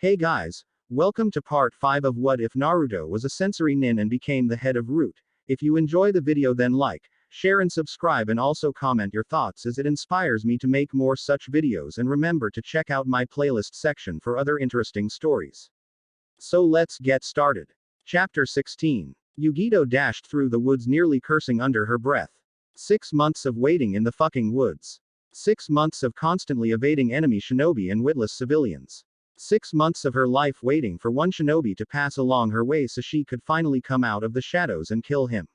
Hey guys, welcome to part 5 of What If Naruto was a Sensory-Nin and became the head of Root. If you enjoy the video then like, share and subscribe and also comment your thoughts as it inspires me to make more such videos and remember to check out my playlist section for other interesting stories. So let's get started. Chapter 16. Yugito dashed through the woods nearly cursing under her breath. 6 months of waiting in the fucking woods. 6 months of constantly evading enemy shinobi and witless civilians. 6 months of her life waiting for one shinobi to pass along her way so she could finally come out of the shadows and kill him.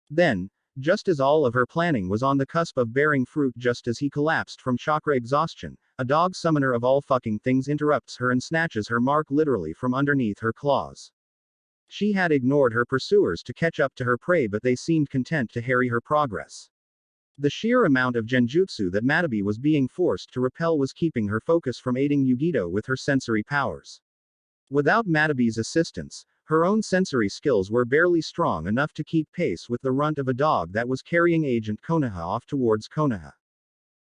Then, just as all of her planning was on the cusp of bearing fruit, just as he collapsed from chakra exhaustion, a dog summoner of all fucking things interrupts her and snatches her mark literally from underneath her claws. She had ignored her pursuers to catch up to her prey, but they seemed content to harry her progress. The sheer amount of genjutsu that Minato was being forced to repel was keeping her focus from aiding Yugito with her sensory powers. Without Minato's assistance, her own sensory skills were barely strong enough to keep pace with the runt of a dog that was carrying Agent Konoha off towards Konoha.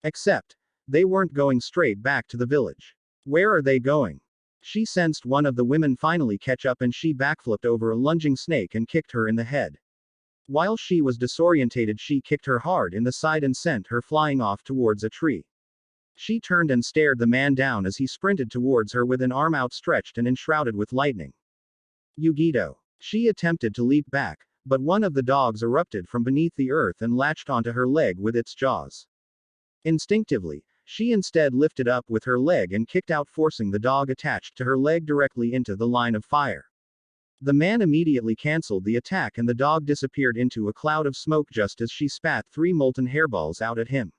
Except, they weren't going straight back to the village. Where are they going? She sensed one of the women finally catch up and she backflipped over a lunging snake and kicked her in the head. While she was disorientated, she kicked her hard in the side and sent her flying off towards a tree. She turned and stared the man down as he sprinted towards her with an arm outstretched and enshrouded with lightning. Yugito. She attempted to leap back, but one of the dogs erupted from beneath the earth and latched onto her leg with its jaws. Instinctively, she instead lifted up with her leg and kicked out, forcing the dog attached to her leg directly into the line of fire. The man immediately cancelled the attack and the dog disappeared into a cloud of smoke just as she spat 3 molten hairballs out at him.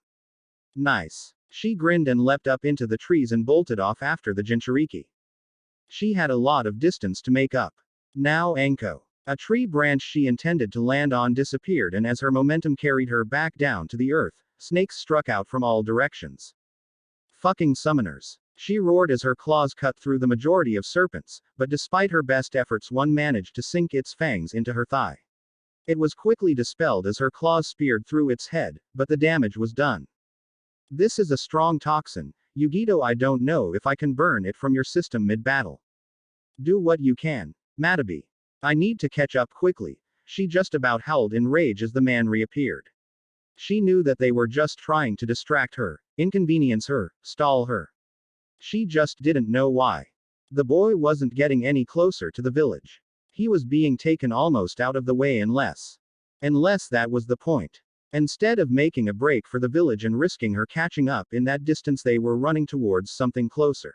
Nice. She grinned and leapt up into the trees and bolted off after the Jinchuriki. She had a lot of distance to make up. Now Anko. A tree branch she intended to land on disappeared, and as her momentum carried her back down to the earth, snakes struck out from all directions. Fucking summoners. She roared as her claws cut through the majority of serpents, but despite her best efforts one managed to sink its fangs into her thigh. It was quickly dispelled as her claws speared through its head, but the damage was done. This is a strong toxin, Yugito. I don't know if I can burn it from your system mid-battle. Do what you can. Minato. I need to catch up quickly, she just about howled in rage as the man reappeared. She knew that they were just trying to distract her, inconvenience her, stall her. She just didn't know why. The boy wasn't getting any closer to the village. He was being taken almost out of the way unless that was the point. Instead of making a break for the village and risking her catching up in that distance, they were running towards something closer.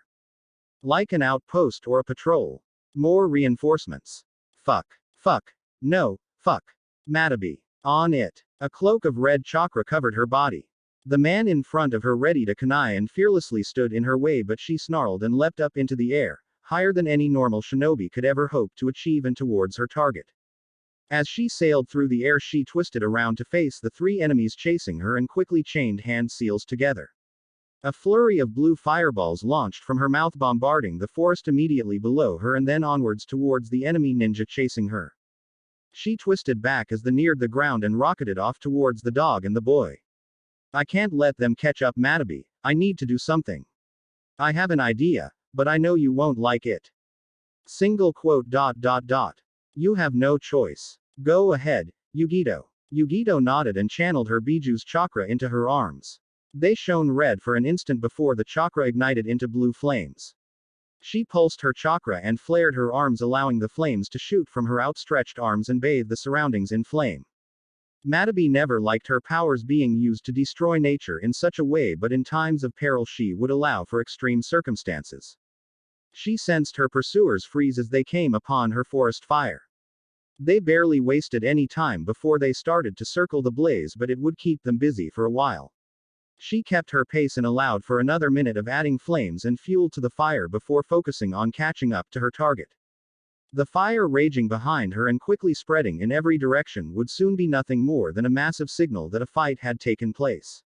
Like an outpost or a patrol. More reinforcements. Fuck. No, fuck. Minato. On it. A cloak of red chakra covered her body. The man in front of her ready to kunai and fearlessly stood in her way, but she snarled and leapt up into the air, higher than any normal shinobi could ever hope to achieve, and towards her target. As she sailed through the air, she twisted around to face the 3 enemies chasing her and quickly chained hand seals together. A flurry of blue fireballs launched from her mouth, bombarding the forest immediately below her and then onwards towards the enemy ninja chasing her. She twisted back as they neared the ground and rocketed off towards the dog and the boy. I can't let them catch up, Minato. I need to do something. I have an idea, but I know you won't like it. Single quote. You have no choice. Go ahead, Yugito. Yugito nodded and channeled her Biju's chakra into her arms. They shone red for an instant before the chakra ignited into blue flames. She pulsed her chakra and flared her arms, allowing the flames to shoot from her outstretched arms and bathe the surroundings in flame. Minato never liked her powers being used to destroy nature in such a way, but in times of peril she would allow for extreme circumstances. She sensed her pursuers freeze as they came upon her forest fire. They barely wasted any time before they started to circle the blaze, but it would keep them busy for a while. She kept her pace and allowed for another minute of adding flames and fuel to the fire before focusing on catching up to her target. The fire raging behind her and quickly spreading in every direction would soon be nothing more than a massive signal that a fight had taken place.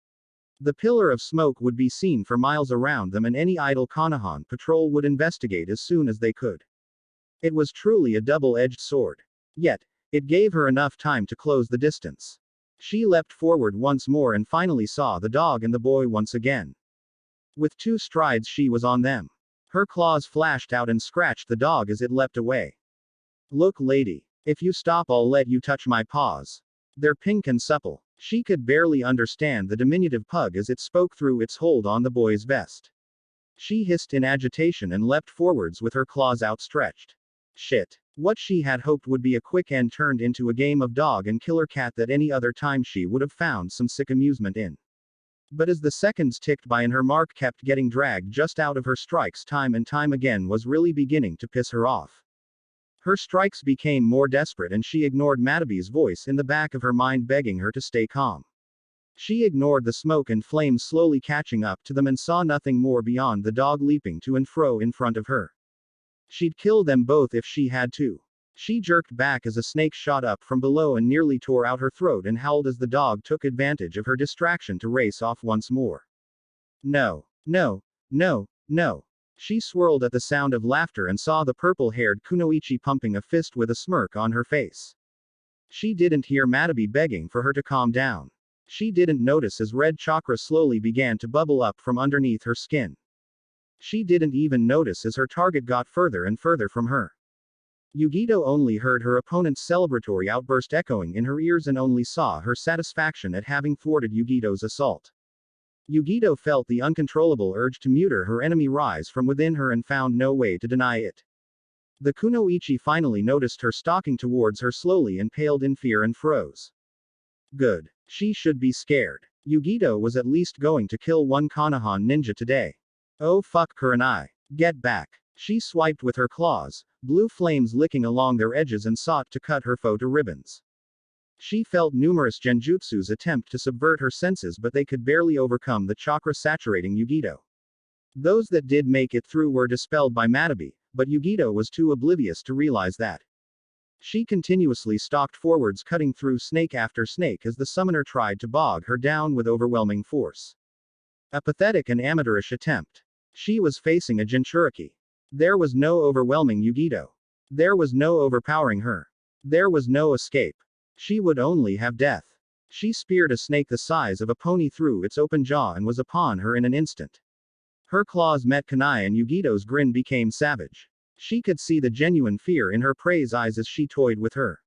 The pillar of smoke would be seen for miles around them, and any idle Konoha patrol would investigate as soon as they could. It was truly a double-edged sword. Yet, it gave her enough time to close the distance. She leapt forward once more and finally saw the dog and the boy once again. With 2 strides she was on them. Her claws flashed out and scratched the dog as it leapt away. Look, lady. If you stop, I'll let you touch my paws. They're pink and supple. She could barely understand the diminutive pug as it spoke through its hold on the boy's vest. She hissed in agitation and leapt forwards with her claws outstretched. Shit. What she had hoped would be a quick end turned into a game of dog and killer cat that any other time she would have found some sick amusement in. But as the seconds ticked by and her mark kept getting dragged just out of her strikes time and time again was really beginning to piss her off. Her strikes became more desperate and she ignored Matabee's voice in the back of her mind begging her to stay calm. She ignored the smoke and flames slowly catching up to them and saw nothing more beyond the dog leaping to and fro in front of her. She'd kill them both if she had to. She jerked back as a snake shot up from below and nearly tore out her throat and howled as the dog took advantage of her distraction to race off once more. No. No. No. No. She swirled at the sound of laughter and saw the purple-haired kunoichi pumping a fist with a smirk on her face. She didn't hear Matabee begging for her to calm down. She didn't notice as red chakra slowly began to bubble up from underneath her skin. She didn't even notice as her target got further and further from her. Yugito only heard her opponent's celebratory outburst echoing in her ears and only saw her satisfaction at having thwarted Yugito's assault. Yugito felt the uncontrollable urge to muter her enemy rise from within her and found no way to deny it. The kunoichi finally noticed her stalking towards her slowly and paled in fear and froze. Good. She should be scared. Yugito was at least going to kill one Konoha ninja today. Oh fuck Kurenai. Get back. She swiped with her claws, blue flames licking along their edges and sought to cut her foe to ribbons. She felt numerous genjutsus attempt to subvert her senses but they could barely overcome the chakra-saturating Yugito. Those that did make it through were dispelled by Matabee, but Yugito was too oblivious to realize that. She continuously stalked forwards cutting through snake after snake as the summoner tried to bog her down with overwhelming force. A pathetic and amateurish attempt. She was facing a Jinchuriki. There was no overwhelming Yugito. There was no overpowering her. There was no escape. She would only have death. She speared a snake the size of a pony through its open jaw and was upon her in an instant. Her claws met Kunai and Yugito's grin became savage. She could see the genuine fear in her prey's eyes as she toyed with her.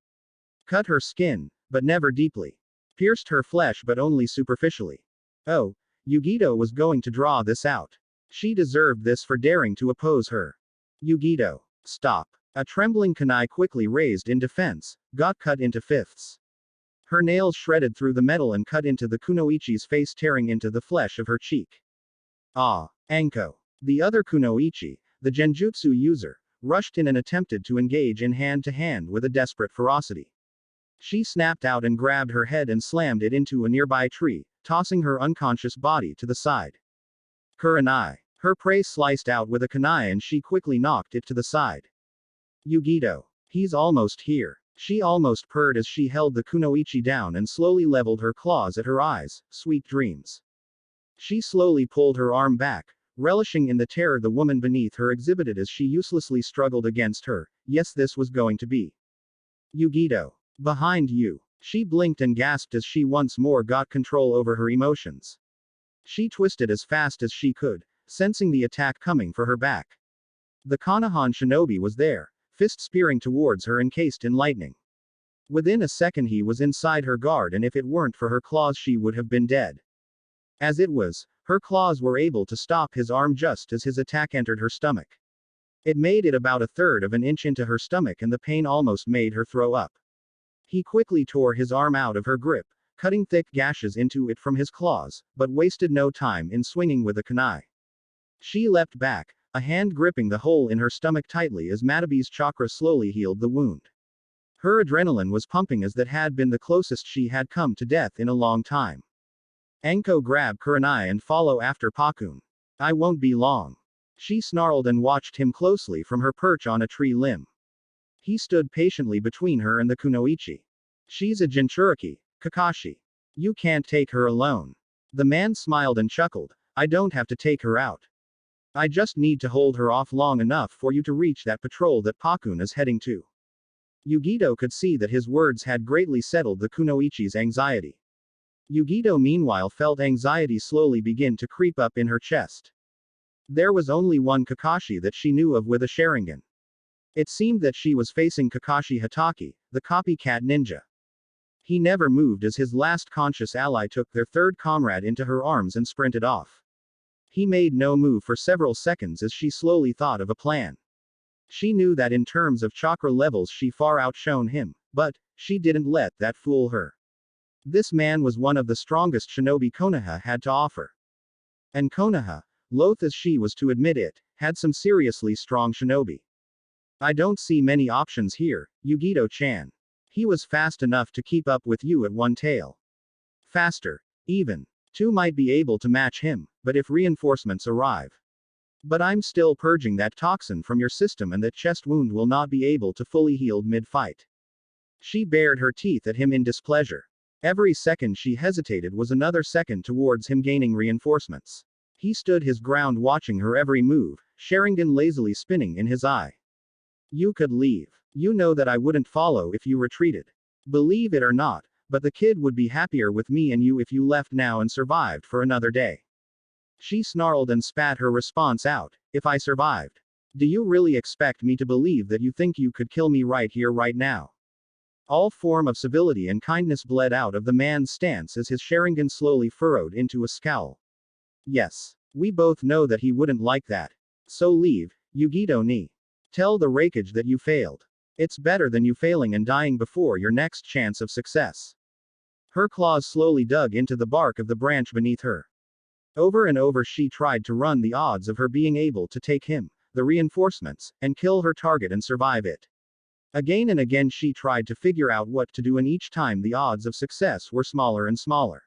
Cut her skin, but never deeply. Pierced her flesh but only superficially. Oh, Yugito was going to draw this out. She deserved this for daring to oppose her. Yugito. Stop. A trembling Kunai quickly raised in defense, got cut into fifths. Her nails shredded through the metal and cut into the kunoichi's face tearing into the flesh of her cheek. Ah. Anko. The other kunoichi, the genjutsu user, rushed in and attempted to engage in hand-to-hand with a desperate ferocity. She snapped out and grabbed her head and slammed it into a nearby tree, tossing her unconscious body to the side. Kurenai. Her prey sliced out with a kunai and she quickly knocked it to the side. Yugito. He's almost here. She almost purred as she held the kunoichi down and slowly leveled her claws at her eyes. Sweet dreams. She slowly pulled her arm back, relishing in the terror the woman beneath her exhibited as she uselessly struggled against her. Yes, this was going to be. Yugito. Behind you. She blinked and gasped as she once more got control over her emotions. She twisted as fast as she could, sensing the attack coming for her back. The Konoha Shinobi was there, fist spearing towards her encased in lightning. Within a second he was inside her guard and if it weren't for her claws she would have been dead. As it was, her claws were able to stop his arm just as his attack entered her stomach. It made it about a third of an inch into her stomach and the pain almost made her throw up. He quickly tore his arm out of her grip, cutting thick gashes into it from his claws, but wasted no time in swinging with a kunai. She leapt back, a hand gripping the hole in her stomach tightly as Matabee's chakra slowly healed the wound. Her adrenaline was pumping as that had been the closest she had come to death in a long time. Anko grab Kurenai and follow after Pakun. I won't be long. She snarled and watched him closely from her perch on a tree limb. He stood patiently between her and the kunoichi. She's a Jinchuriki, Kakashi. You can't take her alone. The man smiled and chuckled. I don't have to take her out. I just need to hold her off long enough for you to reach that patrol that Pakun is heading to. Yugito could see that his words had greatly settled the kunoichi's anxiety. Yugito meanwhile felt anxiety slowly begin to creep up in her chest. There was only one Kakashi that she knew of with a Sharingan. It seemed that she was facing Kakashi Hatake, the copycat ninja. He never moved as his last conscious ally took their third comrade into her arms and sprinted off. He made no move for several seconds as she slowly thought of a plan. She knew that in terms of chakra levels she far outshone him, but she didn't let that fool her. This man was one of the strongest shinobi Konoha had to offer. And Konoha, loath as she was to admit it, had some seriously strong shinobi. I don't see many options here, Yugito-chan. He was fast enough to keep up with you at one tail. Faster, even. Two might be able to match him, but if reinforcements arrive. But I'm still purging that toxin from your system and that chest wound will not be able to fully heal mid-fight. She bared her teeth at him in displeasure. Every second she hesitated was another second towards him gaining reinforcements. He stood his ground watching her every move, Sharingan lazily spinning in his eye. You could leave. You know that I wouldn't follow if you retreated. Believe it or not, but the kid would be happier with me and you if you left now and survived for another day. She snarled and spat her response out. If I survived. Do you really expect me to believe that you think you could kill me right here right now? All form of civility and kindness bled out of the man's stance as his Sharingan slowly furrowed into a scowl. Yes. We both know that he wouldn't like that. So leave, Yugito-ni. Tell the Raikage that you failed. It's better than you failing and dying before your next chance of success. Her claws slowly dug into the bark of the branch beneath her. Over and over she tried to run the odds of her being able to take him, the reinforcements, and kill her target and survive it. Again and again she tried to figure out what to do, and each time the odds of success were smaller and smaller.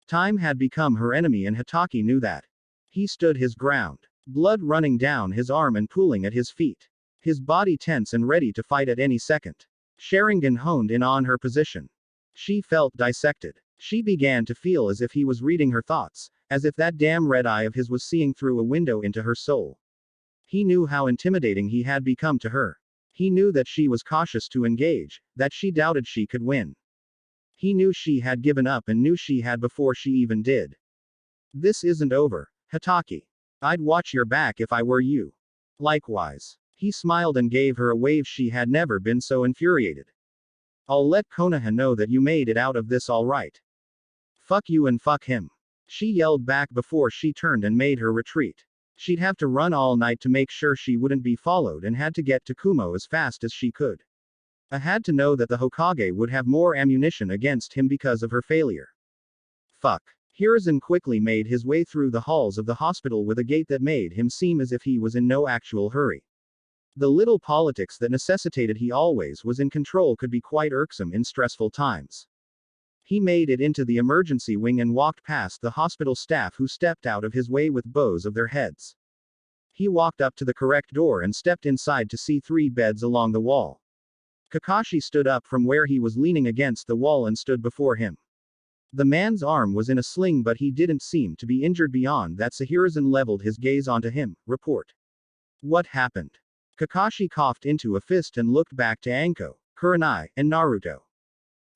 Time had become her enemy and Hatake knew that. He stood his ground. Blood running down his arm and pooling at his feet. His body tense and ready to fight at any second. Sharingan honed in on her position. She felt dissected. She began to feel as if he was reading her thoughts, as if that damn red eye of his was seeing through a window into her soul. He knew how intimidating he had become to her. He knew that she was cautious to engage, that she doubted she could win. He knew she had given up and knew she had before she even did. This isn't over, Hatake. I'd watch your back if I were you. Likewise. He smiled and gave her a wave. She had never been so infuriated. I'll let Konoha know that you made it out of this all right. Fuck you and fuck him. She yelled back before she turned and made her retreat. She'd have to run all night to make sure she wouldn't be followed and had to get to Kumo as fast as she could. I had to know that the Hokage would have more ammunition against him because of her failure. Fuck. Hiruzen quickly made his way through the halls of the hospital with a gait that made him seem as if he was in no actual hurry. The little politics that necessitated he always was in control could be quite irksome in stressful times. He made it into the emergency wing and walked past the hospital staff who stepped out of his way with bows of their heads. He walked up to the correct door and stepped inside to see 3 beds along the wall. Kakashi stood up from where he was leaning against the wall and stood before him. The man's arm was in a sling, but he didn't seem to be injured beyond that. Hiruzen leveled his gaze onto him. Report. What happened? Kakashi coughed into a fist and looked back to Anko, Kurenai, and Naruto.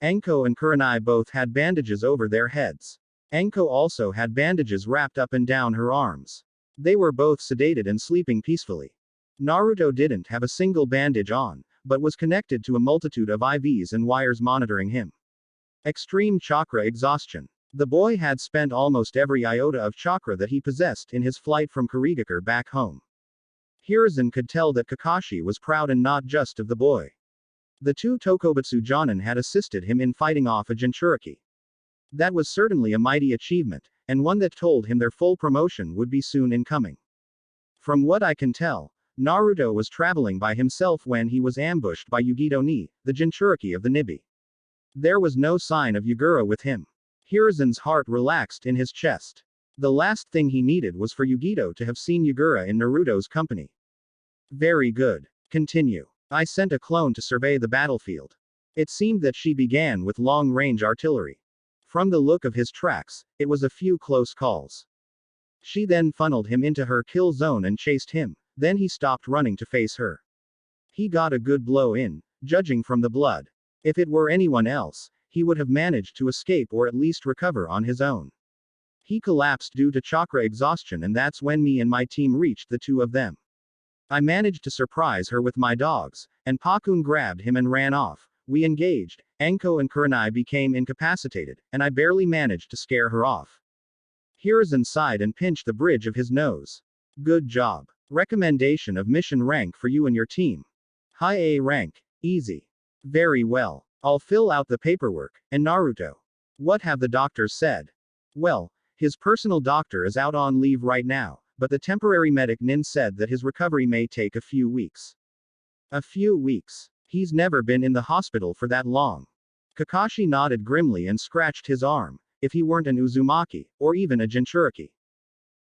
Anko and Kurenai both had bandages over their heads. Anko also had bandages wrapped up and down her arms. They were both sedated and sleeping peacefully. Naruto didn't have a single bandage on, but was connected to a multitude of IVs and wires monitoring him. Extreme chakra exhaustion. The boy had spent almost every iota of chakra that he possessed in his flight from Kurigakure back home. Hiruzen could tell that Kakashi was proud, and not just of the boy. The 2 Tokobutsu Jonin had assisted him in fighting off a Jinchuriki. That was certainly a mighty achievement, and one that told him their full promotion would be soon incoming. From what I can tell, Naruto was traveling by himself when he was ambushed by Yugito-ni, the Jinchuriki of the Nibi. There was no sign of Yugura with him. Hiruzen's heart relaxed in his chest. The last thing he needed was for Yugito to have seen Yugura in Naruto's company. Very good. Continue. I sent a clone to survey the battlefield. It seemed that she began with long-range artillery. From the look of his tracks, it was a few close calls. She then funneled him into her kill zone and chased him, then he stopped running to face her. He got a good blow in, judging from the blood. If it were anyone else, he would have managed to escape or at least recover on his own. He collapsed due to chakra exhaustion, and that's when me and my team reached the two of them. I managed to surprise her with my dogs, and Pakun grabbed him and ran off. We engaged, Anko and Kurenai became incapacitated, and I barely managed to scare her off. Hiruzen sighed and pinched the bridge of his nose. Good job. Recommendation of mission rank for you and your team. High A rank. Easy. Very well. I'll fill out the paperwork. And Naruto? What have the doctors said? Well, his personal doctor is out on leave right now, but the temporary medic Nin said that his recovery may take a few weeks. A few weeks. He's never been in the hospital for that long. Kakashi nodded grimly and scratched his arm. If he weren't an Uzumaki, or even a Jinchuriki.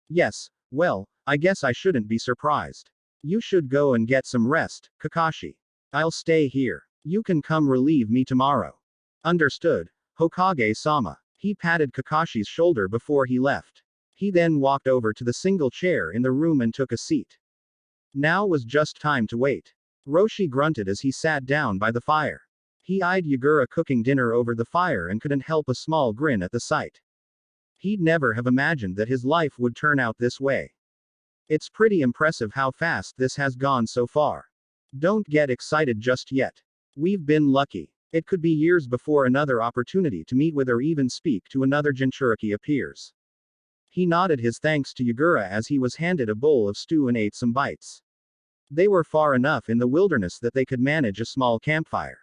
Yes, well, I guess I shouldn't be surprised. You should go and get some rest, Kakashi. I'll stay here. You can come relieve me tomorrow. Understood, Hokage-sama. He patted Kakashi's shoulder before he left. He then walked over to the single chair in the room and took a seat. Now was just time to wait. Roshi grunted as he sat down by the fire. He eyed Yagura cooking dinner over the fire and couldn't help a small grin at the sight. He'd never have imagined that his life would turn out this way. It's pretty impressive how fast this has gone so far. Don't get excited just yet. We've been lucky. It could be years before another opportunity to meet with or even speak to another Jinchuriki appears. He nodded his thanks to Yagura as he was handed a bowl of stew and ate some bites. They were far enough in the wilderness that they could manage a small campfire.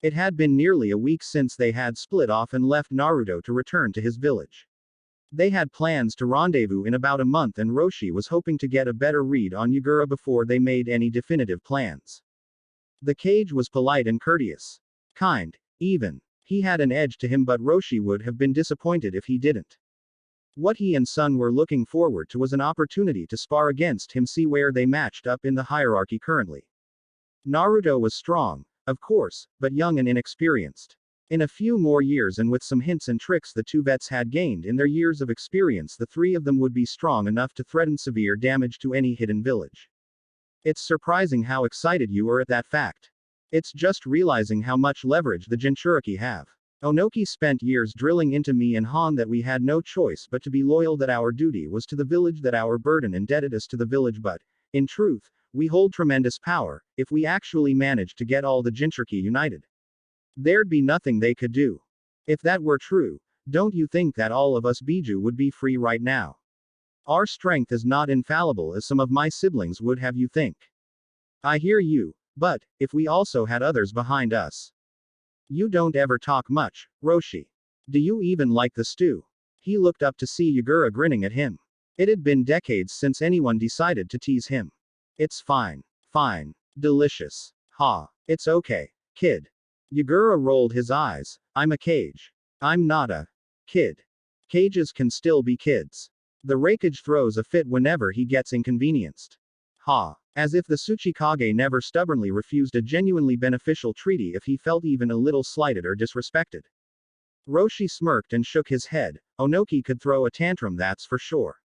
It had been nearly a week since they had split off and left Naruto to return to his village. They had plans to rendezvous in about a month, and Roshi was hoping to get a better read on Yagura before they made any definitive plans. The Kage was polite and courteous. Kind, even. He had an edge to him, but Roshi would have been disappointed if he didn't. What he and Sun were looking forward to was an opportunity to spar against him, see where they matched up in the hierarchy currently. Naruto was strong, of course, but young and inexperienced. In a few more years and with some hints and tricks the two vets had gained in their years of experience, the three of them would be strong enough to threaten severe damage to any hidden village. It's surprising how excited you are at that fact. It's just realizing how much leverage the Jinchuriki have. Onoki spent years drilling into me and Han that we had no choice but to be loyal, that our duty was to the village, that our burden indebted us to the village, but, in truth, we hold tremendous power. If we actually managed to get all the Jinchuriki united, there'd be nothing they could do. If that were true, don't you think that all of us Biju would be free right now? Our strength is not infallible as some of my siblings would have you think. I hear you, but, if we also had others behind us. You don't ever talk much, Roshi. Do you even like the stew? He looked up to see Yagura grinning at him. It had been decades since anyone decided to tease him. It's fine. Fine. Delicious. Ha. It's okay, kid. Yagura rolled his eyes. I'm a Kage. I'm not a kid. Cages can still be kids. The Raikage throws a fit whenever he gets inconvenienced. Ha. As if the Tsuchikage never stubbornly refused a genuinely beneficial treaty if he felt even a little slighted or disrespected. Roshi smirked and shook his head. Onoki could throw a tantrum, that's for sure.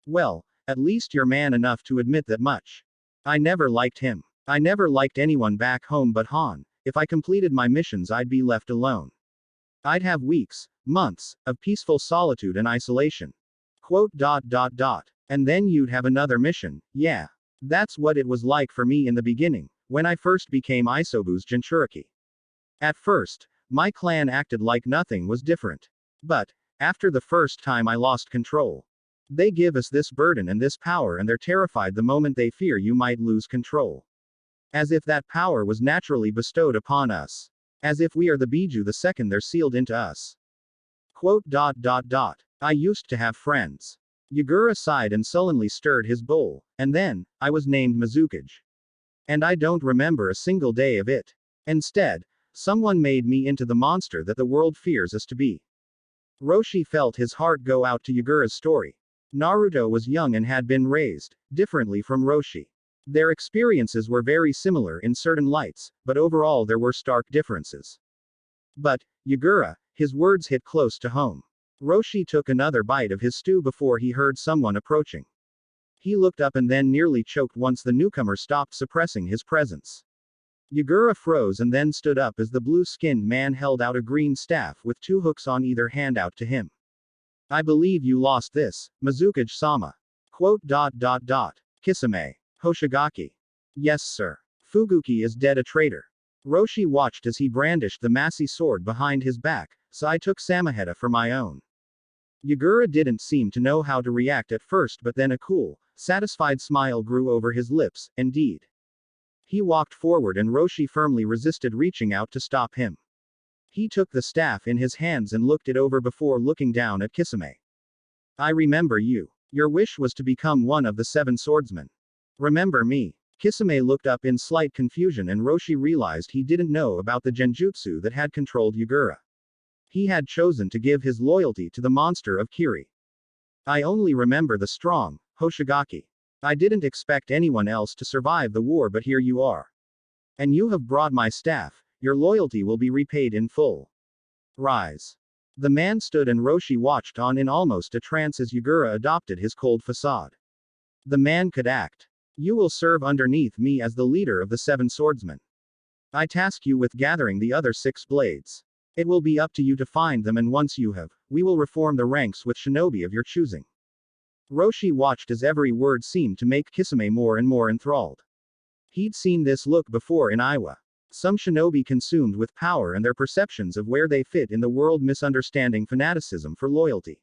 Well, at least you're man enough to admit that much. I never liked him. I never liked anyone back home but Han. If I completed my missions, I'd be left alone. I'd have weeks, months, of peaceful solitude and isolation. And then you'd have another mission, yeah. That's what it was like for me in the beginning, when I first became Isobu's Jinchuriki. At first, my clan acted like nothing was different. But, after the first time I lost control. They give us this burden and this power, and they're terrified the moment they fear you might lose control. As if that power was naturally bestowed upon us. As if we are the Biju the second they're sealed into us. I used to have friends. Yagura sighed and sullenly stirred his bowl, and then, I was named Mizukage. And I don't remember a single day of it. Instead, someone made me into the monster that the world fears us to be. Roshi felt his heart go out to Yagura's story. Naruto was young and had been raised differently from Roshi. Their experiences were very similar in certain lights, but overall there were stark differences. But, Yagura, his words hit close to home. Roshi took another bite of his stew before he heard someone approaching. He looked up and then nearly choked once the newcomer stopped suppressing his presence. Yagura froze and then stood up as the blue-skinned man held out a green staff with two hooks on either hand out to him. I believe you lost this, Mizukage-sama. Quote. Kitsune. Hoshigaki. Yes, sir. Fuguki is dead, a traitor. Roshi watched as he brandished the massy sword behind his back, so I took Samaheta for my own. Yagura didn't seem to know how to react at first, but then a cool, satisfied smile grew over his lips. Indeed. He walked forward and Roshi firmly resisted reaching out to stop him. He took the staff in his hands and looked it over before looking down at Kitsune. I remember you. Your wish was to become one of the 7 swordsmen. Remember me? Kitsune looked up in slight confusion and Roshi realized he didn't know about the genjutsu that had controlled Yagura. He had chosen to give his loyalty to the monster of Kiri. I only remember the strong, Hoshigaki. I didn't expect anyone else to survive the war, but here you are. And you have brought my staff, your loyalty will be repaid in full. Rise. The man stood and Roshi watched on in almost a trance as Yagura adopted his cold facade. The man could act. You will serve underneath me as the leader of the 7 swordsmen. I task you with gathering the other 6 blades. It will be up to you to find them, and once you have, we will reform the ranks with shinobi of your choosing. Roshi watched as every word seemed to make Kitsune more and more enthralled. He'd seen this look before in Iwa. Some shinobi consumed with power and their perceptions of where they fit in the world, misunderstanding fanaticism for loyalty.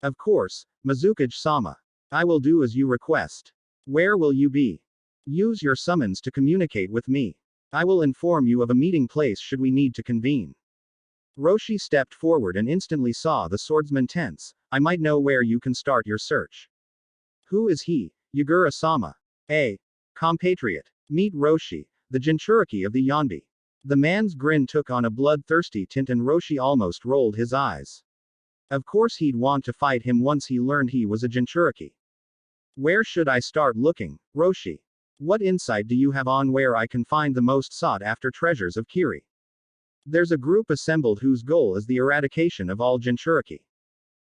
Of course, Mizukage-sama. I will do as you request. Where will you be? Use your summons to communicate with me. I will inform you of a meeting place should we need to convene. Roshi stepped forward and instantly saw the swordsman tense. I might know where you can start your search. Who is he? Yagura-sama. A compatriot. Meet Roshi, the Jinchuriki of the Yonbi. The man's grin took on a bloodthirsty tint and Roshi almost rolled his eyes. Of course he'd want to fight him once he learned he was a Jinchuriki. Where should I start looking, Roshi? What insight do you have on where I can find the most sought-after treasures of Kiri? There's a group assembled whose goal is the eradication of all Jinchuriki.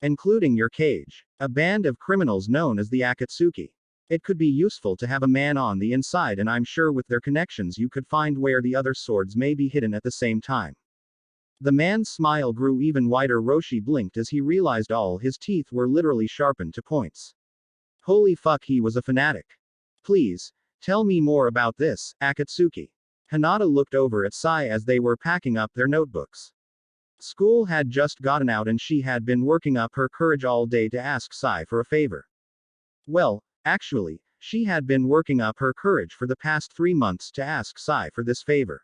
Including your cage. A band of criminals known as the Akatsuki. It could be useful to have a man on the inside, and I'm sure with their connections you could find where the other swords may be hidden at the same time. The man's smile grew even wider. Roshi blinked as he realized all his teeth were literally sharpened to points. Holy fuck, he was a fanatic. Please, tell me more about this, Akatsuki. Hinata looked over at Sai as they were packing up their notebooks. School had just gotten out and she had been working up her courage all day to ask Sai for a favor. Well, actually, she had been working up her courage for the past 3 months to ask Sai for this favor.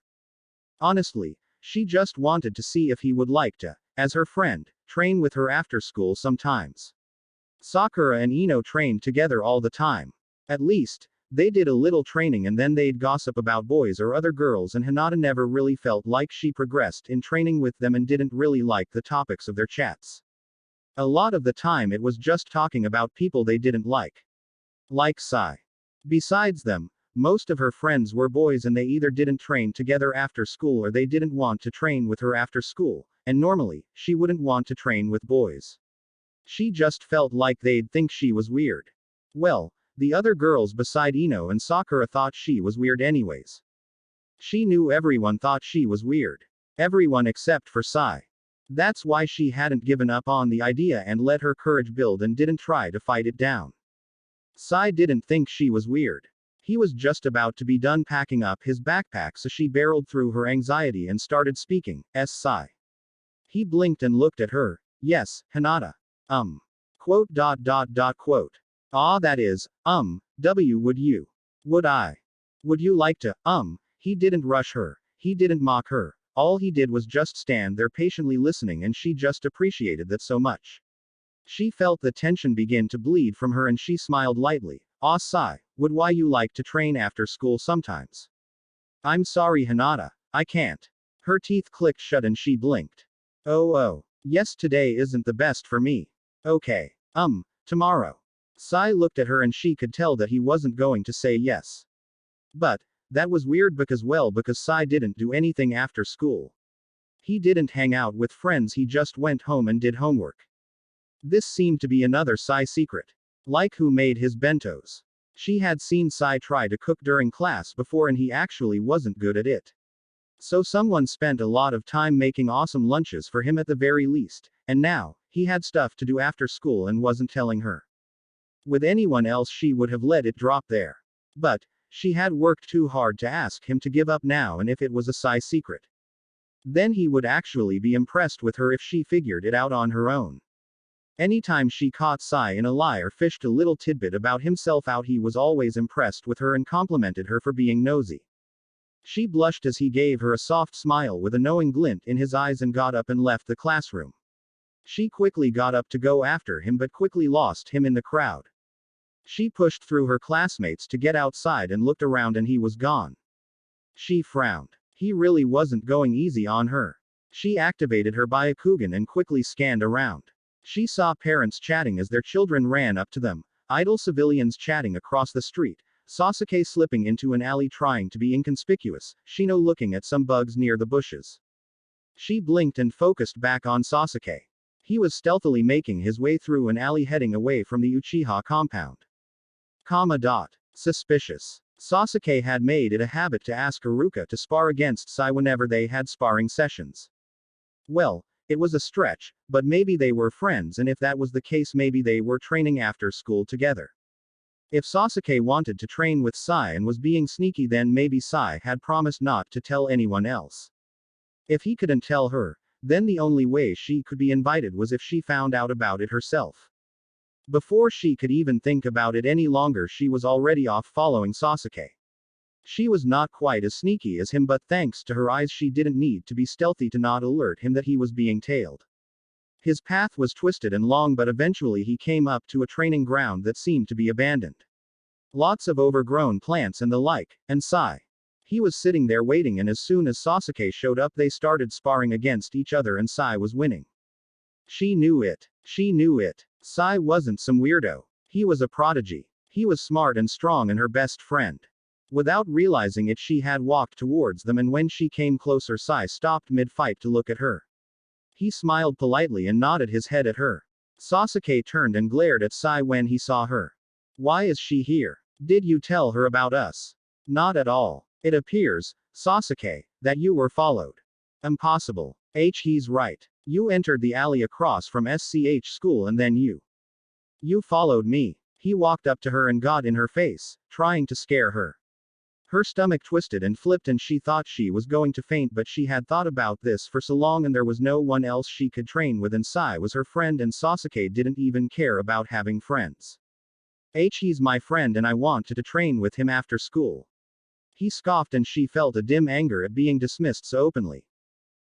Honestly, she just wanted to see if he would like to, as her friend, train with her after school sometimes. Sakura and Ino trained together all the time. At least, they did a little training and then they'd gossip about boys or other girls, and Hinata never really felt like she progressed in training with them and didn't really like the topics of their chats. A lot of the time it was just talking about people they didn't like. Like Sai. Besides them, most of her friends were boys and they either didn't train together after school or they didn't want to train with her after school, and normally, she wouldn't want to train with boys. She just felt like they'd think she was weird. Well, the other girls beside Ino and Sakura thought she was weird anyways. She knew everyone thought she was weird. Everyone except for Sai. That's why she hadn't given up on the idea and let her courage build and didn't try to fight it down. Sai didn't think she was weird. He was just about to be done packing up his backpack, so she barreled through her anxiety and started speaking. Sai. He blinked and looked at her. Yes, Hinata. Quote. Ah, that is, would you? Would I? Would you like to, He didn't rush her. He didn't mock her. All he did was just stand there patiently listening, and she just appreciated that so much. She felt the tension begin to bleed from her and she smiled lightly. Ah, Sai, would why you like to train after school sometimes? I'm sorry, Hinata, I can't. Her teeth clicked shut and she blinked. Oh, yes, today isn't the best for me. Okay. Tomorrow. Sai looked at her and she could tell that he wasn't going to say yes. But, that was weird because Sai didn't do anything after school. He didn't hang out with friends, he just went home and did homework. This seemed to be another Sai secret. Like who made his bentos. She had seen Sai try to cook during class before and he actually wasn't good at it. So someone spent a lot of time making awesome lunches for him at the very least, and now, He had stuff to do after school and wasn't telling her. With anyone else she would have let it drop there. But, she had worked too hard to ask him to give up now, and if it was a Sai secret, then he would actually be impressed with her if she figured it out on her own. Anytime she caught Sai in a lie or fished a little tidbit about himself out, he was always impressed with her and complimented her for being nosy. She blushed as he gave her a soft smile with a knowing glint in his eyes and got up and left the classroom. She quickly got up to go after him but quickly lost him in the crowd. She pushed through her classmates to get outside and looked around and he was gone. She frowned. He really wasn't going easy on her. She activated her Byakugan and quickly scanned around. She saw parents chatting as their children ran up to them, idle civilians chatting across the street, Sasuke slipping into an alley trying to be inconspicuous, Shino looking at some bugs near the bushes. She blinked and focused back on Sasuke. He was stealthily making his way through an alley heading away from the Uchiha compound. Suspicious. Sasuke had made it a habit to ask Iruka to spar against Sai whenever they had sparring sessions. Well, it was a stretch, but maybe they were friends, and if that was the case maybe they were training after school together. If Sasuke wanted to train with Sai and was being sneaky, then maybe Sai had promised not to tell anyone else. If he couldn't tell her, then the only way she could be invited was if she found out about it herself. Before she could even think about it any longer, she was already off following Sasuke. She was not quite as sneaky as him, but thanks to her eyes she didn't need to be stealthy to not alert him that he was being tailed. His path was twisted and long, but eventually he came up to a training ground that seemed to be abandoned. Lots of overgrown plants and the like, and Sai. He was sitting there waiting, and as soon as Sasuke showed up they started sparring against each other and Sai was winning. She knew it. She knew it. Sai wasn't some weirdo. He was a prodigy. He was smart and strong and her best friend. Without realizing it, she had walked towards them, and when she came closer Sai stopped mid-fight to look at her. He smiled politely and nodded his head at her. Sasuke turned and glared at Sai when he saw her. Why is she here? Did you tell her about us? Not at all. It appears, Sasuke, that you were followed. Impossible. He's right. You entered the alley across from SCH school and then you followed me. He walked up to her and got in her face, trying to scare her. Her stomach twisted and flipped and she thought she was going to faint, but she had thought about this for so long and there was no one else she could train with, and Sai was her friend, and Sasuke didn't even care about having friends. He's my friend and I wanted to train with him after school. He scoffed and she felt a dim anger at being dismissed so openly.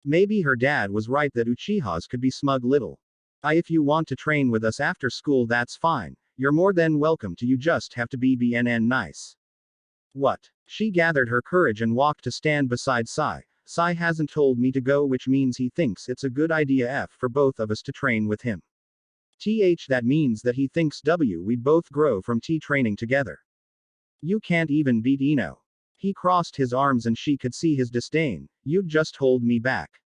Maybe her dad was right that Uchihas could be smug little. If you want to train with us after school, that's fine. You're more than welcome to, you just have to be BNN nice. What? She gathered her courage and walked to stand beside Sai. Sai hasn't told me to go, which means he thinks it's a good idea for both of us to train with him. That means that he thinks we'd both grow from training together. You can't even beat Ino. He crossed his arms and she could see his disdain. You'd just hold me back.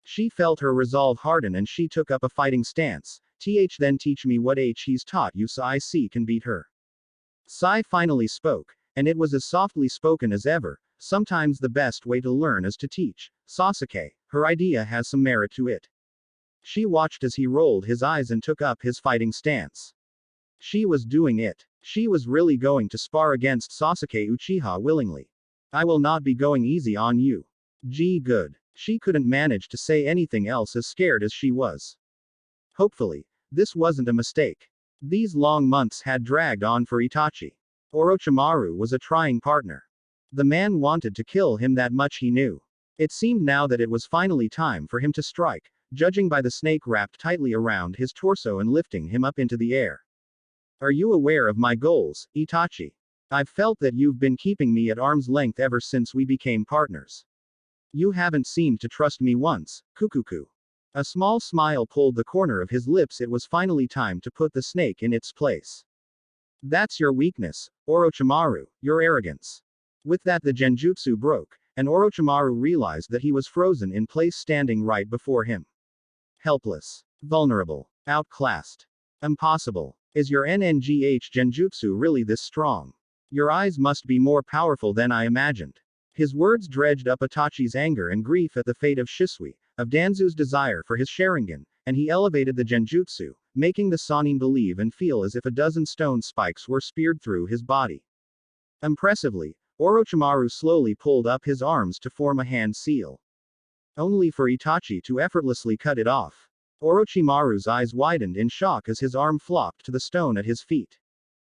She felt her resolve harden and she took up a fighting stance. Then teach me what he's taught you so I can beat her. Sai finally spoke, and it was as softly spoken as ever. Sometimes the best way to learn is to teach. Sasuke, her idea has some merit to it. She watched as he rolled his eyes and took up his fighting stance. She was doing it. She was really going to spar against Sasuke Uchiha willingly. I will not be going easy on you. Gee, good. She couldn't manage to say anything else, as scared as she was. Hopefully, this wasn't a mistake. These long months had dragged on for Itachi. Orochimaru was a trying partner. The man wanted to kill him, that much he knew. It seemed now that it was finally time for him to strike, judging by the snake wrapped tightly around his torso and lifting him up into the air. Are you aware of my goals, Itachi? I've felt that you've been keeping me at arm's length ever since we became partners. You haven't seemed to trust me once, Kukuku. A small smile pulled the corner of his lips. It was finally time to put the snake in its place. That's your weakness, Orochimaru, your arrogance. With that the genjutsu broke, and Orochimaru realized that he was frozen in place, standing right before him. Helpless. Vulnerable. Outclassed. Impossible. Is your NNGH genjutsu really this strong? Your eyes must be more powerful than I imagined. His words dredged up Itachi's anger and grief at the fate of Shisui, of Danzu's desire for his Sharingan, and he elevated the genjutsu, making the Sannin believe and feel as if a dozen stone spikes were speared through his body. Impressively, Orochimaru slowly pulled up his arms to form a hand seal. Only for Itachi to effortlessly cut it off. Orochimaru's eyes widened in shock as his arm flopped to the stone at his feet.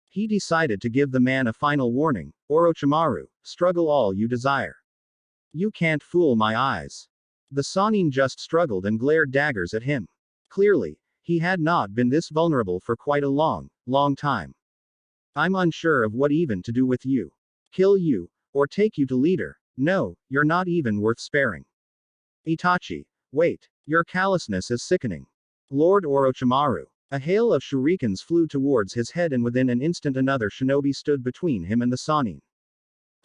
He decided to give the man a final warning. Orochimaru, struggle all you desire. You can't fool my eyes. The Sannin just struggled and glared daggers at him. Clearly, he had not been this vulnerable for quite a long time. I'm unsure of what even to do with you. Kill you, or take you to leader. No, you're not even worth sparing. Itachi, wait, your callousness is sickening. Lord Orochimaru. A hail of shurikens flew towards his head and within an instant another shinobi stood between him and the Sannin.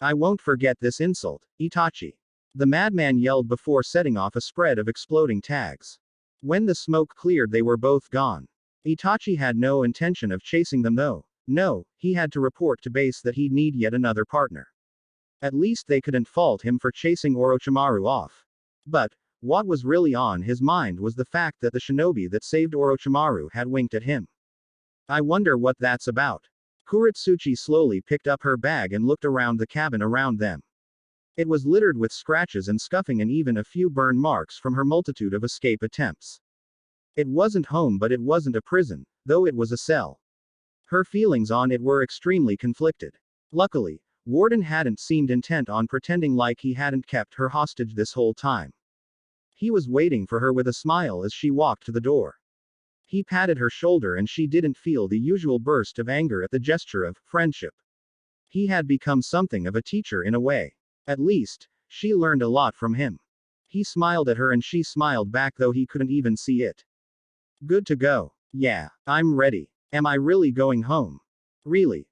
I won't forget this insult, Itachi. The madman yelled before setting off a spread of exploding tags. When the smoke cleared they were both gone. Itachi had no intention of chasing them though. No, he had to report to base that he'd need yet another partner. At least they couldn't fault him for chasing Orochimaru off. But, what was really on his mind was the fact that the shinobi that saved Orochimaru had winked at him. I wonder what that's about. Kuretsuchi slowly picked up her bag and looked around the cabin around them. It was littered with scratches and scuffing and even a few burn marks from her multitude of escape attempts. It wasn't home but it wasn't a prison, though it was a cell. Her feelings on it were extremely conflicted. Luckily, Warden hadn't seemed intent on pretending like he hadn't kept her hostage this whole time. He was waiting for her with a smile as she walked to the door. He patted her shoulder and she didn't feel the usual burst of anger at the gesture of friendship. He had become something of a teacher in a way. At least, she learned a lot from him. He smiled at her and she smiled back though he couldn't even see it. Good to go. Yeah, I'm ready. Am I really going home? Really?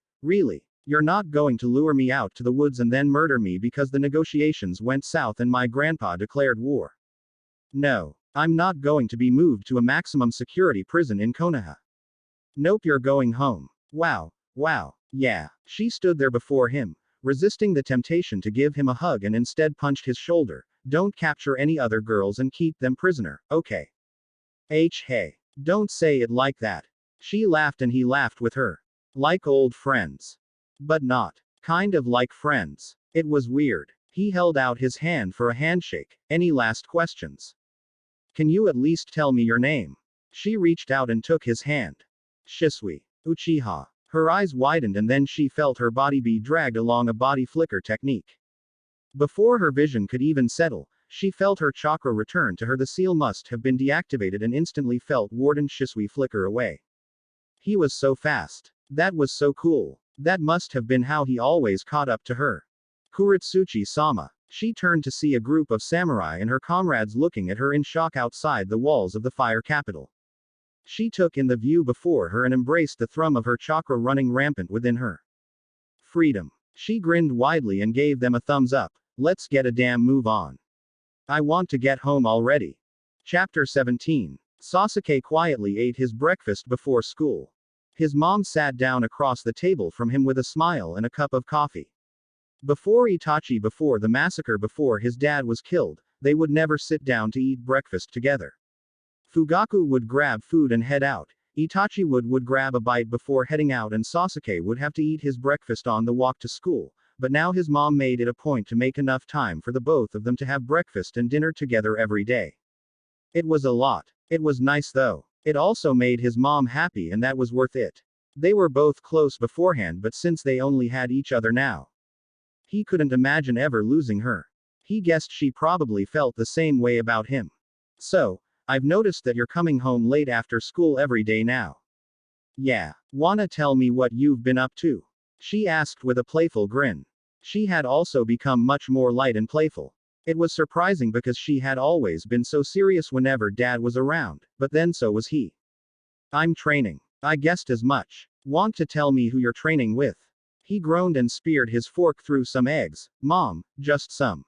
You're not going to lure me out to the woods and then murder me because the negotiations went south and my grandpa declared war. No, I'm not going to be moved to a maximum security prison in Konoha. Nope, you're going home. Wow, yeah. She stood there before him, resisting the temptation to give him a hug and instead punched his shoulder. Don't capture any other girls and keep them prisoner, okay? Hey, don't say it like that. She laughed and he laughed with her. Like old friends. But not. Kind of like friends. It was weird. He held out his hand for a handshake. Any last questions? Can you at least tell me your name? She reached out and took his hand. Shisui. Uchiha. Her eyes widened and then she felt her body be dragged along a body flicker technique. Before her vision could even settle, she felt her chakra return to her. The seal must have been deactivated and instantly felt Warden Shisui flicker away. He was so fast. That was so cool. That must have been how he always caught up to her. Kuretsuchi-sama. She turned to see a group of samurai and her comrades looking at her in shock outside the walls of the fire capital. She took in the view before her and embraced the thrum of her chakra running rampant within her. Freedom. She grinned widely and gave them a thumbs up. Let's get a damn move on. I want to get home already. Chapter 17. Sasuke quietly ate his breakfast before school. His mom sat down across the table from him with a smile and a cup of coffee. Before the massacre before his dad was killed, they would never sit down to eat breakfast together. Fugaku would grab food and head out, Itachi would grab a bite before heading out and Sasuke would have to eat his breakfast on the walk to school, but now his mom made it a point to make enough time for the both of them to have breakfast and dinner together every day. It was a lot. It was nice though. It also made his mom happy and that was worth it. They were both close beforehand but since they only had each other now, he couldn't imagine ever losing her. He guessed she probably felt the same way about him. So, I've noticed that you're coming home late after school every day now. Yeah. Wanna tell me what you've been up to? She asked with a playful grin. She had also become much more light and playful. It was surprising because she had always been so serious whenever dad was around, but then so was he. I'm training. I guessed as much. Want to tell me who you're training with? He groaned and speared his fork through some eggs. Mom, just some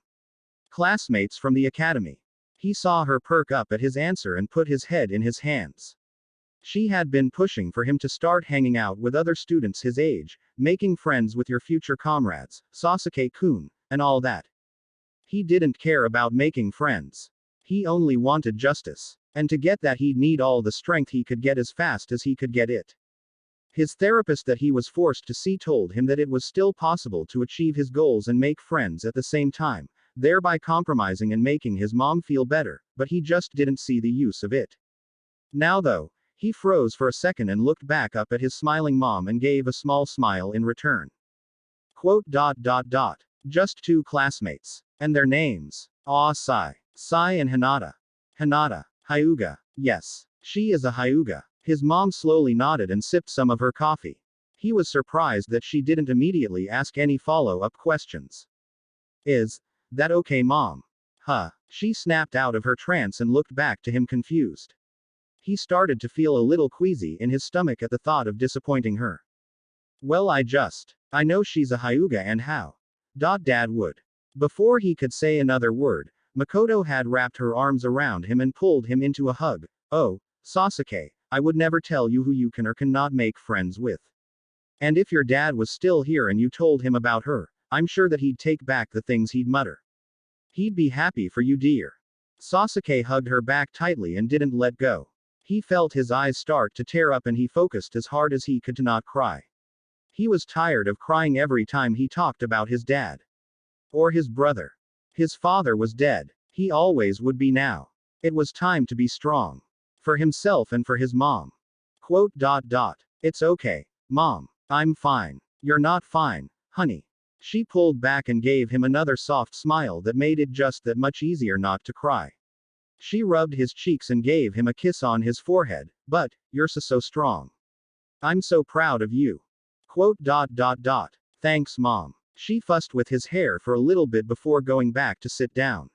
classmates from the academy. He saw her perk up at his answer and put his head in his hands. She had been pushing for him to start hanging out with other students his age, making friends with your future comrades, Sasuke-kun, and all that. He didn't care about making friends. He only wanted justice. And to get that he'd need all the strength he could get as fast as he could get it. His therapist that he was forced to see told him that it was still possible to achieve his goals and make friends at the same time, thereby compromising and making his mom feel better, but he just didn't see the use of it. Now though, he froze for a second and looked back up at his smiling mom and gave a small smile in return. Quote. Just two classmates. And their names. Ah, Sai. Sai and Hinata. Hinata. Hyuga. Yes. She is a Hyuga. His mom slowly nodded and sipped some of her coffee. He was surprised that she didn't immediately ask any follow-up questions. Is that okay, mom? Huh. She snapped out of her trance and looked back to him confused. He started to feel a little queasy in his stomach at the thought of disappointing her. Well, I know she's a Hyuga and how. Dad would. Before he could say another word, Makoto had wrapped her arms around him and pulled him into a hug. Oh, Sasuke, I would never tell you who you can or cannot make friends with. And if your dad was still here and you told him about her, I'm sure that he'd take back the things he'd mutter. He'd be happy for you, dear. Sasuke hugged her back tightly and didn't let go. He felt his eyes start to tear up and he focused as hard as he could to not cry. He was tired of crying every time he talked about his dad. Or his brother. His father was dead. He always would be now. It was time to be strong. For himself and for his mom. Quote. It's okay, mom. I'm fine. You're not fine, honey. She pulled back and gave him another soft smile that made it just that much easier not to cry. She rubbed his cheeks and gave him a kiss on his forehead. But, you're so strong. I'm so proud of you. Quote. Thanks, mom. She fussed with his hair for a little bit before going back to sit down.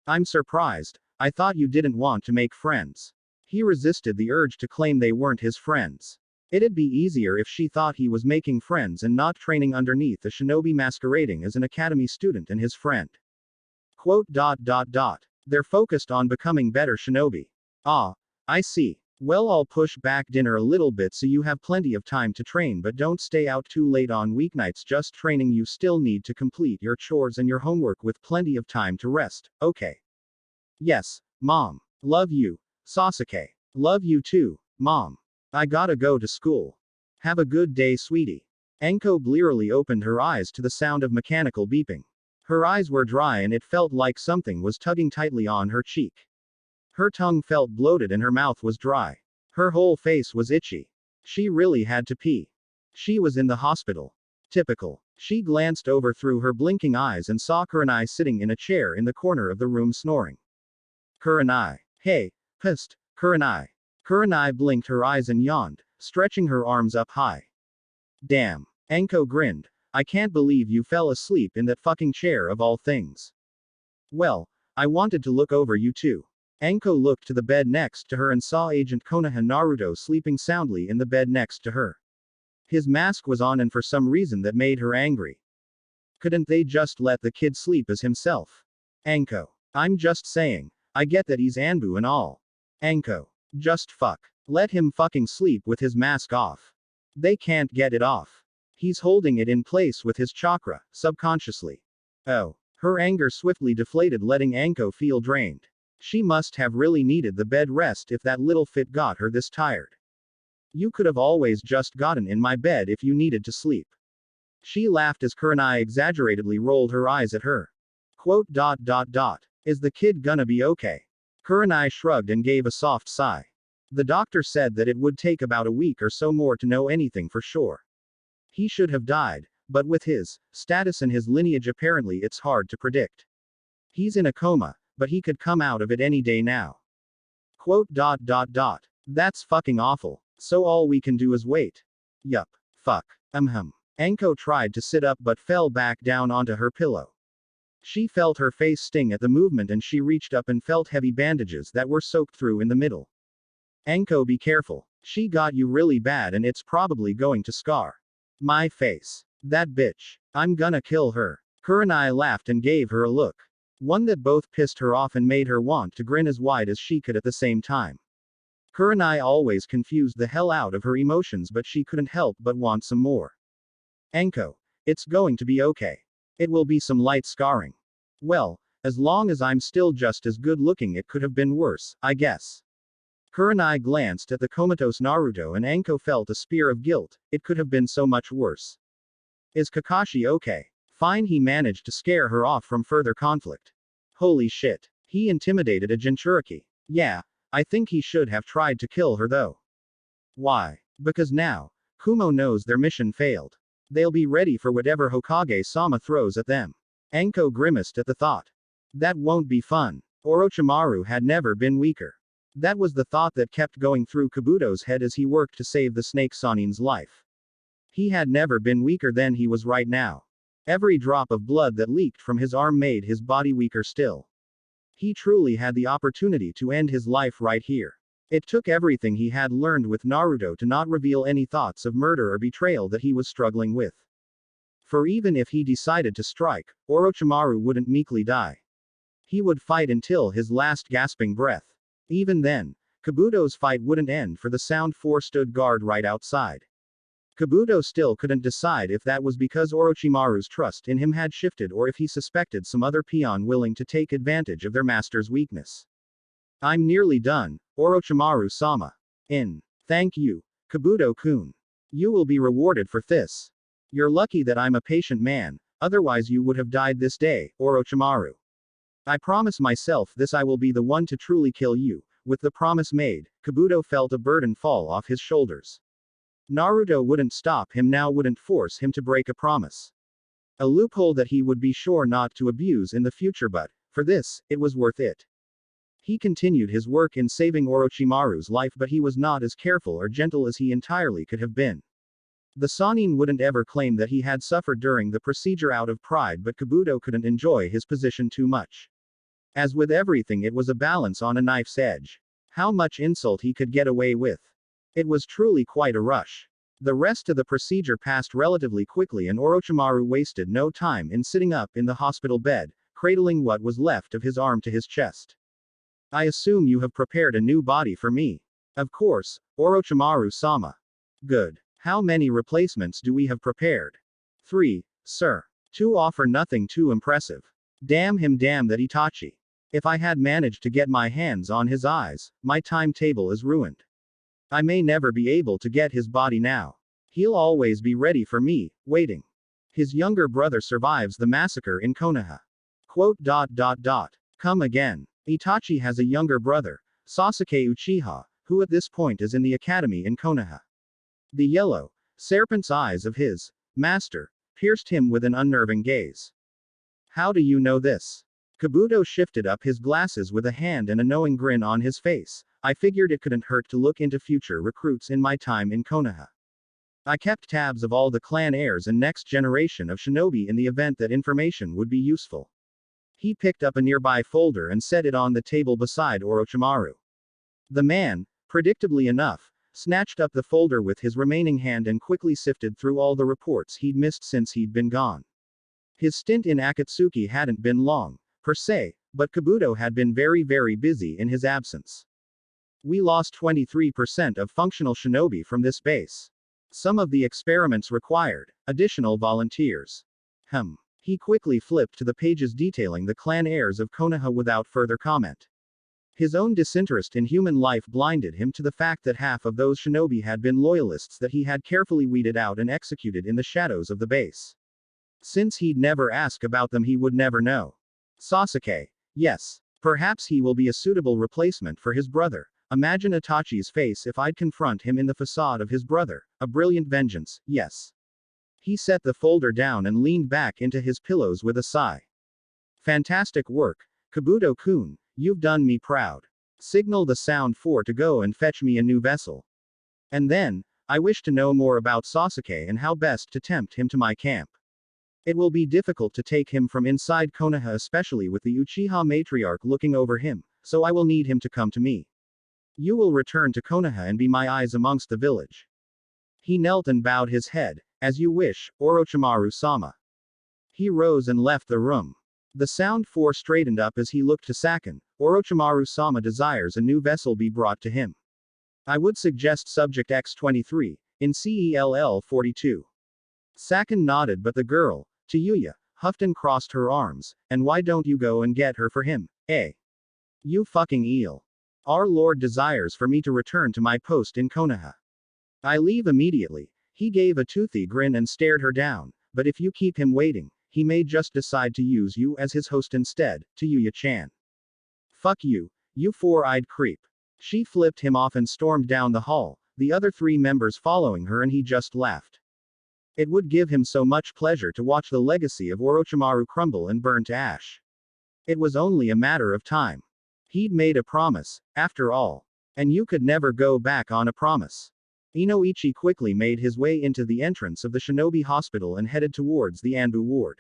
I'm surprised. I thought you didn't want to make friends. He resisted the urge to claim they weren't his friends. It'd be easier if she thought he was making friends and not training underneath a shinobi masquerading as an academy student and his friend. Quote. They're focused on becoming better shinobi. Ah, I see. Well, I'll push back dinner a little bit so you have plenty of time to train, but don't stay out too late on weeknights just training. You still need to complete your chores and your homework with plenty of time to rest, okay? Yes, mom. Love you, Sasuke. Love you too, mom. I gotta go to school. Have a good day, sweetie. Enko blearily opened her eyes to the sound of mechanical beeping. Her eyes were dry and it felt like something was tugging tightly on her cheek. Her tongue felt bloated and her mouth was dry. Her whole face was itchy. She really had to pee. She was in the hospital. Typical. She glanced over through her blinking eyes and saw Kurenai sitting in a chair in the corner of the room snoring. Kurenai. Hey, psst, Kurenai. Kurenai blinked her eyes and yawned, stretching her arms up high. Damn. Enko grinned. I can't believe you fell asleep in that fucking chair of all things. Well, I wanted to look over you too. Enko looked to the bed next to her and saw Agent Konoha Naruto sleeping soundly in the bed next to her. His mask was on and for some reason that made her angry. Couldn't they just let the kid sleep as himself? Enko. I'm just saying. I get that he's Anbu and all. Enko. Just fuck. Let him fucking sleep with his mask off. They can't get it off. He's holding it in place with his chakra, subconsciously. Oh. Her anger swiftly deflated, letting Enko feel drained. She must have really needed the bed rest if that little fit got her this tired. You could have always just gotten in my bed if you needed to sleep. She laughed as Kurenai exaggeratedly rolled her eyes at her. Quote. Is the kid gonna be okay? Kurenai shrugged and gave a soft sigh. The doctor said that it would take about a week or so more to know anything for sure. He should have died, but with his status and his lineage apparently it's hard to predict. He's in a coma, but he could come out of it any day now. Quote. That's fucking awful. So all we can do is wait. Yup. Fuck. Enko tried to sit up but fell back down onto her pillow. She felt her face sting at the movement and she reached up and felt heavy bandages that were soaked through in the middle. Enko, be careful. She got you really bad and it's probably going to scar. My face. That bitch. I'm gonna kill her. Kurenai laughed and gave her a look. One that both pissed her off and made her want to grin as wide as she could at the same time. Kurenai always confused the hell out of her emotions, but she couldn't help but want some more. Enko. It's going to be okay. It will be some light scarring. Well, As long as I'm still just as good looking, it could have been worse, I guess. Kurenai glanced at the comatose Naruto and Anko felt a spear of guilt. It could have been so much worse. Is Kakashi okay? Fine, he managed to scare her off from further conflict. Holy shit. He intimidated a Jinchuriki. Yeah, I think he should have tried to kill her though. Why? Because now, Kumo knows their mission failed. They'll be ready for whatever Hokage-sama throws at them. Anko grimaced at the thought. That won't be fun. Orochimaru had never been weaker. That was the thought that kept going through Kabuto's head as he worked to save the snake Sannin's life. He had never been weaker than he was right now. Every drop of blood that leaked from his arm made his body weaker still. He truly had the opportunity to end his life right here. It took everything he had learned with Naruto to not reveal any thoughts of murder or betrayal that he was struggling with. For even if he decided to strike, Orochimaru wouldn't meekly die. He would fight until his last gasping breath. Even then, Kabuto's fight wouldn't end, for the Sound 4 stood guard right outside. Kabuto still couldn't decide if that was because Orochimaru's trust in him had shifted or if he suspected some other peon willing to take advantage of their master's weakness. I'm nearly done, Orochimaru-sama. Thank you, Kabuto-kun. You will be rewarded for this. You're lucky that I'm a patient man, otherwise you would have died this day, Orochimaru. I promise myself this, I will be the one to truly kill you. With the promise made, Kabuto felt a burden fall off his shoulders. Naruto wouldn't stop him now, wouldn't force him to break a promise. A loophole that he would be sure not to abuse in the future, but, for this, it was worth it. He continued his work in saving Orochimaru's life, but he was not as careful or gentle as he entirely could have been. The Sannin wouldn't ever claim that he had suffered during the procedure out of pride, but Kabuto couldn't enjoy his position too much. As with everything, it was a balance on a knife's edge. How much insult he could get away with. It was truly quite a rush. The rest of the procedure passed relatively quickly, and Orochimaru wasted no time in sitting up in the hospital bed, cradling what was left of his arm to his chest. I assume you have prepared a new body for me. Of course, Orochimaru-sama. Good. How many replacements do we have prepared? 3, sir. 2 offer nothing too impressive. Damn him, damn that Itachi. If I had managed to get my hands on his eyes, my timetable is ruined. I may never be able to get his body now. He'll always be ready for me, waiting. His younger brother survives the massacre in Konoha. Come again. Itachi has a younger brother, Sasuke Uchiha, who at this point is in the academy in Konoha. The yellow, serpent's eyes of his master pierced him with an unnerving gaze. How do you know this? Kabuto shifted up his glasses with a hand and a knowing grin on his face. I figured it couldn't hurt to look into future recruits in my time in Konoha. I kept tabs of all the clan heirs and next generation of shinobi in the event that information would be useful. He picked up a nearby folder and set it on the table beside Orochimaru. The man, predictably enough, snatched up the folder with his remaining hand and quickly sifted through all the reports he'd missed since he'd been gone. His stint in Akatsuki hadn't been long, per se, but Kabuto had been very busy in his absence. We lost 23% of functional shinobi from this base. Some of the experiments required additional volunteers. He quickly flipped to the pages detailing the clan heirs of Konoha without further comment. His own disinterest in human life blinded him to the fact that half of those shinobi had been loyalists that he had carefully weeded out and executed in the shadows of the base. Since he'd never ask about them, he would never know. Sasuke. Yes. Perhaps he will be a suitable replacement for his brother. Imagine Itachi's face if I'd confront him in the facade of his brother. A brilliant vengeance, yes. He set the folder down and leaned back into his pillows with a sigh. Fantastic work, Kabuto-kun, you've done me proud. Signal the Sound 4 to go and fetch me a new vessel. And then, I wish to know more about Sasuke and how best to tempt him to my camp. It will be difficult to take him from inside Konoha, especially with the Uchiha matriarch looking over him, so I will need him to come to me. You will return to Konoha and be my eyes amongst the village. He knelt and bowed his head. As you wish, Orochimaru-sama. He rose and left the room. The Sound 4 straightened up as he looked to Saken. Orochimaru-sama desires a new vessel be brought to him. I would suggest Subject X-23, in CELL 42. Saken nodded, but the girl, Tayuya, Houghton crossed her arms. And why don't you go and get her for him, eh? You fucking eel. Our Lord desires for me to return to my post in Konoha. I leave immediately. He gave a toothy grin and stared her down. But if you keep him waiting, he may just decide to use you as his host instead, to Yuya-chan. Fuck you, you four-eyed creep. She flipped him off and stormed down the hall, the other 3 members following her, and he just laughed. It would give him so much pleasure to watch the legacy of Orochimaru crumble and burn to ash. It was only a matter of time. He'd made a promise, after all. And you could never go back on a promise. Inoichi quickly made his way into the entrance of the Shinobi hospital and headed towards the Anbu ward.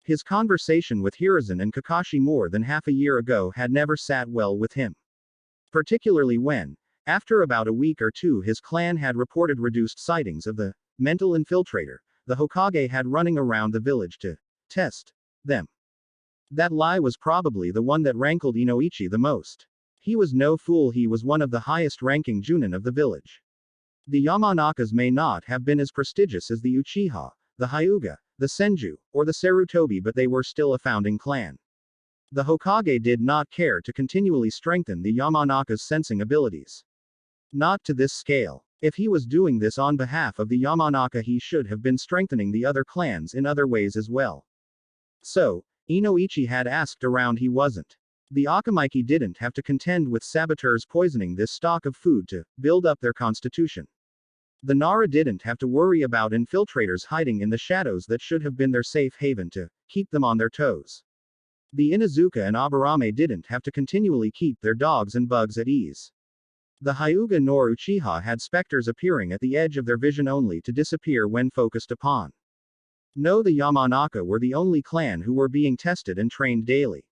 His conversation with Hiruzen and Kakashi more than half a year ago had never sat well with him. Particularly when, after about a week or two, his clan had reported reduced sightings of the mental infiltrator the Hokage had running around the village to test them. That lie was probably the one that rankled Inoichi the most. He was no fool, he was one of the highest ranking Junin of the village. The Yamanakas may not have been as prestigious as the Uchiha, the Hyuga, the Senju, or the Sarutobi, but they were still a founding clan. The Hokage did not care to continually strengthen the Yamanaka's sensing abilities. Not to this scale. If he was doing this on behalf of the Yamanaka, he should have been strengthening the other clans in other ways as well. So, Inoichi had asked around, he wasn't. The Akamaiki didn't have to contend with saboteurs poisoning this stock of food to build up their constitution. The Nara didn't have to worry about infiltrators hiding in the shadows that should have been their safe haven to keep them on their toes. The Inuzuka and Aburame didn't have to continually keep their dogs and bugs at ease. The Hyuga nor Uchiha had specters appearing at the edge of their vision only to disappear when focused upon. No, the Yamanaka were the only clan who were being tested and trained daily.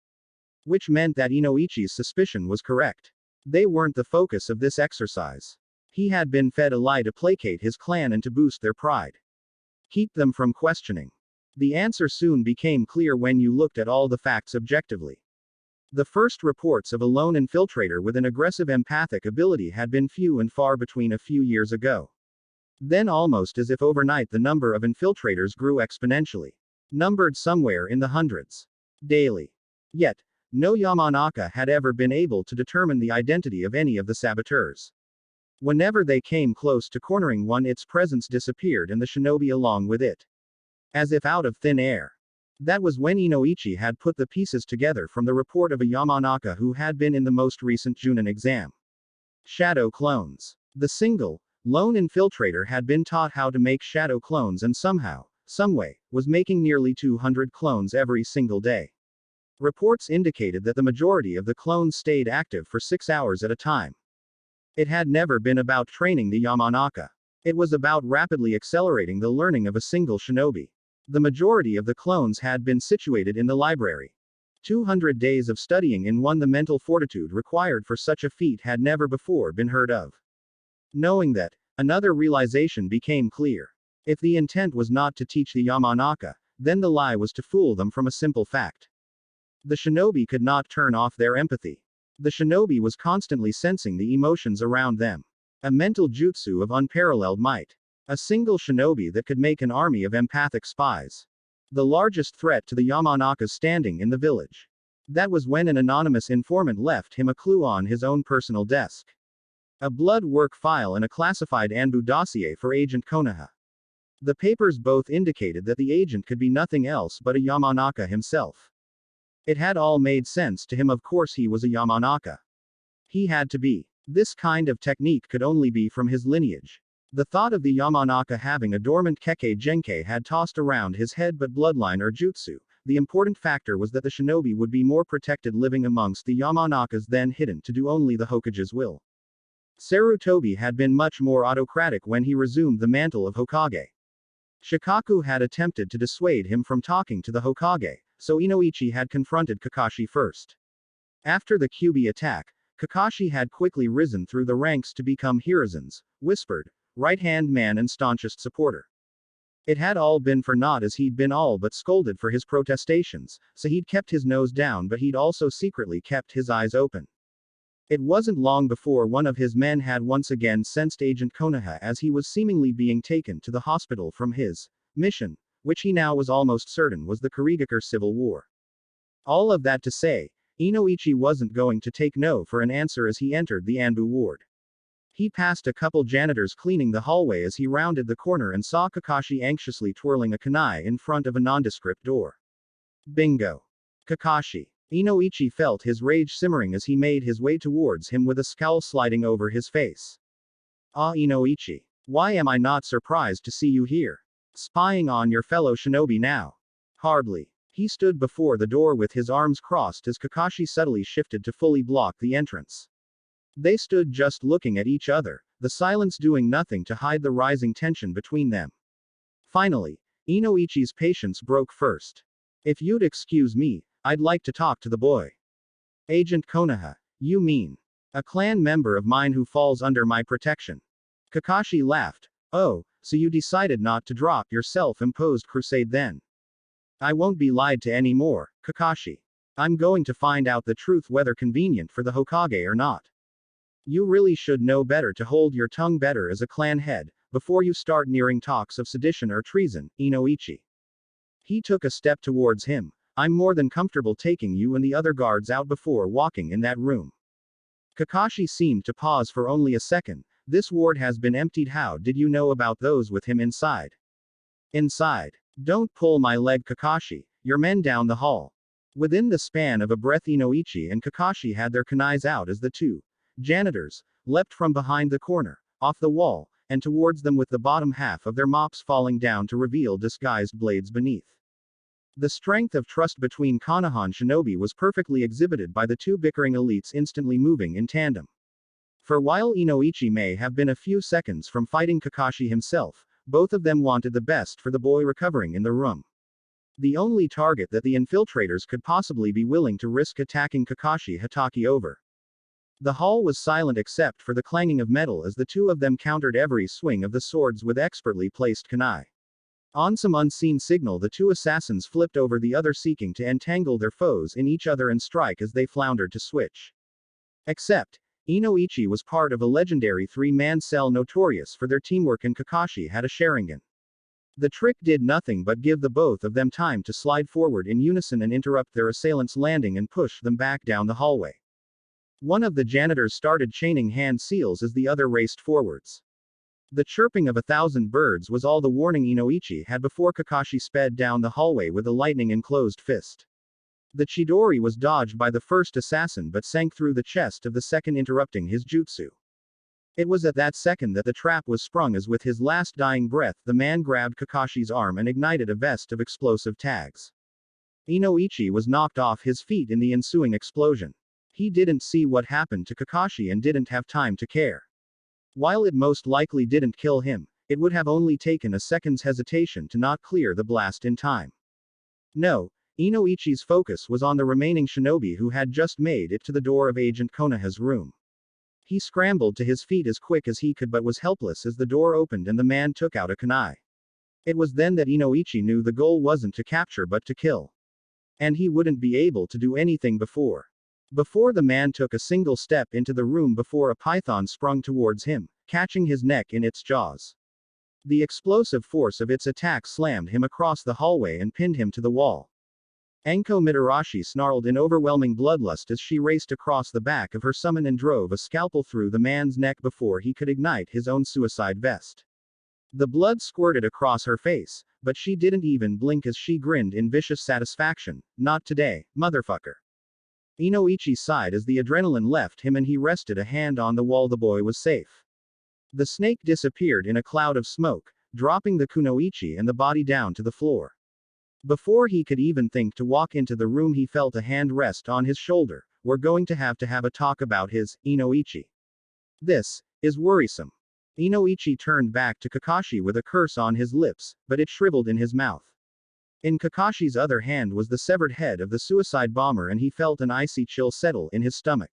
Which meant that Inoichi's suspicion was correct. They weren't the focus of this exercise. He had been fed a lie to placate his clan and to boost their pride. Keep them from questioning. The answer soon became clear when you looked at all the facts objectively. The first reports of a lone infiltrator with an aggressive empathic ability had been few and far between a few years ago. Then, almost as if overnight, the number of infiltrators grew exponentially. Numbered somewhere in the hundreds. Daily. Yet, no Yamanaka had ever been able to determine the identity of any of the saboteurs. Whenever they came close to cornering one, its presence disappeared and the shinobi along with it. As if out of thin air. That was when Inoichi had put the pieces together from the report of a Yamanaka who had been in the most recent Junin exam. Shadow clones. The single, lone infiltrator had been taught how to make shadow clones and somehow, someway, was making nearly 200 clones every single day. Reports indicated that the majority of the clones stayed active for 6 hours at a time. It had never been about training the Yamanaka. It was about rapidly accelerating the learning of a single shinobi. The majority of the clones had been situated in the library. 200 days of studying in one, the mental fortitude required for such a feat had never before been heard of. Knowing that, another realization became clear. If the intent was not to teach the Yamanaka, then the lie was to fool them from a simple fact. The shinobi could not turn off their empathy. The shinobi was constantly sensing the emotions around them. A mental jutsu of unparalleled might. A single shinobi that could make an army of empathic spies. The largest threat to the Yamanaka's standing in the village. That was when an anonymous informant left him a clue on his own personal desk. A blood work file and a classified Anbu dossier for Agent Konoha. The papers both indicated that the agent could be nothing else but a Yamanaka himself. It had all made sense to him, of course he was a Yamanaka. He had to be. This kind of technique could only be from his lineage. The thought of the Yamanaka having a dormant Kekkei Genkei had tossed around his head, but bloodline or jutsu, the important factor was that the shinobi would be more protected living amongst the Yamanakas than hidden to do only the Hokage's will. Sarutobi had been much more autocratic when he resumed the mantle of Hokage. Shikaku had attempted to dissuade him from talking to the Hokage, so Inoichi had confronted Kakashi first. After the Kyuubi attack, Kakashi had quickly risen through the ranks to become Hiruzen's whispered right-hand man and staunchest supporter. It had all been for naught, as he'd been all but scolded for his protestations, so he'd kept his nose down, but he'd also secretly kept his eyes open. It wasn't long before one of his men had once again sensed Agent Konoha as he was seemingly being taken to the hospital from his mission, which he now was almost certain was the Kurigakure Civil War. All of that to say, Inoichi wasn't going to take no for an answer as he entered the Anbu ward. He passed a couple janitors cleaning the hallway as he rounded the corner and saw Kakashi anxiously twirling a kunai in front of a nondescript door. Bingo. Kakashi. Inoichi felt his rage simmering as he made his way towards him with a scowl sliding over his face. Ah, Inoichi. Why am I not surprised to see you here? Spying on your fellow shinobi now? Hardly. He stood before the door with his arms crossed as Kakashi subtly shifted to fully block the entrance. They stood just looking at each other, the silence doing nothing to hide the rising tension between them. Finally, Inoichi's patience broke first. If you'd excuse me, I'd like to talk to the boy. Agent Konoha, you mean? A clan member of mine who falls under my protection. Kakashi laughed. Oh, so you decided not to drop your self-imposed crusade then? I won't be lied to anymore, Kakashi. I'm going to find out the truth whether convenient for the Hokage or not. You really should know better to hold your tongue better as a clan head, before you start nearing talks of sedition or treason, Inoichi. He took a step towards him. I'm more than comfortable taking you and the other guards out before walking in that room. Kakashi seemed to pause for only a second. This ward has been emptied. How did you know about those with him inside? Inside. Don't pull my leg, Kakashi. Your men down the hall. Within the span of a breath, Inoichi and Kakashi had their kunais out as the two janitors leapt from behind the corner, off the wall, and towards them with the bottom half of their mops falling down to reveal disguised blades beneath. The strength of trust between Konoha and Shinobi was perfectly exhibited by the two bickering elites instantly moving in tandem. For while Inoichi may have been a few seconds from fighting Kakashi himself, both of them wanted the best for the boy recovering in the room. The only target that the infiltrators could possibly be willing to risk attacking Kakashi Hatake over. The hall was silent except for the clanging of metal as the two of them countered every swing of the swords with expertly placed kunai. On some unseen signal, the two assassins flipped over the other, seeking to entangle their foes in each other and strike as they floundered to switch. Except, Inoichi was part of a legendary three-man cell notorious for their teamwork, and Kakashi had a Sharingan. The trick did nothing but give the both of them time to slide forward in unison and interrupt their assailants' landing and push them back down the hallway. One of the janitors started chaining hand seals as the other raced forwards. The chirping of 1,000 birds was all the warning Inoichi had before Kakashi sped down the hallway with a lightning-enclosed fist. The Chidori was dodged by the first assassin but sank through the chest of the second, interrupting his jutsu. It was at that second that the trap was sprung, as with his last dying breath the man grabbed Kakashi's arm and ignited a vest of explosive tags. Inoichi was knocked off his feet in the ensuing explosion. He didn't see what happened to Kakashi and didn't have time to care. While it most likely didn't kill him, it would have only taken a second's hesitation to not clear the blast in time. No, Inoichi's focus was on the remaining shinobi who had just made it to the door of Agent Konoha's room. He scrambled to his feet as quick as he could but was helpless as the door opened and the man took out a kunai. It was then that Inoichi knew the goal wasn't to capture but to kill. And he wouldn't be able to do anything before the man took a single step into the room before a python sprung towards him, catching his neck in its jaws. The explosive force of its attack slammed him across the hallway and pinned him to the wall. Anko Mitarashi snarled in overwhelming bloodlust as she raced across the back of her summon and drove a scalpel through the man's neck before he could ignite his own suicide vest. The blood squirted across her face, but she didn't even blink as she grinned in vicious satisfaction. Not today, motherfucker. Inoichi sighed as the adrenaline left him and he rested a hand on the wall. The boy was safe. The snake disappeared in a cloud of smoke, dropping the kunoichi and the body down to the floor. Before he could even think to walk into the room, he felt a hand rest on his shoulder. We're going to have a talk about his, Inoichi. This is worrisome. Inoichi turned back to Kakashi with a curse on his lips, but it shriveled in his mouth. In Kakashi's other hand was the severed head of the suicide bomber, and he felt an icy chill settle in his stomach.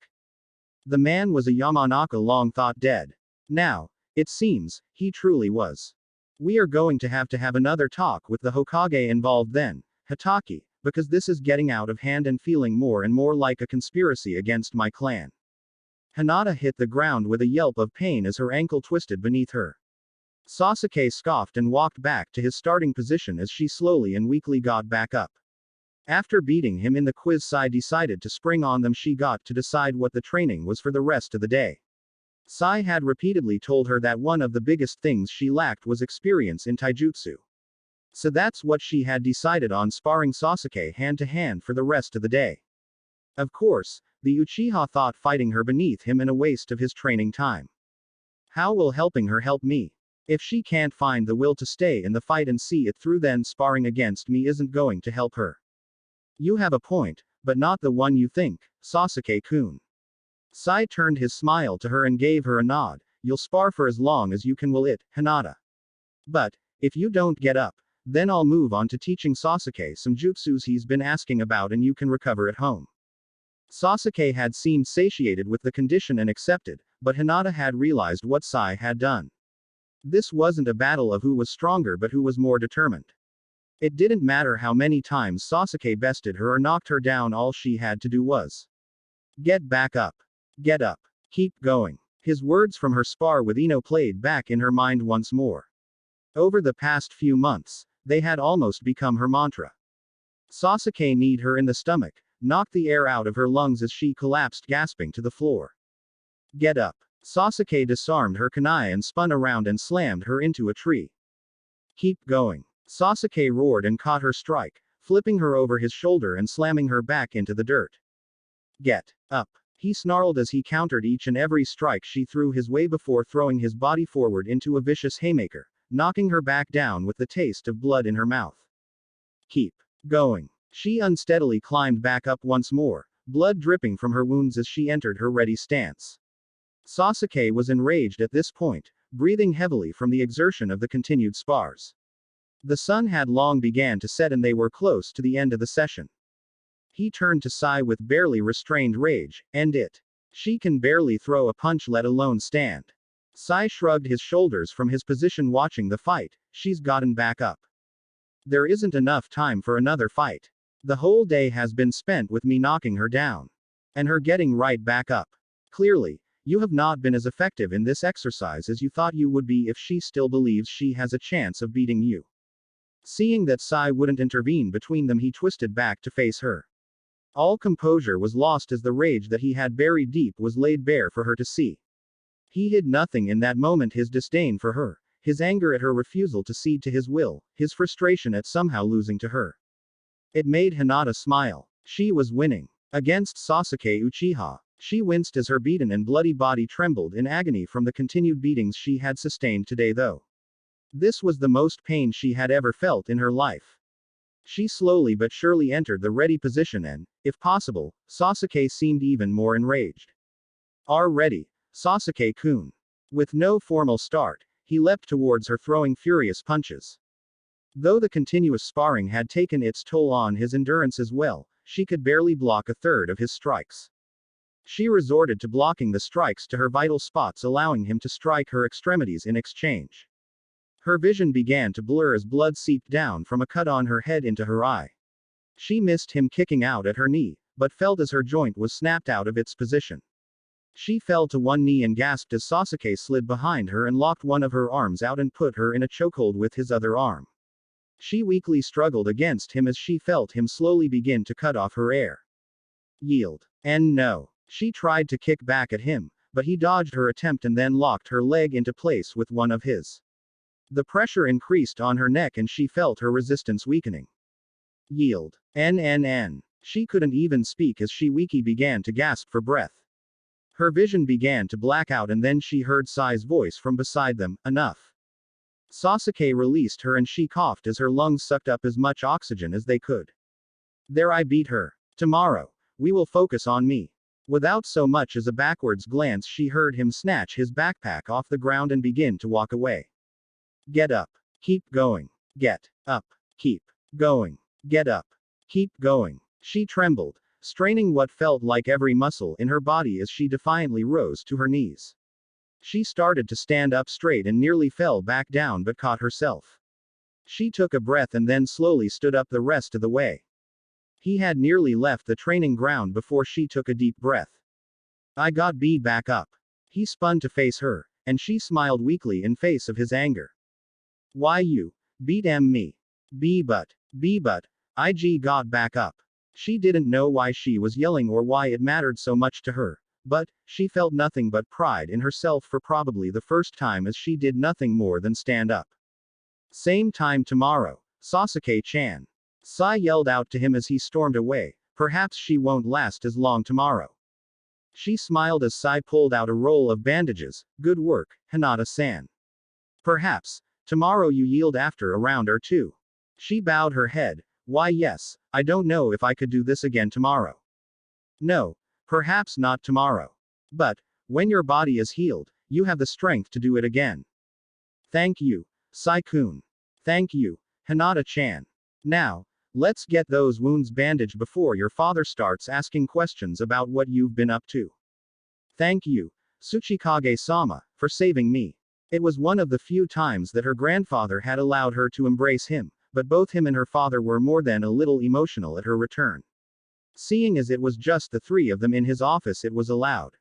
The man was a Yamanaka long thought dead. Now, it seems, he truly was. We are going to have another talk with the Hokage involved then, Hatake, because this is getting out of hand and feeling more and more like a conspiracy against my clan. Hinata hit the ground with a yelp of pain as her ankle twisted beneath her. Sasuke scoffed and walked back to his starting position as she slowly and weakly got back up. After beating him in the quiz, Sai decided to spring on them. She got to decide what the training was for the rest of the day. Sai had repeatedly told her that one of the biggest things she lacked was experience in taijutsu. So that's what she had decided on, sparring Sasuke hand to hand for the rest of the day. Of course, the Uchiha thought fighting her beneath him and a waste of his training time. How will helping her help me? If she can't find the will to stay in the fight and see it through, then sparring against me isn't going to help her. You have a point, but not the one you think, Sasuke-kun. Sai turned his smile to her and gave her a nod. You'll spar for as long as you can, will it, Hinata? But, if you don't get up, then I'll move on to teaching Sasuke some jutsus he's been asking about and you can recover at home. Sasuke had seemed satiated with the condition and accepted, but Hinata had realized what Sai had done. This wasn't a battle of who was stronger but who was more determined. It didn't matter how many times Sasuke bested her or knocked her down, all she had to do was get back up. Get up. Keep going. His words from her spar with Ino played back in her mind once more. Over the past few months, they had almost become her mantra. Sasuke kneed her in the stomach, knocked the air out of her lungs as she collapsed gasping to the floor. Get up. Sasuke disarmed her kunai and spun around and slammed her into a tree. Keep going. Sasuke roared and caught her strike, flipping her over his shoulder and slamming her back into the dirt. Get up. He snarled as he countered each and every strike she threw his way before throwing his body forward into a vicious haymaker, knocking her back down with the taste of blood in her mouth. Keep going. She unsteadily climbed back up once more, blood dripping from her wounds as she entered her ready stance. Sasuke was enraged at this point, breathing heavily from the exertion of the continued spars. The sun had long began to set and they were close to the end of the session. He turned to Sai with barely restrained rage. End it. She can barely throw a punch, let alone stand. Sai shrugged his shoulders from his position watching the fight. She's gotten back up. There isn't enough time for another fight. The whole day has been spent with me knocking her down. And her getting right back up. Clearly, you have not been as effective in this exercise as you thought you would be if she still believes she has a chance of beating you. Seeing that Sai wouldn't intervene between them, he twisted back to face her. All composure was lost as the rage that he had buried deep was laid bare for her to see. He hid nothing in that moment: his disdain for her, his anger at her refusal to cede to his will, his frustration at somehow losing to her. It made Hinata smile. She was winning. Against Sasuke Uchiha. She winced as her beaten and bloody body trembled in agony from the continued beatings she had sustained today, though. This was the most pain she had ever felt in her life. She slowly but surely entered the ready position and, if possible, Sasuke seemed even more enraged. Are ready, Sasuke-kun. With no formal start, he leapt towards her, throwing furious punches. Though the continuous sparring had taken its toll on his endurance as well, she could barely block a third of his strikes. She resorted to blocking the strikes to her vital spots, allowing him to strike her extremities in exchange. Her vision began to blur as blood seeped down from a cut on her head into her eye. She missed him kicking out at her knee, but felt as her joint was snapped out of its position. She fell to one knee and gasped as Sasuke slid behind her and locked one of her arms out and put her in a chokehold with his other arm. She weakly struggled against him as she felt him slowly begin to cut off her air. Yield. And no. She tried to kick back at him, but he dodged her attempt and then locked her leg into place with one of his. The pressure increased on her neck and she felt her resistance weakening. Yield. NNN. She couldn't even speak as she weakly began to gasp for breath. Her vision began to black out and then she heard Sai's voice from beside them, enough. Sasuke released her and she coughed as her lungs sucked up as much oxygen as they could. There, I beat her. Tomorrow, we will focus on me. Without so much as a backwards glance, she heard him snatch his backpack off the ground and begin to walk away. Get up. Keep going. Get up. Keep going. Get up. Keep going. She trembled, straining what felt like every muscle in her body as she defiantly rose to her knees. She started to stand up straight and nearly fell back down but caught herself. She took a breath and then slowly stood up the rest of the way. He had nearly left the training ground before she took a deep breath. I got back up. He spun to face her, and she smiled weakly in face of his anger. Why you? Beat me. B but. IG got back up. She didn't know why she was yelling or why it mattered so much to her. But, she felt nothing but pride in herself for probably the first time as she did nothing more than stand up. Same time tomorrow. Sasuke-chan. Sai yelled out to him as he stormed away. Perhaps she won't last as long tomorrow. She smiled as Sai pulled out a roll of bandages. Good work, Hinata-san. Perhaps, tomorrow you yield after a round or two. She bowed her head. Why yes, I don't know if I could do this again tomorrow. No, perhaps not tomorrow. But, when your body is healed, you have the strength to do it again. Thank you, Sai-kun. Thank you, Hinata-chan. Now, let's get those wounds bandaged before your father starts asking questions about what you've been up to. Thank you, Tsuchikage-sama, for saving me. It was one of the few times that her grandfather had allowed her to embrace him, but both him and her father were more than a little emotional at her return. Seeing as it was just the three of them in his office, it was allowed.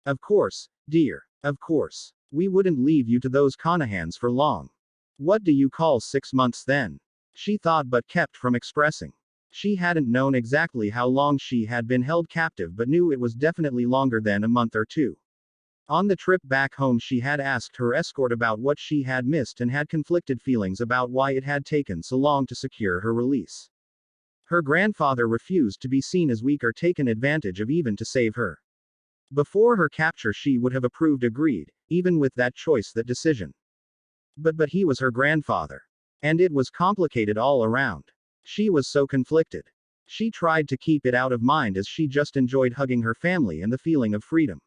Of course, dear. Of course. We wouldn't leave you to those Konohans for long. What do you call 6 months then? She thought but kept from expressing. She hadn't known exactly how long she had been held captive but knew it was definitely longer than a month or two. On the trip back home she had asked her escort about what she had missed and had conflicted feelings about why it had taken so long to secure her release. Her grandfather refused to be seen as weak or taken advantage of even to save her. Before her capture she would have agreed, even with that choice, that decision. But he was her grandfather. And it was complicated all around. She was so conflicted. She tried to keep it out of mind as she just enjoyed hugging her family and the feeling of freedom.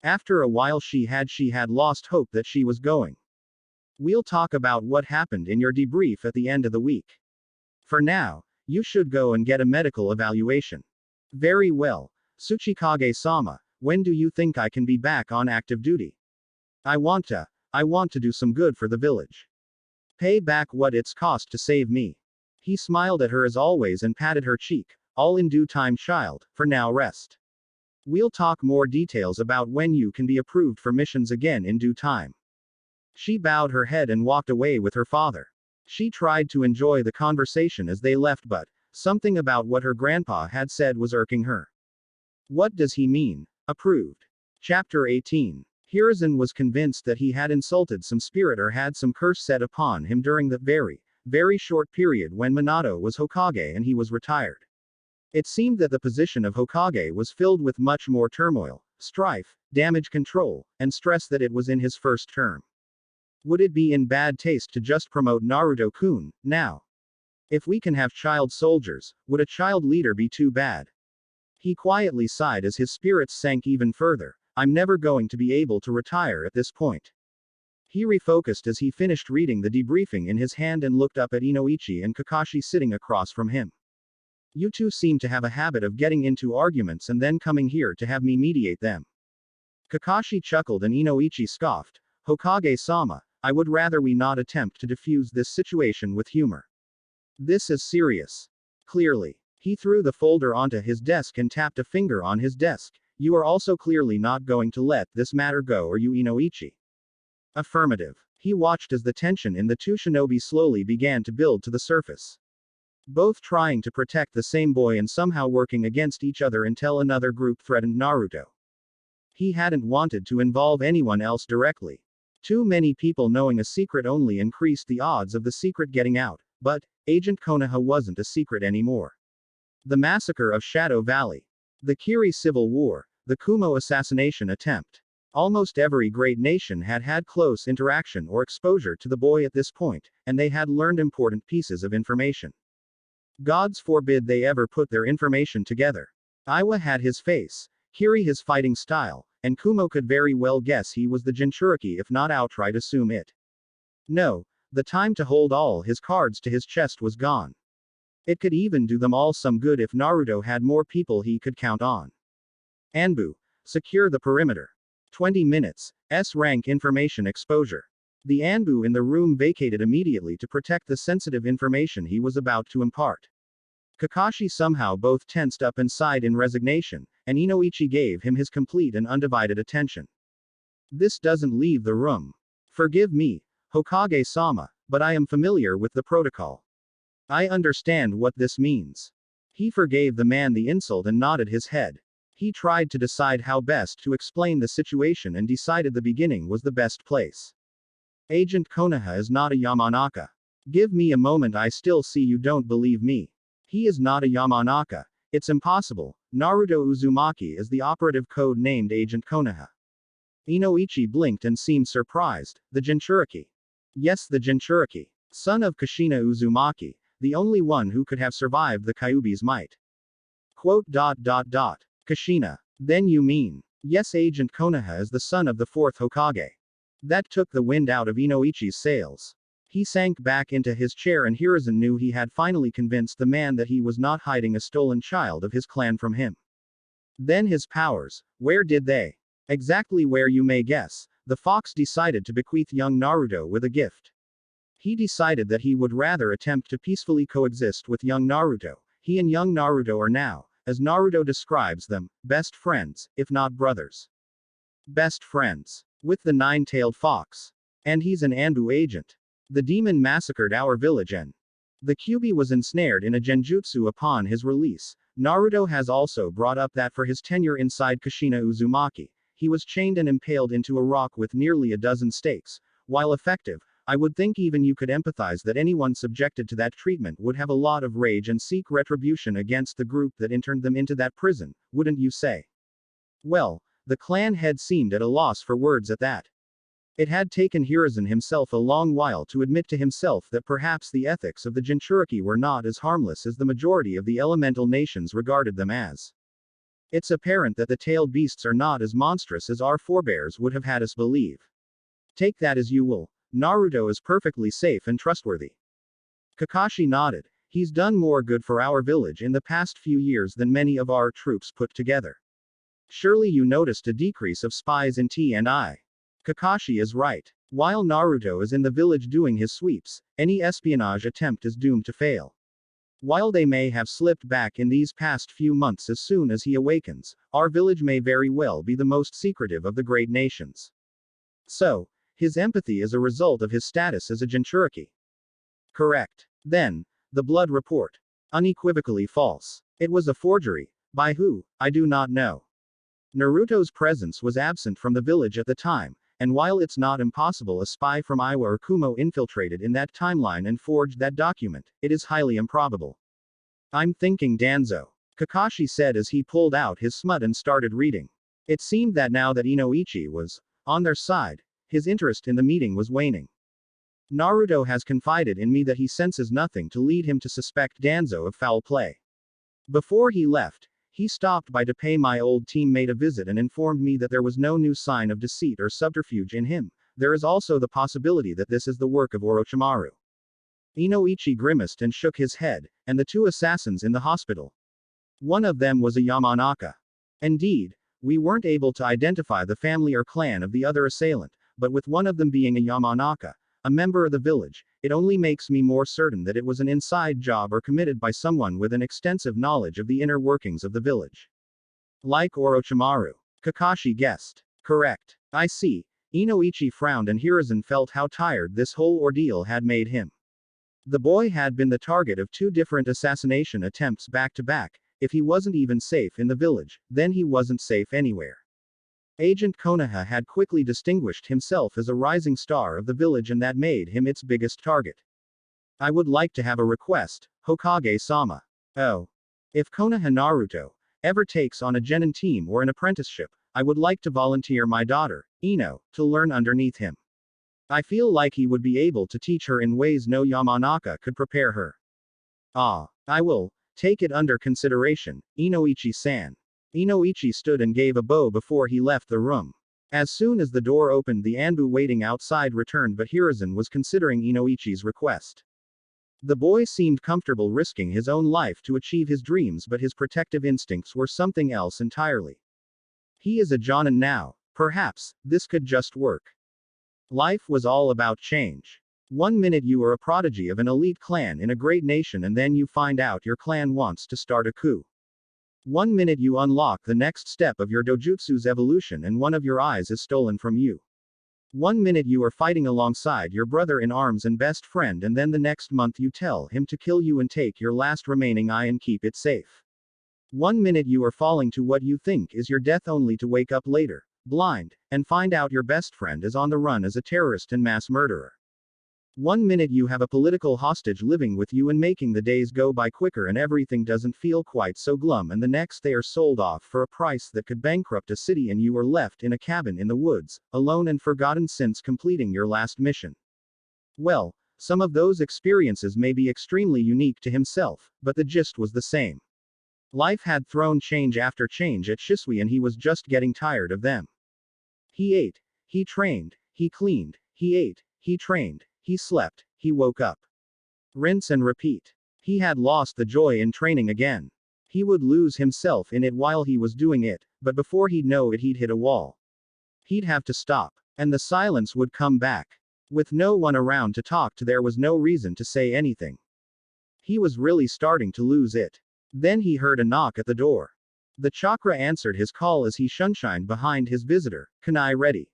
After a while she had lost hope that she was going. We'll talk about what happened in your debrief at the end of the week. For now, you should go and get a medical evaluation. Very well. Tsuchikage-sama, when do you think I can be back on active duty? I want to do some good for the village. Pay back what it's cost to save me. He smiled at her as always and patted her cheek. All in due time, child, for now rest. We'll talk more details about when you can be approved for missions again in due time. She bowed her head and walked away with her father. She tried to enjoy the conversation as they left, but something about what her grandpa had said was irking her. What does he mean? Approved. Chapter 18. Hiruzen was convinced that he had insulted some spirit or had some curse set upon him during the very short period when Minato was Hokage and he was retired. It seemed that the position of Hokage was filled with much more turmoil, strife, damage control, and stress that it was in his first term. Would it be in bad taste to just promote Naruto-kun, now? If we can have child soldiers, would a child leader be too bad? He quietly sighed as his spirits sank even further. I'm never going to be able to retire at this point. He refocused as he finished reading the debriefing in his hand and looked up at Inoichi and Kakashi sitting across from him. You two seem to have a habit of getting into arguments and then coming here to have me mediate them. Kakashi chuckled and Inoichi scoffed. Hokage-sama, I would rather we not attempt to defuse this situation with humor. This is serious. Clearly. He threw the folder onto his desk and tapped a finger on his desk. You are also clearly not going to let this matter go, are you, Inoichi? Affirmative. He watched as the tension in the two shinobi slowly began to build to the surface. Both trying to protect the same boy and somehow working against each other until another group threatened Naruto. He hadn't wanted to involve anyone else directly. Too many people knowing a secret only increased the odds of the secret getting out, but Agent Konoha wasn't a secret anymore. The massacre of Shadow Valley. The Kiri Civil War. The Kumo assassination attempt. Almost every great nation had had close interaction or exposure to the boy at this point, and they had learned important pieces of information. Gods forbid they ever put their information together. Iwa had his face, Kiri his fighting style, and Kumo could very well guess he was the Jinchuriki if not outright assume it. No, the time to hold all his cards to his chest was gone. It could even do them all some good if Naruto had more people he could count on. Anbu. Secure the perimeter. 20 minutes. S-rank information exposure. The Anbu in the room vacated immediately to protect the sensitive information he was about to impart. Kakashi somehow both tensed up and sighed in resignation, and Inoichi gave him his complete and undivided attention. This doesn't leave the room. Forgive me, Hokage-sama, but I am familiar with the protocol. I understand what this means. He forgave the man the insult and nodded his head. He tried to decide how best to explain the situation and decided the beginning was the best place. Agent Konoha is not a Yamanaka. Give me a moment, I still see you don't believe me. He is not a Yamanaka. It's impossible. Naruto Uzumaki is the operative code named Agent Konoha. Inoichi blinked and seemed surprised. The Jinchuriki. Yes, the Jinchuriki. Son of Kushina Uzumaki, the only one who could have survived the Kyuubi's might. Kushina. Then you mean. Yes, Agent Konoha is the son of the fourth Hokage. That took the wind out of Inoichi's sails. He sank back into his chair and Hiruzen knew he had finally convinced the man that he was not hiding a stolen child of his clan from him. Then his powers, where did they? Exactly where you may guess, the fox decided to bequeath young Naruto with a gift. He decided that he would rather attempt to peacefully coexist with young Naruto. He and young Naruto are now, as Naruto describes them, best friends, if not brothers. Best friends. With the nine-tailed fox. And he's an Anbu agent. The demon massacred our village and the Kyuubi was ensnared in a genjutsu upon his release. Naruto has also brought up that for his tenure inside Kushina Uzumaki, he was chained and impaled into a rock with nearly a dozen stakes. While effective, I would think even you could empathize that anyone subjected to that treatment would have a lot of rage and seek retribution against the group that interned them into that prison, wouldn't you say? Well, the clan head seemed at a loss for words at that. It had taken Hiruzen himself a long while to admit to himself that perhaps the ethics of the Jinchuriki were not as harmless as the majority of the elemental nations regarded them as. It's apparent that the tailed beasts are not as monstrous as our forebears would have had us believe. Take that as you will. Naruto is perfectly safe and trustworthy. Kakashi nodded. He's done more good for our village in the past few years than many of our troops put together. Surely you noticed a decrease of spies in T&I. Kakashi is right. While Naruto is in the village doing his sweeps, any espionage attempt is doomed to fail. While they may have slipped back in these past few months, as soon as he awakens, our village may very well be the most secretive of the great nations. So, his empathy is a result of his status as a Jinchuriki. Correct. Then, the blood report. Unequivocally false. It was a forgery. By who? I do not know. Naruto's presence was absent from the village at the time, and while it's not impossible a spy from Iwa or Kumo infiltrated in that timeline and forged that document, it is highly improbable. I'm thinking Danzo. Kakashi said as he pulled out his smut and started reading. It seemed that now that Inoichi was on their side, his interest in the meeting was waning. Naruto has confided in me that he senses nothing to lead him to suspect Danzo of foul play. Before he left, he stopped by to pay my old teammate a visit and informed me that there was no new sign of deceit or subterfuge in him. There is also the possibility that this is the work of Orochimaru. Inoichi grimaced and shook his head, and the two assassins in the hospital. One of them was a Yamanaka. Indeed, we weren't able to identify the family or clan of the other assailant, but with one of them being a Yamanaka, a member of the village, it only makes me more certain that it was an inside job or committed by someone with an extensive knowledge of the inner workings of the village. Like Orochimaru. Kakashi guessed. Correct. I see. Inoichi frowned and Hiruzen felt how tired this whole ordeal had made him. The boy had been the target of 2 different assassination attempts back to back. If he wasn't even safe in the village, then he wasn't safe anywhere. Agent Konoha had quickly distinguished himself as a rising star of the village and that made him its biggest target. I would like to have a request, Hokage-sama. Oh. If Konoha Naruto ever takes on a genin team or an apprenticeship, I would like to volunteer my daughter, Ino, to learn underneath him. I feel like he would be able to teach her in ways no Yamanaka could prepare her. Ah. I will take it under consideration, Inoichi-san. Inoichi stood and gave a bow before he left the room. As soon as the door opened, the Anbu waiting outside returned, but Hiruzen was considering Inoichi's request. The boy seemed comfortable risking his own life to achieve his dreams, but his protective instincts were something else entirely. He is a Jonin now. Perhaps this could just work. Life was all about change. One minute you are a prodigy of an elite clan in a great nation, and then you find out your clan wants to start a coup. One minute you unlock the next step of your dojutsu's evolution and one of your eyes is stolen from you. One minute you are fighting alongside your brother in arms and best friend, and then the next month you tell him to kill you and take your last remaining eye and keep it safe. One minute you are falling to what you think is your death, only to wake up later, blind, and find out your best friend is on the run as a terrorist and mass murderer. One minute you have a political hostage living with you and making the days go by quicker and everything doesn't feel quite so glum, and the next they are sold off for a price that could bankrupt a city and you are left in a cabin in the woods, alone and forgotten since completing your last mission. Well, some of those experiences may be extremely unique to himself, but the gist was the same. Life had thrown change after change at Shisui and he was just getting tired of them. He ate, he trained, he cleaned, he ate, he trained, he slept, he woke up. Rinse and repeat. He had lost the joy in training again. He would lose himself in it while he was doing it, but before he'd know it he'd hit a wall. He'd have to stop, and the silence would come back. With no one around to talk to, there was no reason to say anything. He was really starting to lose it. Then he heard a knock at the door. The chakra answered his call as he shunshined behind his visitor, Kunai ready.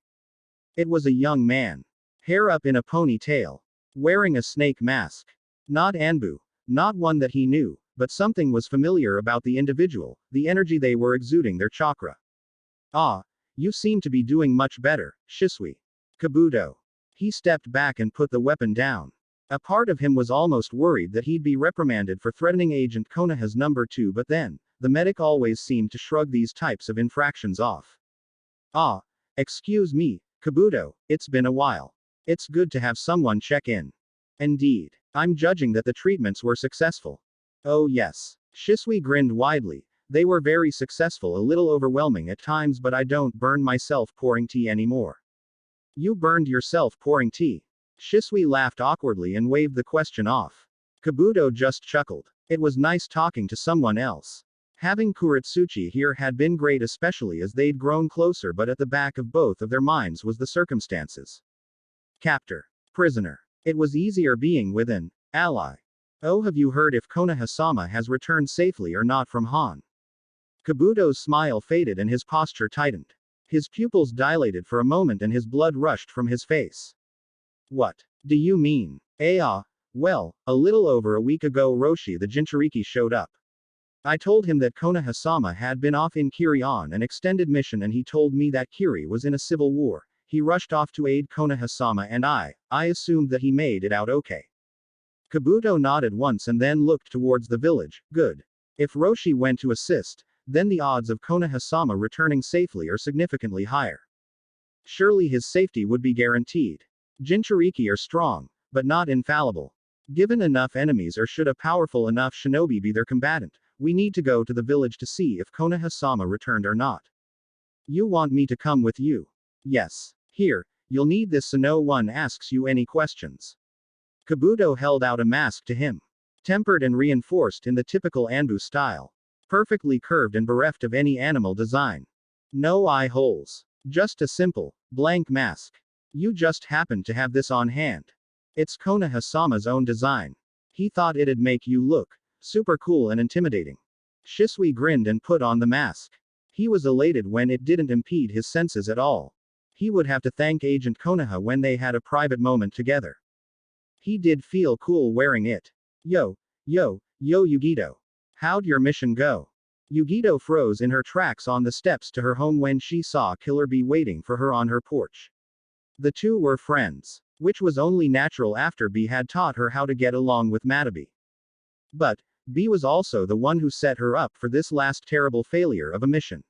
It was a young man. Hair up in a ponytail. Wearing a snake mask. Not Anbu. Not one that he knew, but something was familiar about the individual, the energy they were exuding, their chakra. Ah, you seem to be doing much better, Shisui. Kabuto. He stepped back and put the weapon down. A part of him was almost worried that he'd be reprimanded for threatening Agent Konoha's number 2, but then, the medic always seemed to shrug these types of infractions off. Ah, excuse me, Kabuto, it's been a while. It's good to have someone check in. Indeed. I'm judging that the treatments were successful. Oh yes. Shisui grinned widely. They were very successful, a little overwhelming at times, but I don't burn myself pouring tea anymore. You burned yourself pouring tea? Shisui laughed awkwardly and waved the question off. Kabuto just chuckled. It was nice talking to someone else. Having Kuretsuchi here had been great, especially as they'd grown closer, but at the back of both of their minds was the circumstances. Captor. Prisoner. It was easier being with an ally. Oh, have you heard if Konoha-sama has returned safely or not from Han? Kabuto's smile faded and his posture tightened. His pupils dilated for a moment and his blood rushed from his face. What do you mean? Well, a little over a week ago Roshi the Jinchuriki showed up. I told him that Konoha-sama had been off in Kiri on an extended mission, and he told me that Kiri was in a civil war. He rushed off to aid Konoha-sama and I assumed that he made it out okay. Kabuto nodded once and then looked towards the village. Good. If Roshi went to assist, then the odds of Konoha-sama returning safely are significantly higher. Surely his safety would be guaranteed. Jinchuriki are strong, but not infallible. Given enough enemies, or should a powerful enough shinobi be their combatant, we need to go to the village to see if Konoha-sama returned or not. You want me to come with you? Yes. Here, you'll need this so no one asks you any questions. Kabuto held out a mask to him. Tempered and reinforced in the typical Anbu style. Perfectly curved and bereft of any animal design. No eye holes. Just a simple, blank mask. You just happen to have this on hand. It's Konoha-sama's own design. He thought it'd make you look super cool and intimidating. Shisui grinned and put on the mask. He was elated when it didn't impede his senses at all. He would have to thank Agent Konoha when they had a private moment together. He did feel cool wearing it. Yo Yugito. How'd your mission go? Yugito froze in her tracks on the steps to her home when she saw Killer Bee waiting for her on her porch. The two were friends, which was only natural after Bee had taught her how to get along with Matabi. But Bee was also the one who set her up for this last terrible failure of a mission.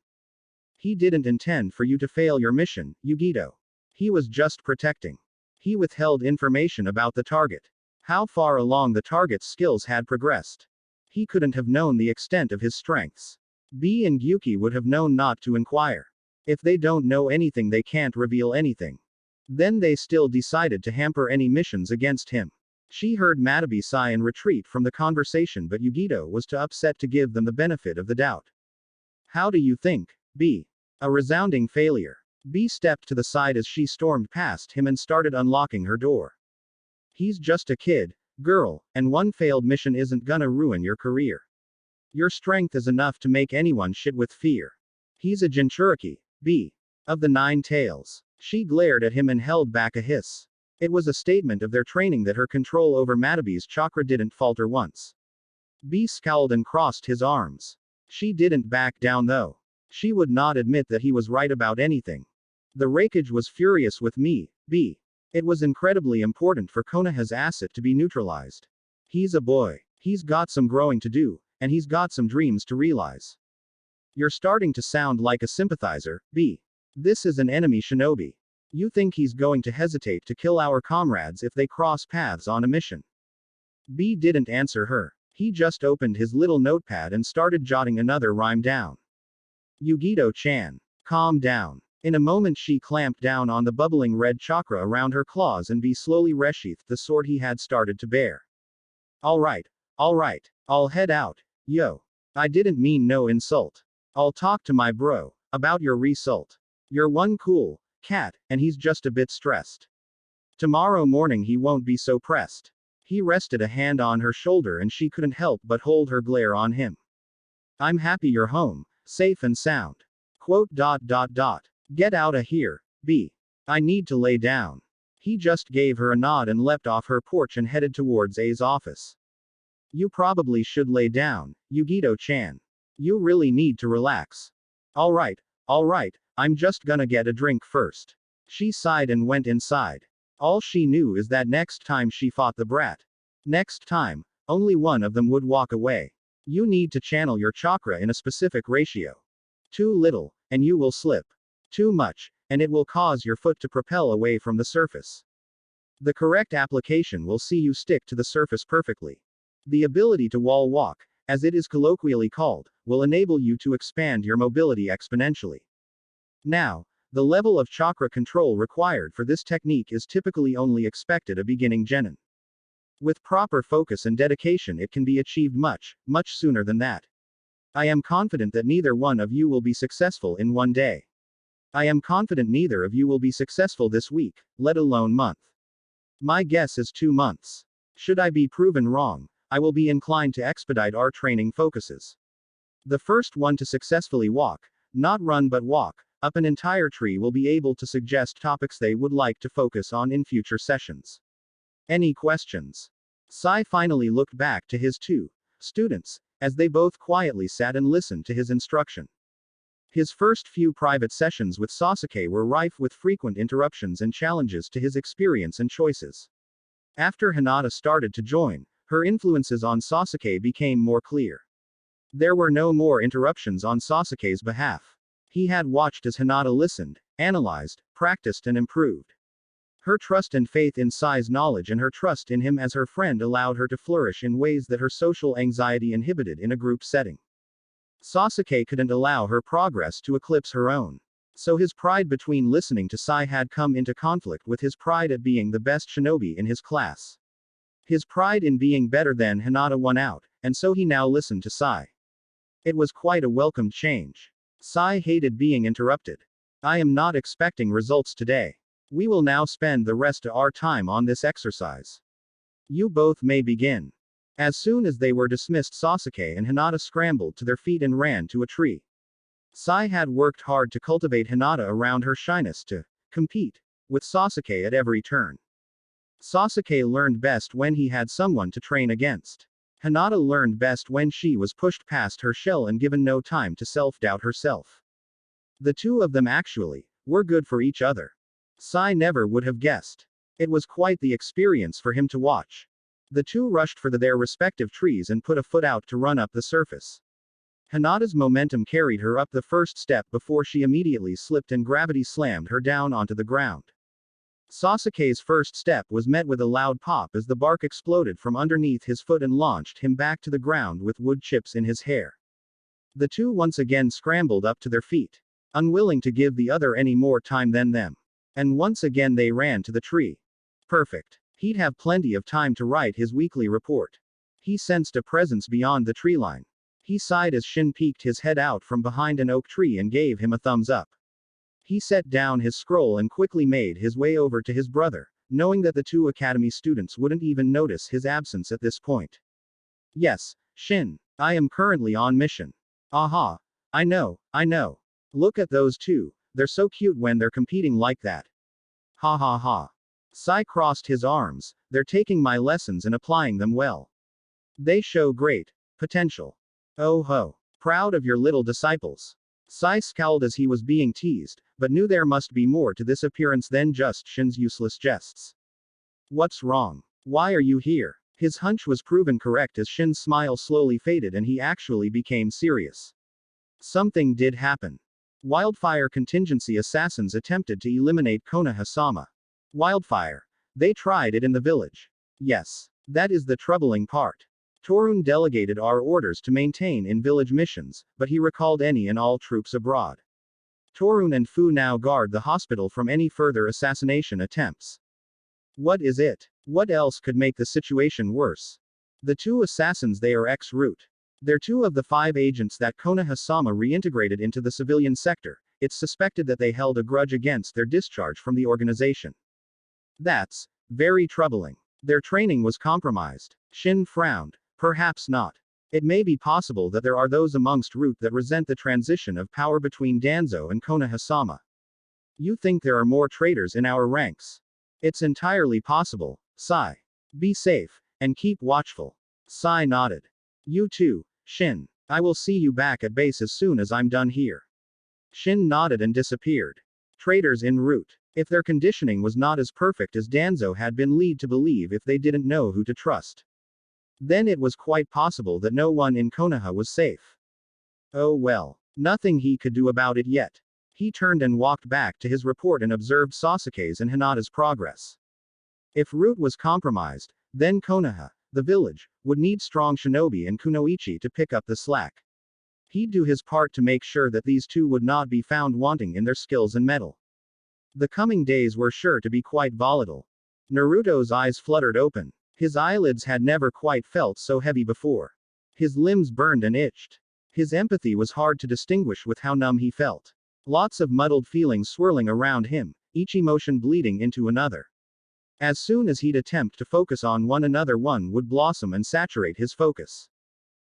He didn't intend for you to fail your mission, Yugito. He was just protecting. He withheld information about the target. How far along the target's skills had progressed. He couldn't have known the extent of his strengths. Bee and Gyuki would have known not to inquire. If they don't know anything, they can't reveal anything. Then they still decided to hamper any missions against him. She heard Matabi sigh and retreat from the conversation, but Yugito was too upset to give them the benefit of the doubt. How do you think, Bee? A resounding failure. Bee stepped to the side as she stormed past him and started unlocking her door. He's just a kid, girl, and one failed mission isn't gonna ruin your career. Your strength is enough to make anyone shit with fear. He's a Jinchuriki, Bee. Of the 9 tails. She glared at him and held back a hiss. It was a statement of their training that her control over Matabi's chakra didn't falter once. B scowled and crossed his arms. She didn't back down though. She would not admit that he was right about anything. The Raikage was furious with me, B. It was incredibly important for Konoha's asset to be neutralized. He's a boy. He's got some growing to do, and he's got some dreams to realize. You're starting to sound like a sympathizer, B. This is an enemy shinobi. You think he's going to hesitate to kill our comrades if they cross paths on a mission? B didn't answer her. He just opened his little notepad and started jotting another rhyme down. Yugito-chan. Calm down. In a moment she clamped down on the bubbling red chakra around her claws and B slowly resheathed the sword he had started to bear. Alright. I'll head out. Yo. I didn't mean no insult. I'll talk to my bro about your result. You're one cool cat, and he's just a bit stressed. Tomorrow morning he won't be so pressed. He rested a hand on her shoulder and she couldn't help but hold her glare on him. I'm happy you're home, safe and sound. Quote. Get outta here, B. I need to lay down. He just gave her a nod and leapt off her porch and headed towards A's office. You probably should lay down, Yugito-chan. You really need to relax. Alright, I'm just gonna get a drink first. She sighed and went inside. All she knew is that next time she fought the brat, next time, only one of them would walk away. You need to channel your chakra in a specific ratio. Too little, and you will slip. Too much, and it will cause your foot to propel away from the surface. The correct application will see you stick to the surface perfectly. The ability to wall walk, as it is colloquially called, will enable you to expand your mobility exponentially. Now, the level of chakra control required for this technique is typically only expected a beginning genin. With proper focus and dedication it can be achieved much sooner than that. I am confident that neither one of you will be successful in one day. I am confident neither of you will be successful this week, let alone month. My guess is 2 months. Should I be proven wrong, I will be inclined to expedite our training focuses. The first one to successfully walk, not run but walk, up an entire tree will be able to suggest topics they would like to focus on in future sessions. Any questions? Sai finally looked back to his 2 students, as they both quietly sat and listened to his instruction. His first few private sessions with Sasuke were rife with frequent interruptions and challenges to his experience and choices. After Hinata started to join, her influences on Sasuke became more clear. There were no more interruptions on Sasuke's behalf. He had watched as Hinata listened, analyzed, practiced and improved. Her trust and faith in Sai's knowledge and her trust in him as her friend allowed her to flourish in ways that her social anxiety inhibited in a group setting. Sasuke couldn't allow her progress to eclipse her own. So his pride between listening to Sai had come into conflict with his pride at being the best shinobi in his class. His pride in being better than Hinata won out, and so he now listened to Sai. It was quite a welcomed change. Sai hated being interrupted. I am not expecting results today. We will now spend the rest of our time on this exercise. You both may begin. As soon as they were dismissed, Sasuke and Hinata scrambled to their feet and ran to a tree. Sai had worked hard to cultivate Hinata around her shyness to compete with Sasuke at every turn. Sasuke learned best when he had someone to train against. Hinata learned best when she was pushed past her shell and given no time to self-doubt herself. The two of them actually were good for each other. Sai never would have guessed. It was quite the experience for him to watch. The two rushed for their respective trees and put a foot out to run up the surface. Hinata's momentum carried her up the first step before she immediately slipped and gravity slammed her down onto the ground. Sasuke's first step was met with a loud pop as the bark exploded from underneath his foot and launched him back to the ground with wood chips in his hair. The two once again scrambled up to their feet, unwilling to give the other any more time than them. And once again they ran to the tree. Perfect. He'd have plenty of time to write his weekly report. He sensed a presence beyond the tree line. He sighed as Shin peeked his head out from behind an oak tree and gave him a thumbs up. He set down his scroll and quickly made his way over to his brother, knowing that the 2 academy students wouldn't even notice his absence at this point. Yes, Shin. I am currently on mission. Aha. I know. Look at those 2. They're so cute when they're competing like that. Ha ha ha. Sai crossed his arms. They're taking my lessons and applying them well. They show great potential. Oh ho. Proud of your little disciples. Sai scowled as he was being teased, but knew there must be more to this appearance than just Shin's useless jests. What's wrong? Why are you here? His hunch was proven correct as Shin's smile slowly faded and he actually became serious. Something did happen. Wildfire contingency assassins attempted to eliminate Konoha-sama. Wildfire. They tried it in the village. Yes. That is the troubling part. Torun delegated our orders to maintain in-village missions, but he recalled any and all troops abroad. Torun and Fu now guard the hospital from any further assassination attempts. What is it? What else could make the situation worse? The two assassins they are ex-route. They're two of the 5 agents that Konoha-sama reintegrated into the civilian sector. It's suspected that they held a grudge against their discharge from the organization. That's very troubling. Their training was compromised. Shin frowned. Perhaps not. It may be possible that there are those amongst route that resent the transition of power between Danzo and Konoha-sama. You think there are more traitors in our ranks? It's entirely possible. Sai. Be safe, and keep watchful. Sai nodded. You too, Shin. I will see you back at base as soon as I'm done here. Shin nodded and disappeared. Traitors en route. If their conditioning was not as perfect as Danzo had been led to believe if they didn't know who to trust, then it was quite possible that no one in Konoha was safe. Oh well. Nothing he could do about it yet. He turned and walked back to his report and observed Sasuke's and Hinata's progress. If route was compromised, then Konoha, the village, would need strong shinobi and kunoichi to pick up the slack. He'd do his part to make sure that these two would not be found wanting in their skills and mettle. The coming days were sure to be quite volatile. Naruto's eyes fluttered open. His eyelids had never quite felt so heavy before. His limbs burned and itched. His empathy was hard to distinguish with how numb he felt. Lots of muddled feelings swirling around him, each emotion bleeding into another. As soon as he'd attempt to focus on one another, one would blossom and saturate his focus.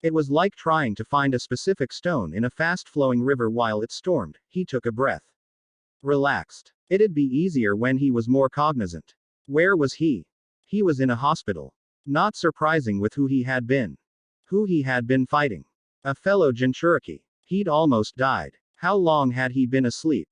It was like trying to find a specific stone in a fast-flowing river while it stormed. He took a breath. Relaxed. It'd be easier when he was more cognizant. Where was he? He was in a hospital. Not surprising with who he had been. Who he had been fighting. A fellow Jinchuriki. He'd almost died. How long had he been asleep?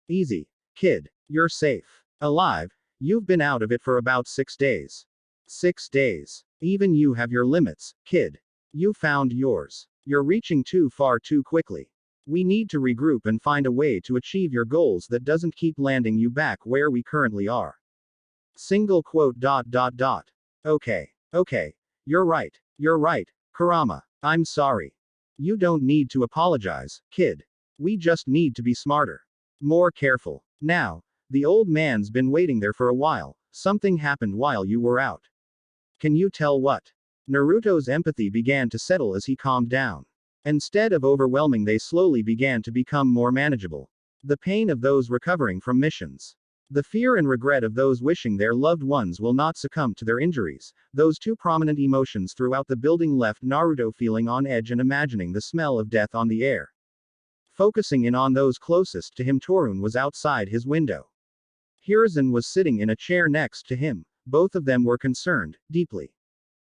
Easy, kid. You're safe. Alive. You've been out of it for about 6 days. 6 days. Even you have your limits, kid. You found yours. You're reaching too far too quickly. We need to regroup and find a way to achieve your goals that doesn't keep landing you back where we currently are. Single quote. Okay. You're right. You're right, Kurama. I'm sorry. You don't need to apologize, kid. We just need to be smarter. More careful. Now, the old man's been waiting there for a while. Something happened while you were out. Can you tell what? Naruto's empathy began to settle as he calmed down. Instead of overwhelming, they slowly began to become more manageable. The pain of those recovering from missions. The fear and regret of those wishing their loved ones will not succumb to their injuries. Those two prominent emotions throughout the building left Naruto feeling on edge and imagining the smell of death on the air. Focusing in on those closest to him, Torun was outside his window. Hiruzen was sitting in a chair next to him. Both of them were concerned, deeply.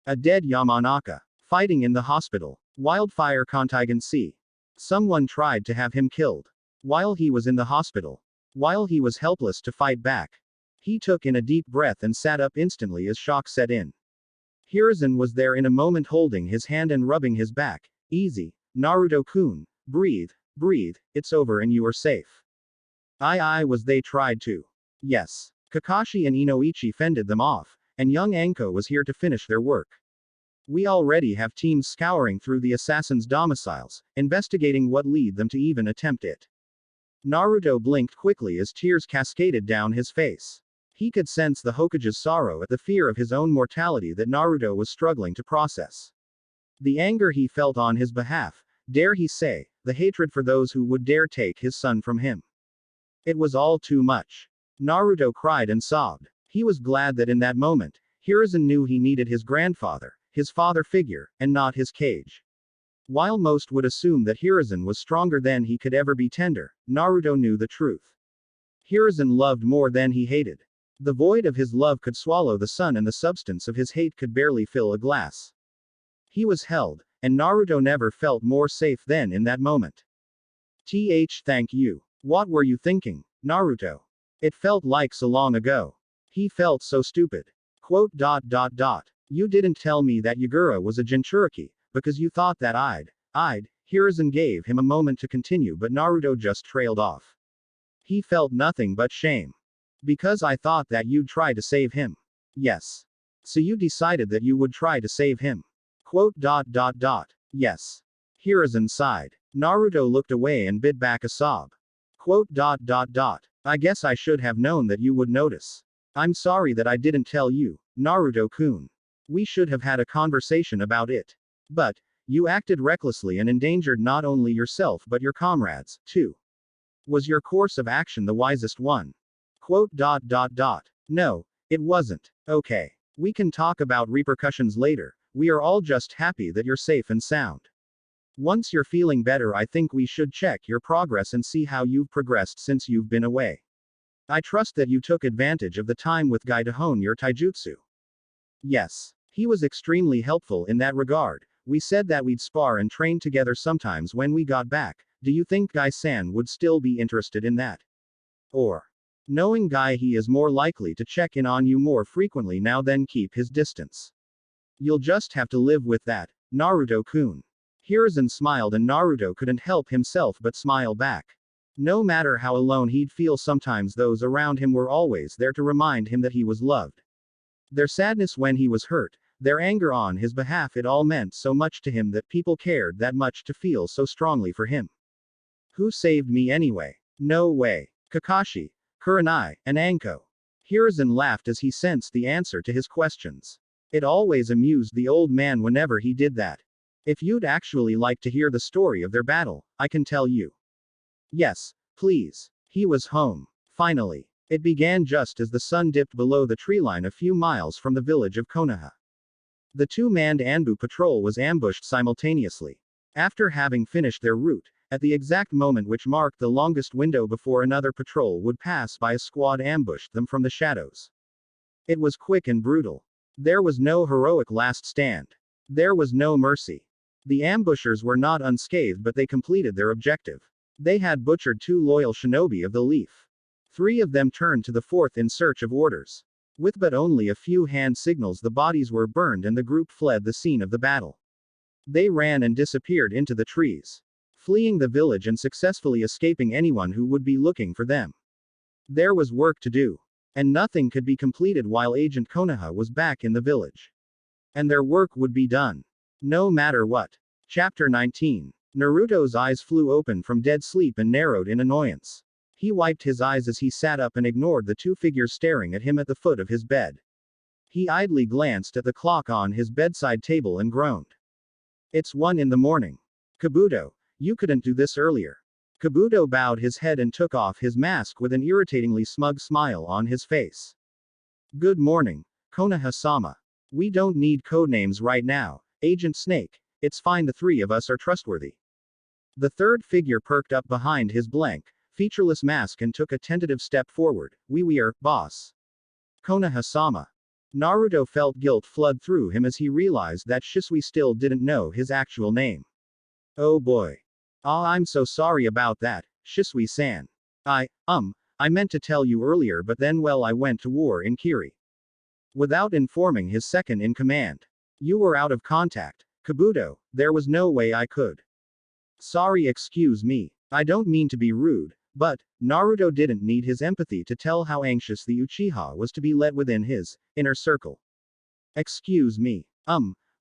A dead Yamanaka. Fighting in the hospital. Wildfire contingency. Someone tried to have him killed. While he was in the hospital. While he was helpless to fight back. He took in a deep breath and sat up instantly as shock set in. Hiruzen was there in a moment, holding his hand and rubbing his back. Easy, Naruto-kun. Breathe, it's over and you are safe. I was they tried to. Yes. Kakashi and Inoichi fended them off, and young Anko was here to finish their work. We already have teams scouring through the assassins' domiciles, investigating what led them to even attempt it. Naruto blinked quickly as tears cascaded down his face. He could sense the Hokage's sorrow at the fear of his own mortality that Naruto was struggling to process. The anger he felt on his behalf, dare he say, the hatred for those who would dare take his son from him. It was all too much. Naruto cried and sobbed. He was glad that in that moment, Hiruzen knew he needed his grandfather, his father figure, and not his cage. While most would assume that Hiruzen was stronger than he could ever be tender, Naruto knew the truth. Hiruzen loved more than he hated. The void of his love could swallow the sun, and the substance of his hate could barely fill a glass. He was held, and Naruto never felt more safe than in that moment. Thank you. What were you thinking, Naruto? It felt like so long ago. He felt so stupid. Quote. You didn't tell me that Yagura was a Jinchuriki, because you thought that I'd. Hiruzen gave him a moment to continue, but Naruto just trailed off. He felt nothing but shame. Because I thought that you'd try to save him. Yes. So you decided that you would try to save him. Quote. Yes. Hiruzen sighed. Naruto looked away and bit back a sob. Quote. I guess I should have known that you would notice. I'm sorry that I didn't tell you, Naruto-kun. We should have had a conversation about it. But, you acted recklessly and endangered not only yourself but your comrades, too. Was your course of action the wisest one? Quote. No, it wasn't. Okay. We can talk about repercussions later. We are all just happy that you're safe and sound. Once you're feeling better, I think we should check your progress and see how you've progressed since you've been away. I trust that you took advantage of the time with Guy to hone your taijutsu. Yes. He was extremely helpful in that regard. We said that we'd spar and train together sometimes when we got back. Do you think Guy-san would still be interested in that? Or, knowing Guy, he is more likely to check in on you more frequently now than keep his distance. You'll just have to live with that, Naruto-kun. Hiruzen smiled, and Naruto couldn't help himself but smile back. No matter how alone he'd feel, sometimes those around him were always there to remind him that he was loved. Their sadness when he was hurt, their anger on his behalf, it all meant so much to him that people cared that much to feel so strongly for him. Who saved me anyway? No way. Kakashi, Kurenai, and Anko. Hiruzen laughed as he sensed the answer to his questions. It always amused the old man whenever he did that. If you'd actually like to hear the story of their battle, I can tell you. Yes, please. He was home. Finally. It began just as the sun dipped below the treeline a few miles from the village of Konoha. The two-manned Anbu patrol was ambushed simultaneously. After having finished their route, at the exact moment which marked the longest window before another patrol would pass by, a squad ambushed them from the shadows. It was quick and brutal. There was no heroic last stand. There was no mercy. The ambushers were not unscathed, but they completed their objective. They had butchered 2 loyal shinobi of the Leaf. 3 of them turned to the 4th in search of orders. With but only a few hand signals, the bodies were burned and the group fled the scene of the battle. They ran and disappeared into the trees, fleeing the village and successfully escaping anyone who would be looking for them. There was work to do. And nothing could be completed while Agent Konoha was back in the village. And their work would be done. No matter what. Chapter 19. Naruto's eyes flew open from dead sleep and narrowed in annoyance. He wiped his eyes as he sat up and ignored the 2 figures staring at him at the foot of his bed. He idly glanced at the clock on his bedside table and groaned. It's 1 in the morning. Kabuto, you couldn't do this earlier. Kabuto bowed his head and took off his mask with an irritatingly smug smile on his face. Good morning, Konoha-sama. We don't need codenames right now, Agent Snake. It's fine, the 3 of us are trustworthy. The 3rd figure perked up behind his blank, featureless mask and took a tentative step forward. We are, boss. Konoha-sama. Naruto felt guilt flood through him as he realized that Shisui still didn't know his actual name. Oh boy. I'm so sorry about that, Shisui-san. I meant to tell you earlier, but then I went to war in Kiri. Without informing his second in command. You were out of contact, Kabuto. There was no way I could. Sorry, excuse me. I don't mean to be rude, but Naruto didn't need his empathy to tell how anxious the Uchiha was to be let within his inner circle. Excuse me.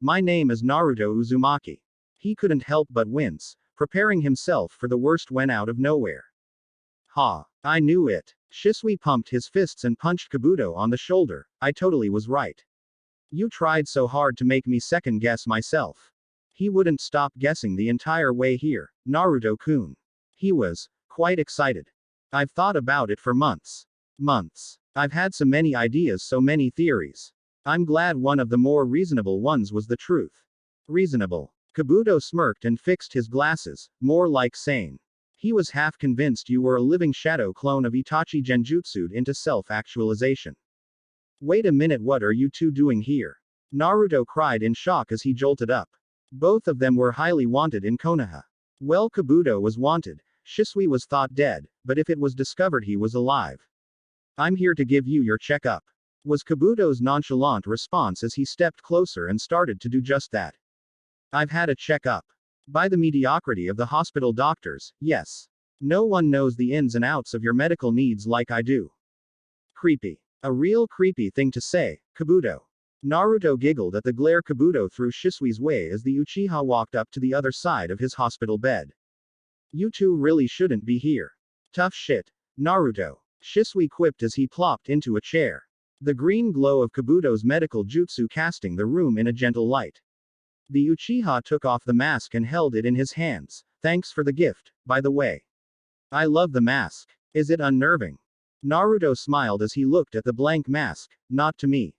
My name is Naruto Uzumaki. He couldn't help but wince, preparing himself for the worst when out of nowhere. Ha! I knew it. Shisui pumped his fists and punched Kabuto on the shoulder. I totally was right. You tried so hard to make me second guess myself. He wouldn't stop guessing the entire way here, Naruto-kun. He was quite excited. I've thought about it for months. I've had so many ideas, so many theories. I'm glad one of the more reasonable ones was the truth. Reasonable. Kabuto smirked and fixed his glasses, more like sane. He was half convinced you were a living shadow clone of Itachi Genjutsu'd into self-actualization. Wait a minute, what are you two doing here? Naruto cried in shock as he jolted up. Both of them were highly wanted in Konoha. Well, Kabuto was wanted, Shisui was thought dead, but if it was discovered he was alive. I'm here to give you your checkup, was Kabuto's nonchalant response as he stepped closer and started to do just that. I've had a checkup. By the mediocrity of the hospital doctors, yes. No one knows the ins and outs of your medical needs like I do. Creepy. A real creepy thing to say, Kabuto. Naruto giggled at the glare Kabuto threw Shisui's way as the Uchiha walked up to the other side of his hospital bed. You two really shouldn't be here. Tough shit, Naruto, Shisui quipped as he plopped into a chair. The green glow of Kabuto's medical jutsu casting the room in a gentle light. The Uchiha took off the mask and held it in his hands. Thanks for the gift, by the way. I love the mask. Is it unnerving? Naruto smiled as he looked at the blank mask. Not to me.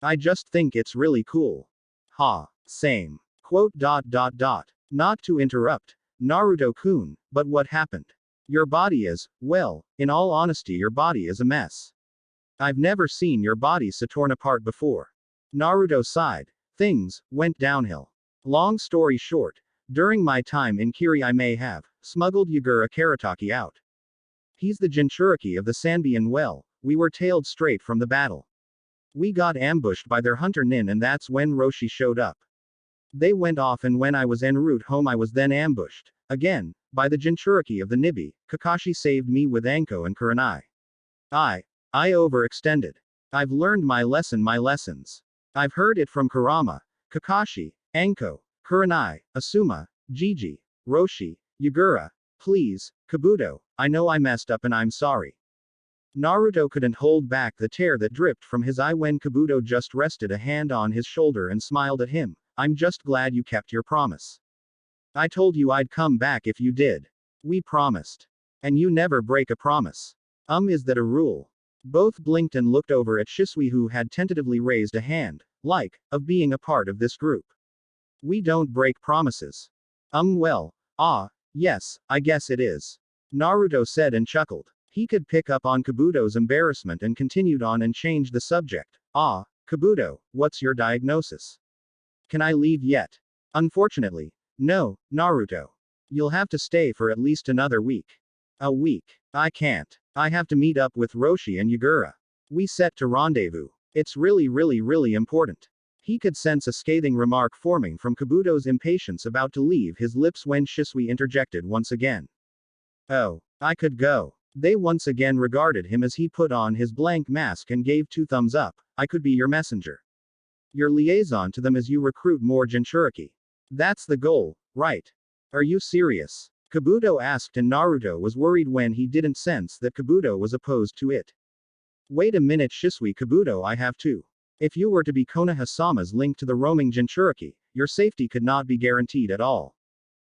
I just think it's really cool. Ha, same. Quote. Not to interrupt, Naruto-kun, but what happened? Your body is, well, in all honesty, your body is a mess. I've never seen your body so torn apart before. Naruto sighed. Things went downhill. Long story short, during my time in Kiri I may have smuggled Yagura Karataki out. He's the Jinchuriki of the Sanbi, and well, we were tailed straight from the battle. We got ambushed by their hunter Nin, and that's when Roshi showed up. They went off, and when I was en route home I was then ambushed, again, by the Jinchuriki of the Nibi. Kakashi saved me with Anko and Kurenai. I overextended. I've learned my lessons. I've heard it from Kurama, Kakashi, Anko, Kurenai, Asuma, Jiji, Roshi, Yagura. Please, Kabuto, I know I messed up and I'm sorry. Naruto couldn't hold back the tear that dripped from his eye when Kabuto just rested a hand on his shoulder and smiled at him. I'm just glad you kept your promise. I told you I'd come back if you did. We promised. And you never break a promise. Is that a rule? Both blinked and looked over at Shisui, who had tentatively raised a hand, like, of being a part of this group. We don't break promises. Well, yes, I guess it is. Naruto said and chuckled. He could pick up on Kabuto's embarrassment and continued on and changed the subject. Kabuto, what's your diagnosis? Can I leave yet? Unfortunately, no, Naruto. You'll have to stay for at least another week. A week? I can't. I have to meet up with Roshi and Yagura. We set to rendezvous. It's really important. He could sense a scathing remark forming from Kabuto's impatience about to leave his lips when Shisui interjected once again. Oh, I could go. They once again regarded him as he put on his blank mask and gave 2 thumbs up. I could be your messenger. Your liaison to them as you recruit more Jinchuriki. That's the goal, right? Are you serious? Kabuto asked, and Naruto was worried when he didn't sense that Kabuto was opposed to it. Wait a minute, Shisui. Kabuto, I have too. If you were to be Konoha-sama's link to the roaming Jinchuriki, your safety could not be guaranteed at all.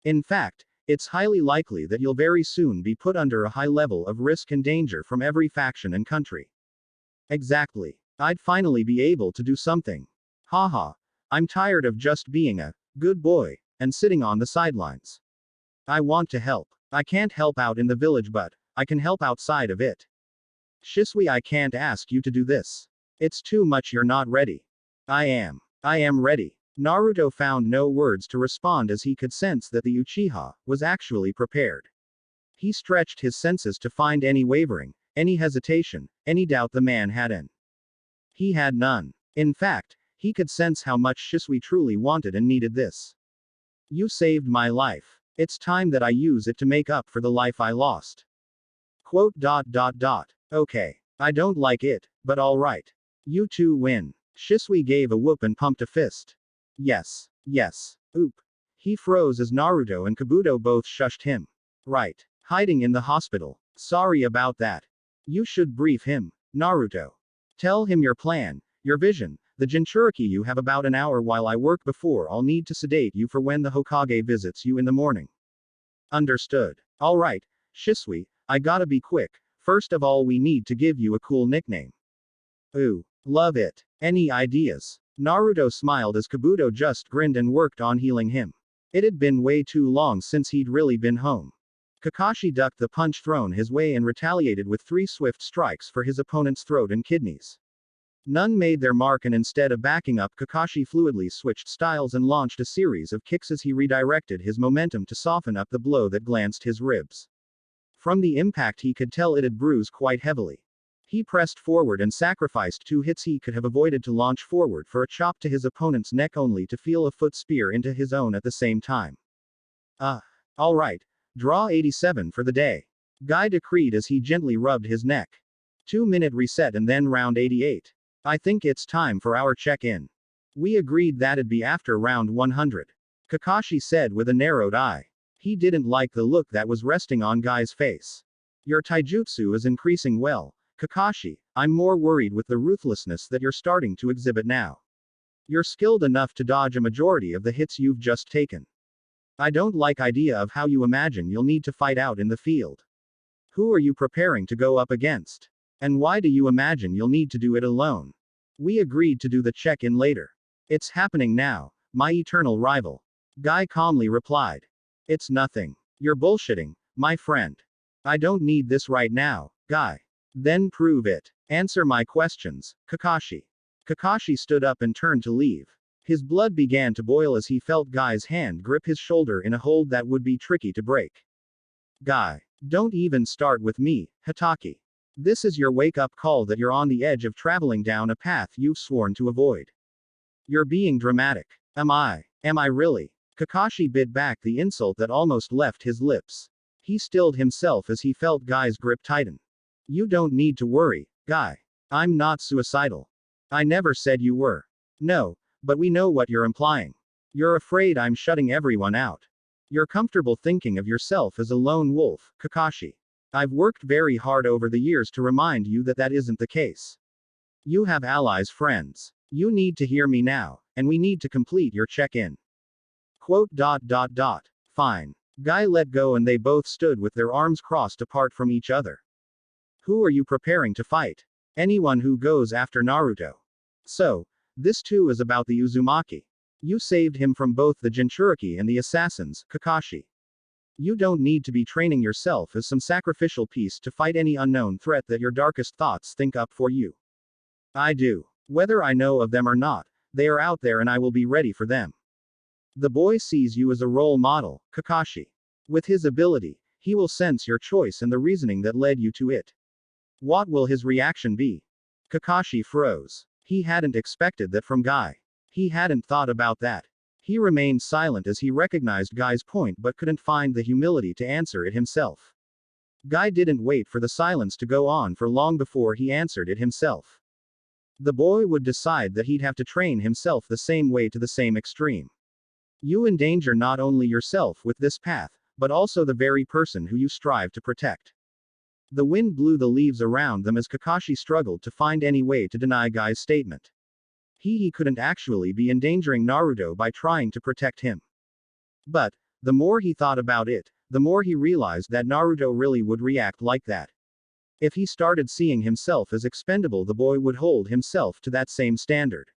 In fact, it's highly likely that you'll very soon be put under a high level of risk and danger from every faction and country. Exactly. I'd finally be able to do something. Haha. I'm tired of just being a good boy and sitting on the sidelines. I want to help. I can't help out in the village, but I can help outside of it. Shisui, I can't ask you to do this. It's too much. You're not ready. I am ready. Naruto found no words to respond as he could sense that the Uchiha was actually prepared. He stretched his senses to find any wavering, any hesitation, any doubt the man had in. He had none. In fact, he could sense how much Shisui truly wanted and needed this. You saved my life. It's time that I use it to make up for the life I lost. Quote. Okay. I don't like it, but alright. You two win. Shisui gave a whoop and pumped a fist. Yes. Oop. He froze as Naruto and Kabuto both shushed him. Right. Hiding in the hospital. Sorry about that. You should brief him, Naruto. Tell him your plan, your vision, the Jinchuriki you have about an hour while I work before I'll need to sedate you for when the Hokage visits you in the morning. Understood. Alright, Shisui, I gotta be quick. First of all, we need to give you a cool nickname. Ooh, love it. Any ideas? Naruto smiled as Kabuto just grinned and worked on healing him. It had been way too long since he'd really been home. Kakashi ducked the punch thrown his way and retaliated with 3 swift strikes for his opponent's throat and kidneys. None made their mark, and instead of backing up, Kakashi fluidly switched styles and launched a series of kicks as he redirected his momentum to soften up the blow that glanced his ribs. From the impact he could tell it had bruised quite heavily. He pressed forward and sacrificed 2 hits he could have avoided to launch forward for a chop to his opponent's neck, only to feel a foot spear into his own at the same time. Alright. Draw 87 for the day. Guy decreed as he gently rubbed his neck. 2-minute reset and then round 88. I think it's time for our check-in. We agreed that'd be after round 100. Kakashi said with a narrowed eye. He didn't like the look that was resting on Guy's face. Your taijutsu is increasing well, Kakashi. I'm more worried with the ruthlessness that you're starting to exhibit now. You're skilled enough to dodge a majority of the hits you've just taken. I don't like idea of how you imagine you'll need to fight out in the field. Who are you preparing to go up against? And why do you imagine you'll need to do it alone? We agreed to do the check-in later. It's happening now, my eternal rival. Guy calmly replied. It's nothing. You're bullshitting, my friend. I don't need this right now, Guy. Then prove it. Answer my questions, Kakashi. Kakashi stood up and turned to leave. His blood began to boil as he felt Guy's hand grip his shoulder in a hold that would be tricky to break. Guy. Don't even start with me, Hitaki. This is your wake-up call that you're on the edge of traveling down a path you've sworn to avoid. You're being dramatic. Am I? Am I really? Kakashi bit back the insult that almost left his lips. He stilled himself as he felt Guy's grip tighten. You don't need to worry, Guy. I'm not suicidal. I never said you were. No, but we know what you're implying. You're afraid I'm shutting everyone out. You're comfortable thinking of yourself as a lone wolf, Kakashi. I've worked very hard over the years to remind you that that isn't the case. You have allies, friends. You need to hear me now, and we need to complete your check-in. Fine. Guy let go and they both stood with their arms crossed apart from each other. Who are you preparing to fight? Anyone who goes after Naruto. So, this too is about the Uzumaki. You saved him from both the Jinchuriki and the assassins, Kakashi. You don't need to be training yourself as some sacrificial piece to fight any unknown threat that your darkest thoughts think up for you. I do. Whether I know of them or not, they are out there and I will be ready for them. The boy sees you as a role model, Kakashi. With his ability, he will sense your choice and the reasoning that led you to it. What will his reaction be? Kakashi froze. He hadn't expected that from Guy. He hadn't thought about that. He remained silent as he recognized Guy's point but couldn't find the humility to answer it himself. Guy didn't wait for the silence to go on for long before he answered it himself. The boy would decide that he'd have to train himself the same way to the same extreme. You endanger not only yourself with this path, but also the very person who you strive to protect. The wind blew the leaves around them as Kakashi struggled to find any way to deny Guy's statement. He couldn't actually be endangering Naruto by trying to protect him. But, the more he thought about it, the more he realized that Naruto really would react like that. If he started seeing himself as expendable, the boy would hold himself to that same standard.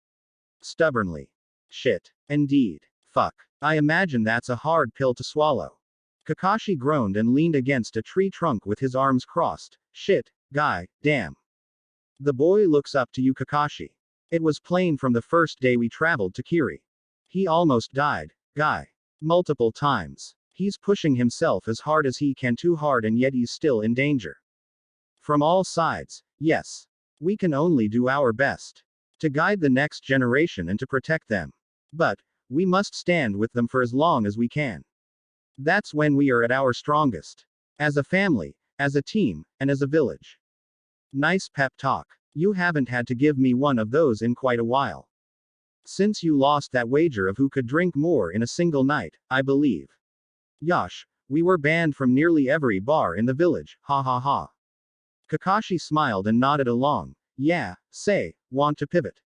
Stubbornly. Shit. Indeed. Fuck. I imagine that's a hard pill to swallow. Kakashi groaned and leaned against a tree trunk with his arms crossed. Shit, Guy, damn. The boy looks up to you, Kakashi. It was plain from the first day we traveled to Kiri. He almost died, Guy. Multiple times. He's pushing himself as hard as he can, too hard, and yet he's still in danger. From all sides, yes. We can only do our best to guide the next generation and to protect them. But, we must stand with them for as long as we can. That's when we are at our strongest. As a family, as a team, and as a village. Nice pep talk. You haven't had to give me one of those in quite a while. Since you lost that wager of who could drink more in a single night, I believe. Yosh, we were banned from nearly every bar in the village, ha ha ha. Kakashi smiled and nodded along. Yeah, say, want to pivot?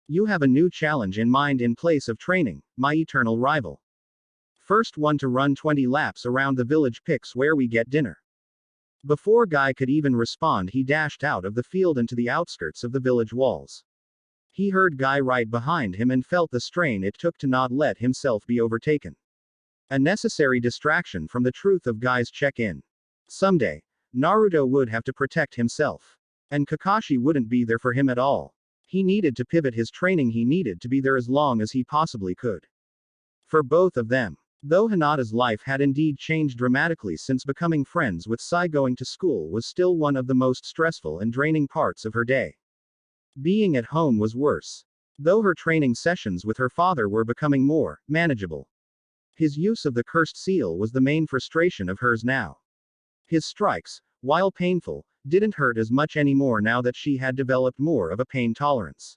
You have a new challenge in mind in place of training, my eternal rival. First one to run 20 laps around the village picks where we get dinner. Before Guy could even respond, he dashed out of the field into the outskirts of the village walls. He heard Guy right behind him and felt the strain it took to not let himself be overtaken. A necessary distraction from the truth of Guy's check-in. Someday, Naruto would have to protect himself. And Kakashi wouldn't be there for him at all. He needed to pivot his training, he needed to be there as long as he possibly could. For both of them. Though Hinata's life had indeed changed dramatically since becoming friends with Sai, going to school was still one of the most stressful and draining parts of her day. Being at home was worse. Though her training sessions with her father were becoming more manageable. His use of the cursed seal was the main frustration of hers now. His strikes, while painful, didn't hurt as much anymore now that she had developed more of a pain tolerance.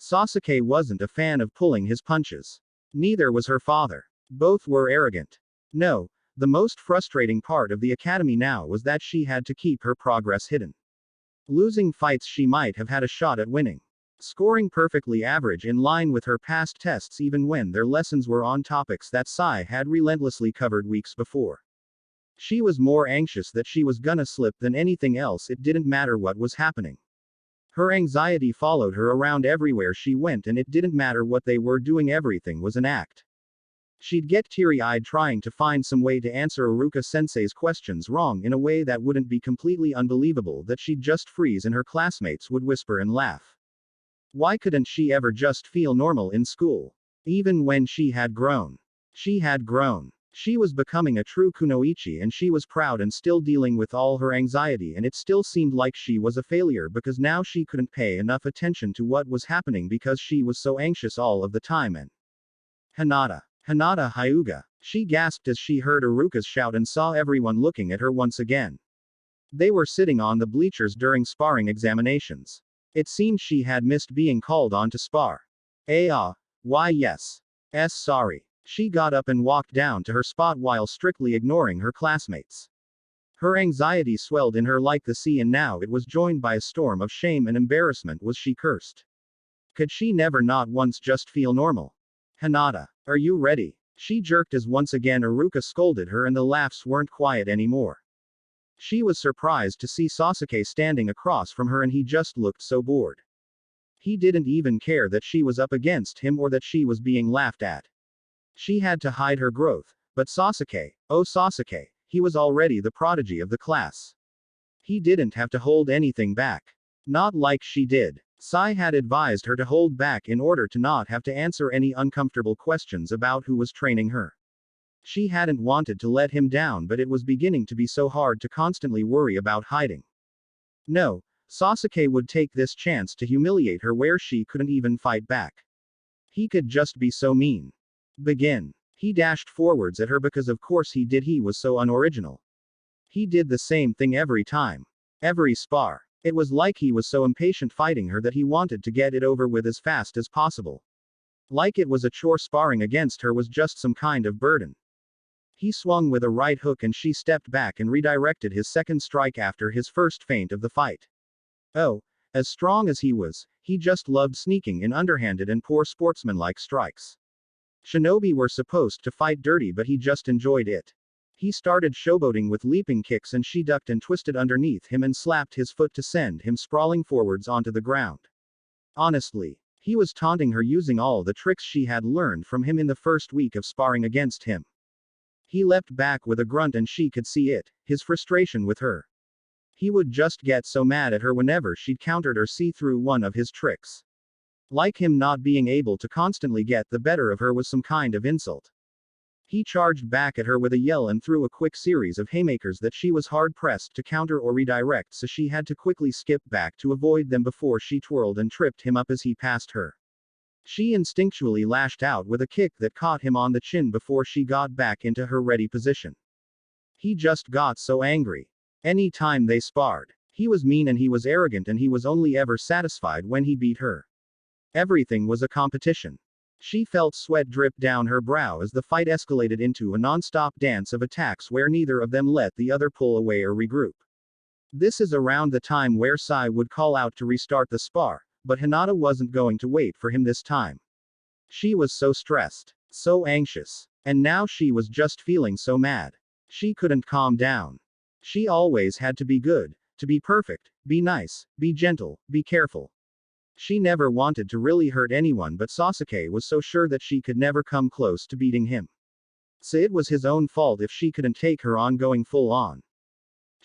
Sasuke wasn't a fan of pulling his punches. Neither was her father. Both were arrogant. No, the most frustrating part of the academy now was that she had to keep her progress hidden. Losing fights she might have had a shot at winning. Scoring perfectly average in line with her past tests even when their lessons were on topics that Sai had relentlessly covered weeks before. She was more anxious that she was gonna slip than anything else. It didn't matter what was happening. Her anxiety followed her around everywhere she went, and it didn't matter what they were doing, everything was an act. She'd get teary-eyed trying to find some way to answer Iruka-sensei's questions wrong in a way that wouldn't be completely unbelievable, that she'd just freeze and her classmates would whisper and laugh. Why couldn't she ever just feel normal in school? Even when she had grown. She had grown. She was becoming a true kunoichi, and she was proud and still dealing with all her anxiety, and it still seemed like she was a failure because now she couldn't pay enough attention to what was happening because she was so anxious all of the time. And Hinata. Hinata Hyuga. She gasped as she heard Iruka's shout and saw everyone looking at her once again. They were sitting on the bleachers during sparring examinations. It seemed she had missed being called on to spar. Why yes. Sorry. She got up and walked down to her spot while strictly ignoring her classmates. Her anxiety swelled in her like the sea, and now it was joined by a storm of shame and embarrassment. Was she cursed? Could she never not once just feel normal? Hinata, are you ready? She jerked as once again Iruka scolded her, and the laughs weren't quiet anymore. She was surprised to see Sasuke standing across from her, and he just looked so bored. He didn't even care that she was up against him or that she was being laughed at. She had to hide her growth, but Sasuke, oh Sasuke, he was already the prodigy of the class. He didn't have to hold anything back. Not like she did. Sai had advised her to hold back in order to not have to answer any uncomfortable questions about who was training her. She hadn't wanted to let him down, but it was beginning to be so hard to constantly worry about hiding. No, Sasuke would take this chance to humiliate her where she couldn't even fight back. He could just be so mean. Begin. He dashed forwards at her because of course he did, he was so unoriginal. He did the same thing every time. Every spar. It was like he was so impatient fighting her that he wanted to get it over with as fast as possible. Like it was a chore. Sparring against her was just some kind of burden. He swung with a right hook and she stepped back and redirected his second strike after his first feint of the fight. Oh, as strong as he was, he just loved sneaking in underhanded and poor sportsmanlike strikes. Shinobi were supposed to fight dirty, but he just enjoyed it. He started showboating with leaping kicks, and she ducked and twisted underneath him and slapped his foot to send him sprawling forwards onto the ground. Honestly, he was taunting her using all the tricks she had learned from him in the first week of sparring against him. He leapt back with a grunt and she could see it, his frustration with her. He would just get so mad at her whenever she'd countered or see through one of his tricks. Like him not being able to constantly get the better of her was some kind of insult. He charged back at her with a yell and threw a quick series of haymakers that she was hard-pressed to counter or redirect, so she had to quickly skip back to avoid them before she twirled and tripped him up as he passed her. She instinctually lashed out with a kick that caught him on the chin before she got back into her ready position. He just got so angry. Any time they sparred, he was mean and he was arrogant, and he was only ever satisfied when he beat her. Everything was a competition. She felt sweat drip down her brow as the fight escalated into a non-stop dance of attacks where neither of them let the other pull away or regroup. This is around the time where Sai would call out to restart the spar, but Hinata wasn't going to wait for him this time. She was so stressed, so anxious, and now she was just feeling so mad. She couldn't calm down. She always had to be good, to be perfect, be nice, be gentle, be careful. She never wanted to really hurt anyone, but Sasuke was so sure that she could never come close to beating him. So it was his own fault if she couldn't take her on going full on.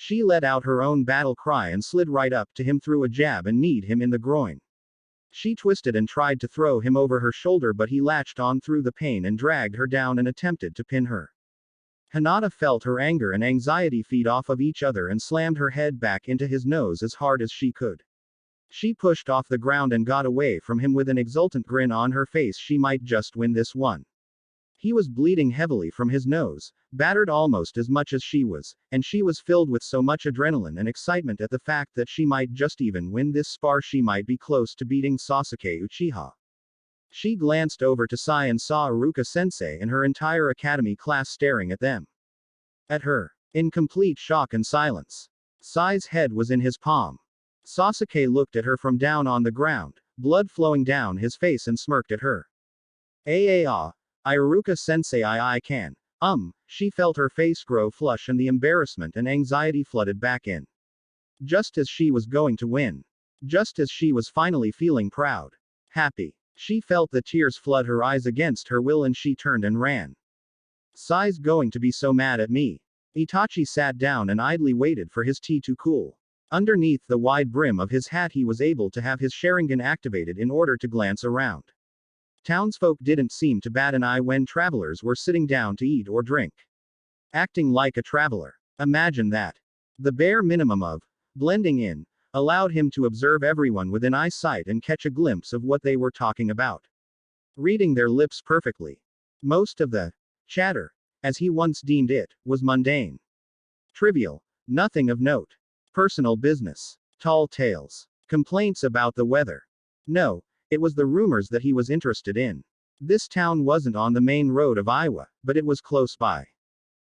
She let out her own battle cry and slid right up to him through a jab and kneed him in the groin. She twisted and tried to throw him over her shoulder, but he latched on through the pain and dragged her down and attempted to pin her. Hinata felt her anger and anxiety feed off of each other and slammed her head back into his nose as hard as she could. She pushed off the ground and got away from him with an exultant grin on her face. She might just win this one. He was bleeding heavily from his nose, battered almost as much as she was, and she was filled with so much adrenaline and excitement at the fact that she might just even win this spar. She might be close to beating Sasuke Uchiha. She glanced over to Sai and saw Iruka-sensei and her entire academy class staring at them. At her. In complete shock and silence. Sai's head was in his palm. Sasuke looked at her from down on the ground, blood flowing down his face, and smirked at her. Iruka-sensei, I can. She felt her face grow flush and the embarrassment and anxiety flooded back in. Just as she was going to win. Just as she was finally feeling proud. Happy. She felt the tears flood her eyes against her will and she turned and ran. Sai's going to be so mad at me. Itachi sat down and idly waited for his tea to cool. Underneath the wide brim of his hat he was able to have his Sharingan activated in order to glance around. Townsfolk didn't seem to bat an eye when travelers were sitting down to eat or drink. Acting like a traveler. Imagine that. The bare minimum of blending in allowed him to observe everyone within eyesight and catch a glimpse of what they were talking about. Reading their lips perfectly. Most of the chatter, as he once deemed it, was mundane. Trivial. Nothing of note. Personal business. Tall tales. Complaints about the weather. No, it was the rumors that he was interested in. This town wasn't on the main road of Iowa, but it was close by.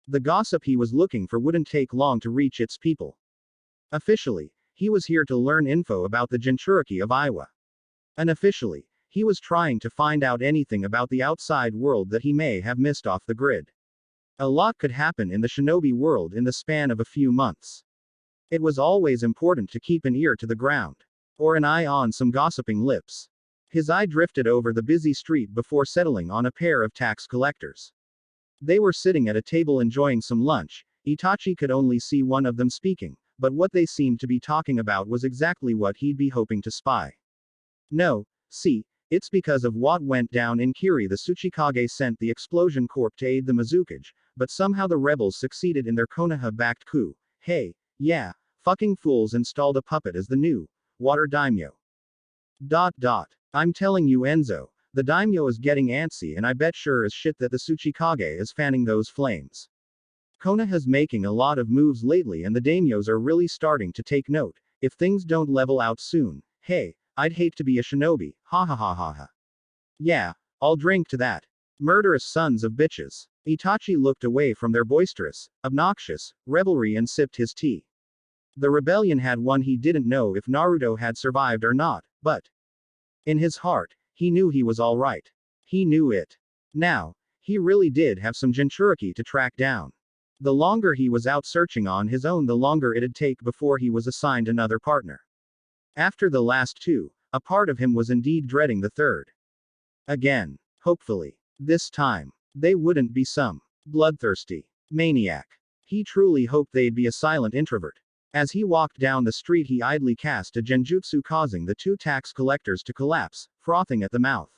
The gossip he was looking for wouldn't take long to reach its people. Officially, he was here to learn info about the Jinchuriki of Iowa. Unofficially, he was trying to find out anything about the outside world that he may have missed off the grid. A lot could happen in the Shinobi world in the span of a few months. It was always important to keep an ear to the ground. Or an eye on some gossiping lips. His eye drifted over the busy street before settling on a pair of tax collectors. They were sitting at a table enjoying some lunch. Itachi could only see one of them speaking, but what they seemed to be talking about was exactly what he'd be hoping to spy. No, see, it's because of what went down in Kiri. The Tsuchikage sent the Explosion Corp to aid the Mizukage, but somehow the rebels succeeded in their Konoha-backed coup. Hey, yeah, fucking fools installed a puppet as the new water daimyo. I'm telling you, Enzo, the daimyo is getting antsy, and I bet sure as shit that the Tsuchikage is fanning those flames. Konoha's making a lot of moves lately and the daimyos are really starting to take note. If things don't level out soon, hey, I'd hate to be a shinobi, ha ha ha ha ha. Yeah, I'll drink to that. Murderous sons of bitches. Itachi looked away from their boisterous, obnoxious revelry and sipped his tea. The rebellion had won. He didn't know if Naruto had survived or not, but in his heart, he knew he was alright. He knew it. Now, he really did have some Jinchuriki to track down. The longer he was out searching on his own, the longer it'd take before he was assigned another partner. After the last two, a part of him was indeed dreading the third. Again. Hopefully. This time. They wouldn't be some bloodthirsty maniac. He truly hoped they'd be a silent introvert. As he walked down the street he idly cast a genjutsu causing the two tax collectors to collapse, frothing at the mouth.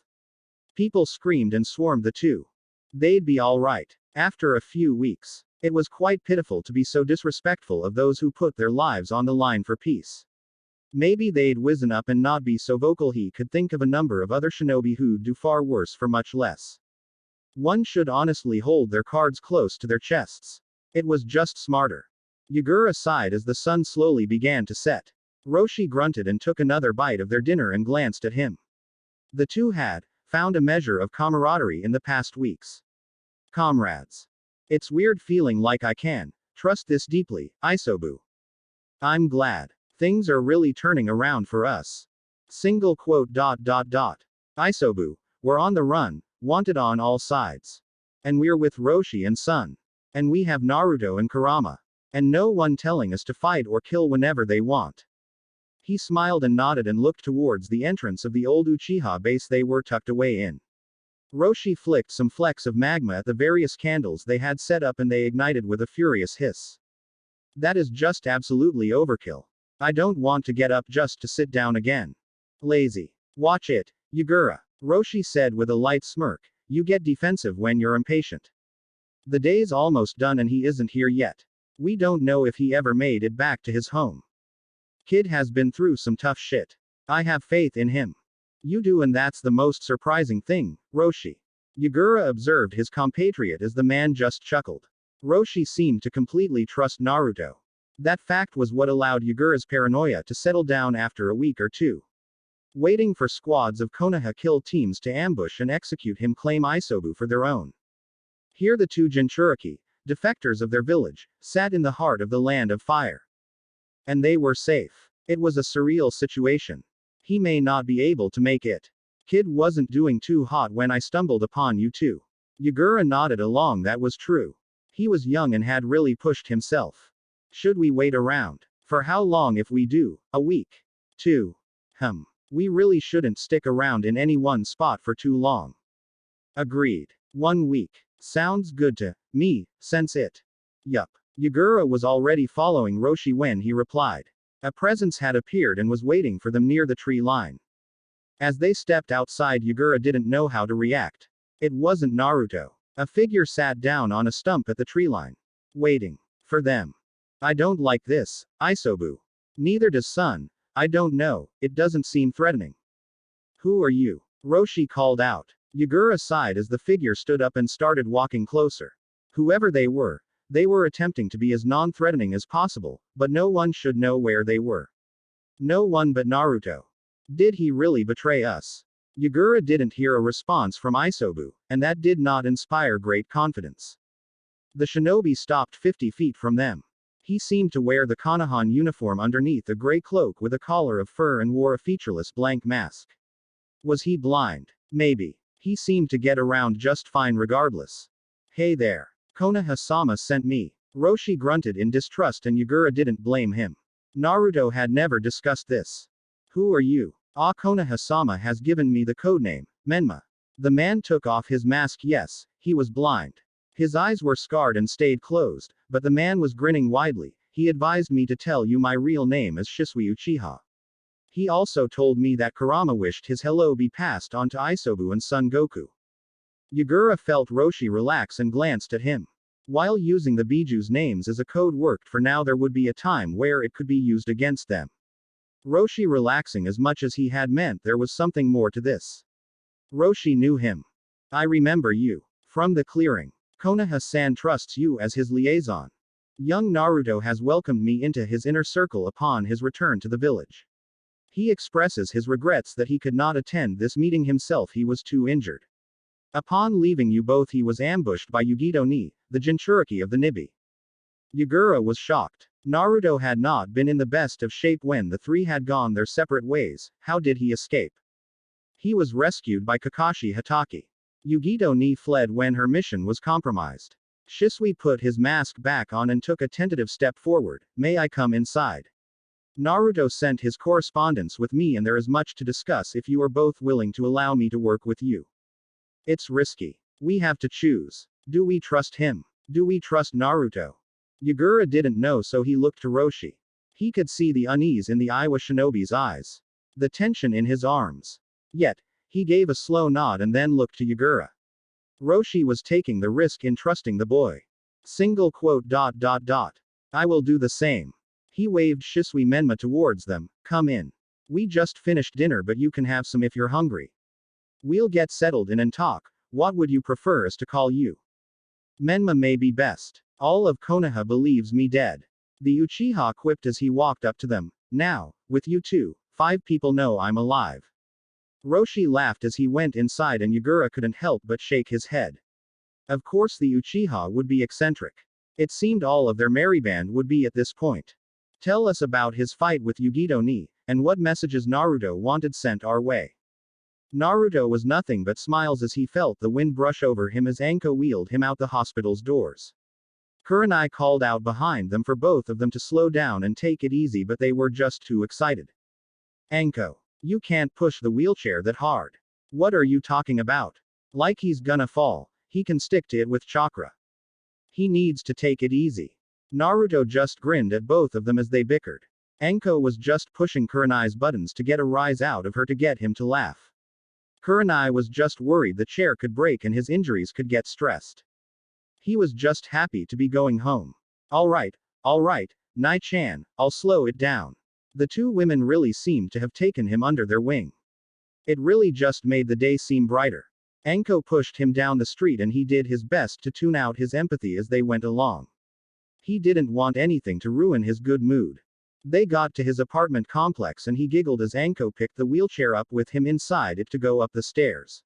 People screamed and swarmed the two. They'd be alright. After a few weeks. It was quite pitiful to be so disrespectful of those who put their lives on the line for peace. Maybe they'd wizen up and not be so vocal. He could think of a number of other shinobi who'd do far worse for much less. One should honestly hold their cards close to their chests. It was just smarter. Yagura sighed as the sun slowly began to set. Roshi grunted and took another bite of their dinner and glanced at him. The two had found a measure of camaraderie in the past weeks. Comrades. It's weird feeling like I can trust this deeply, Isobu. I'm glad. Things are really turning around for us. Single quote. Isobu, we're on the run, wanted on all sides. And we're with Roshi and Sun. And we have Naruto and Kurama. And no one telling us to fight or kill whenever they want. He smiled and nodded and looked towards the entrance of the old Uchiha base they were tucked away in. Roshi flicked some flecks of magma at the various candles they had set up and they ignited with a furious hiss. That is just absolutely overkill. I don't want to get up just to sit down again. Lazy. Watch it, Yugura. Roshi said with a light smirk. You get defensive when you're impatient. The day's almost done and he isn't here yet. We don't know if he ever made it back to his home. Kid has been through some tough shit. I have faith in him. You do, and that's the most surprising thing, Roshi. Yugura observed his compatriot as the man just chuckled. Roshi seemed to completely trust Naruto. That fact was what allowed Yugura's paranoia to settle down after a week or two. Waiting for squads of Konoha kill teams to ambush and execute him claim Isobu for their own. Here the two Jinchuriki, defectors of their village, sat in the heart of the land of fire. And they were safe. It was a surreal situation. He may not be able to make it. Kid wasn't doing too hot when I stumbled upon you two. Yugura nodded along. That was true. He was young and had really pushed himself. Should we wait around? For how long if we do? A week? 2. We really shouldn't stick around in any one spot for too long. Agreed. 1 week. Sounds good to me, sense it. Yup. Yugura was already following Roshi when he replied. A presence had appeared and was waiting for them near the tree line. As they stepped outside, Yugura didn't know how to react. It wasn't Naruto. A figure sat down on a stump at the tree line. Waiting. For them. I don't like this, Isobu. Neither does Sun. I don't know, it doesn't seem threatening. Who are you? Roshi called out. Yugura sighed as the figure stood up and started walking closer. Whoever they were attempting to be as non-threatening as possible, but no one should know where they were. No one but Naruto. Did he really betray us? Yugura didn't hear a response from Isobu, and that did not inspire great confidence. The shinobi stopped 50 feet from them. He seemed to wear the Konohan uniform underneath a gray cloak with a collar of fur and wore a featureless blank mask. Was he blind? Maybe. He seemed to get around just fine regardless. Hey there. Konoha-sama sent me. Roshi grunted in distrust and Yugura didn't blame him. Naruto had never discussed this. Who are you? Konoha-sama has given me the codename, Menma. The man took off his mask. Yes, he was blind. His eyes were scarred and stayed closed, but the man was grinning widely. He advised me to tell you my real name is Shisui Uchiha. He also told me that Kurama wished his hello be passed on to Isobu and Son Goku. Yugura felt Roshi relax and glanced at him. While using the Biju's names as a code worked for now, there would be a time where it could be used against them. Roshi relaxing as much as he had meant there was something more to this. Roshi knew him. I remember you. From the clearing. Konoha-san trusts you as his liaison. Young Naruto has welcomed me into his inner circle upon his return to the village. He expresses his regrets that he could not attend this meeting himself. He was too injured. Upon leaving you both, he was ambushed by Yugito-ni, the Jinchuriki of the Nibi. Yugura was shocked. Naruto had not been in the best of shape when the three had gone their separate ways. How did he escape? He was rescued by Kakashi Hatake. Yugito-ni fled when her mission was compromised. Shisui put his mask back on and took a tentative step forward. May I come inside? Naruto sent his correspondence with me and there is much to discuss if you are both willing to allow me to work with you. It's risky. We have to choose. Do we trust him? Do we trust Naruto? Yugura didn't know, so he looked to Roshi. He could see the unease in the Iwa shinobi's eyes. The tension in his arms. Yet, he gave a slow nod and then looked to Yugura. Roshi was taking the risk in trusting the boy. I will do the same. He waved Shisui Menma towards them. Come in. We just finished dinner, but you can have some if you're hungry. We'll get settled in and talk. What would you prefer us to call you? Menma may be best. All of Konoha believes me dead. The Uchiha quipped as he walked up to them. Now, with you two, 5 people know I'm alive. Roshi laughed as he went inside and Yugura couldn't help but shake his head. Of course the Uchiha would be eccentric. It seemed all of their merry band would be at this point. Tell us about his fight with Yugito-ni, and what messages Naruto wanted sent our way. Naruto was nothing but smiles as he felt the wind brush over him as Anko wheeled him out the hospital's doors. Kurenai called out behind them for both of them to slow down and take it easy, but they were just too excited. Anko. You can't push the wheelchair that hard. What are you talking about? Like he's gonna fall. He can stick to it with chakra. He needs to take it easy. Naruto just grinned at both of them as they bickered. Anko was just pushing Kurenai's buttons to get a rise out of her to get him to laugh. Kurenai was just worried the chair could break and his injuries could get stressed. He was just happy to be going home. Alright, Nai-chan, I'll slow it down. The two women really seemed to have taken him under their wing. It really just made the day seem brighter. Anko pushed him down the street and he did his best to tune out his empathy as they went along. He didn't want anything to ruin his good mood. They got to his apartment complex and he giggled as Anko picked the wheelchair up with him inside it to go up the stairs.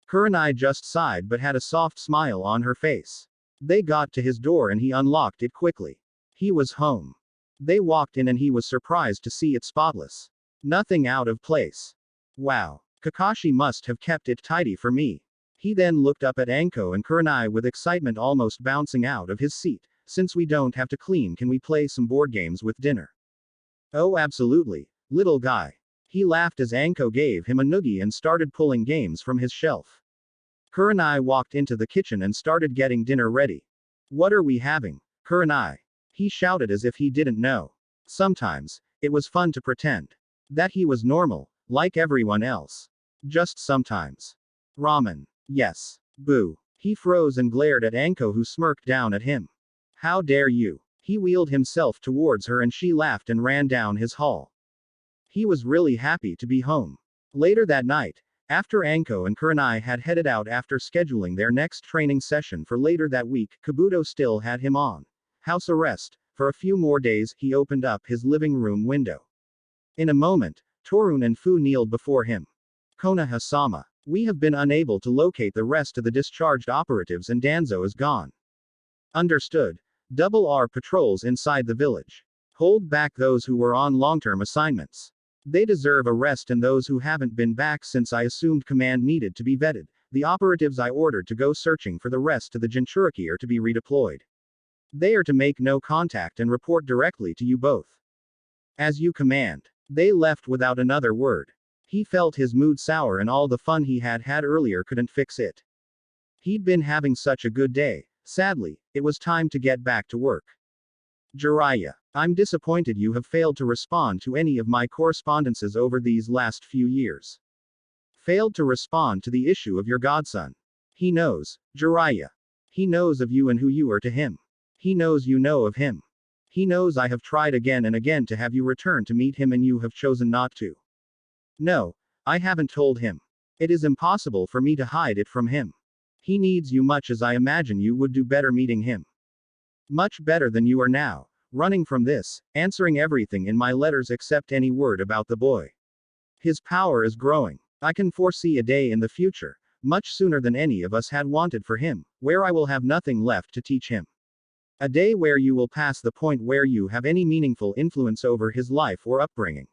Kurenai just sighed but had a soft smile on her face. They got to his door and he unlocked it quickly. He was home. They walked in and he was surprised to see it spotless. Nothing out of place. Wow. Kakashi must have kept it tidy for me. He then looked up at Anko and Kurenai with excitement almost bouncing out of his seat. Since we don't have to clean, can we play some board games with dinner? Oh, absolutely, little guy. He laughed as Anko gave him a noogie and started pulling games from his shelf. Kurenai walked into the kitchen and started getting dinner ready. What are we having, Kurenai? He shouted as if he didn't know. Sometimes, it was fun to pretend that he was normal, like everyone else. Just sometimes. Ramen. Yes. Boo. He froze and glared at Anko, who smirked down at him. How dare you? He wheeled himself towards her and she laughed and ran down his hall. He was really happy to be home. Later that night, after Anko and Kurenai had headed out after scheduling their next training session for later that week, Kabuto still had him on house arrest. For a few more days, he opened up his living room window. In a moment, Torun and Fu kneeled before him. Konoha-sama, we have been unable to locate the rest of the discharged operatives and Danzo is gone. Understood. R patrols inside the village. Hold back those who were on long-term assignments. They deserve a rest, and those who haven't been back since I assumed command needed to be vetted. The operatives I ordered to go searching for the rest of the Jinchuriki are to be redeployed. They are to make no contact and report directly to you both. As you command. They left without another word. He felt his mood sour and all the fun he had had earlier couldn't fix it. He'd been having such a good day. Sadly, it was time to get back to work. Jiraiya, I'm disappointed you have failed to respond to any of my correspondences over these last few years. Failed to respond to the issue of your godson. He knows, Jiraiya. He knows of you and who you are to him. He knows you know of him. He knows I have tried again and again to have you return to meet him and you have chosen not to. No, I haven't told him. It is impossible for me to hide it from him. He needs you much as I imagine you would do better meeting him. Much better than you are now, running from this, answering everything in my letters except any word about the boy. His power is growing. I can foresee a day in the future, much sooner than any of us had wanted for him, where I will have nothing left to teach him. A day where you will pass the point where you have any meaningful influence over his life or upbringing.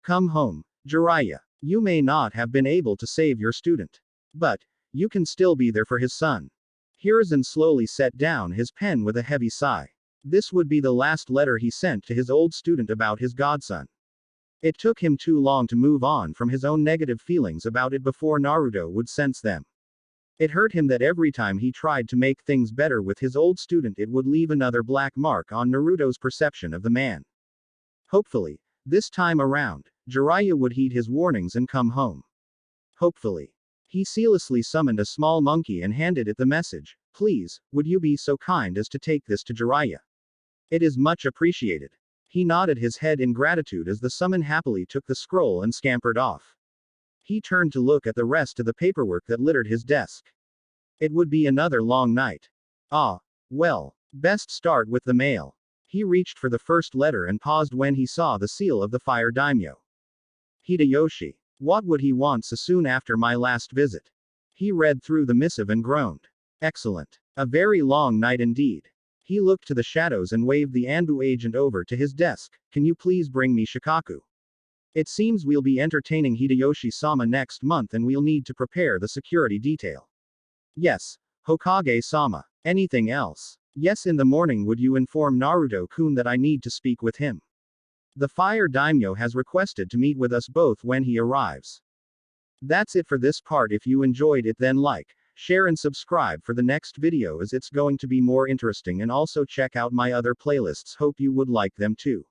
Come home, Jiraiya. You may not have been able to save your student. But, you can still be there for his son. Hiruzen slowly set down his pen with a heavy sigh. This would be the last letter he sent to his old student about his godson. It took him too long to move on from his own negative feelings about it before Naruto would sense them. It hurt him that every time he tried to make things better with his old student it would leave another black mark on Naruto's perception of the man. Hopefully, this time around, Jiraiya would heed his warnings and come home. Hopefully. He zealously summoned a small monkey and handed it the message. Please, would you be so kind as to take this to Jiraiya? It is much appreciated. He nodded his head in gratitude as the summon happily took the scroll and scampered off. He turned to look at the rest of the paperwork that littered his desk. It would be another long night. Ah, well, best start with the mail. He reached for the first letter and paused when he saw the seal of the fire daimyo. Hideyoshi. What would he want so soon after my last visit? He read through the missive and groaned. Excellent. A very long night indeed. He looked to the shadows and waved the Anbu agent over to his desk. Can you please bring me Shikaku? It seems we'll be entertaining Hideyoshi-sama next month and we'll need to prepare the security detail. Yes, Hokage-sama. Anything else? Yes, in the morning would you inform Naruto-kun that I need to speak with him? The fire daimyo has requested to meet with us both when he arrives. That's it for this part. If you enjoyed it then like, share and subscribe for the next video as it's going to be more interesting, and also check out my other playlists, hope you would like them too.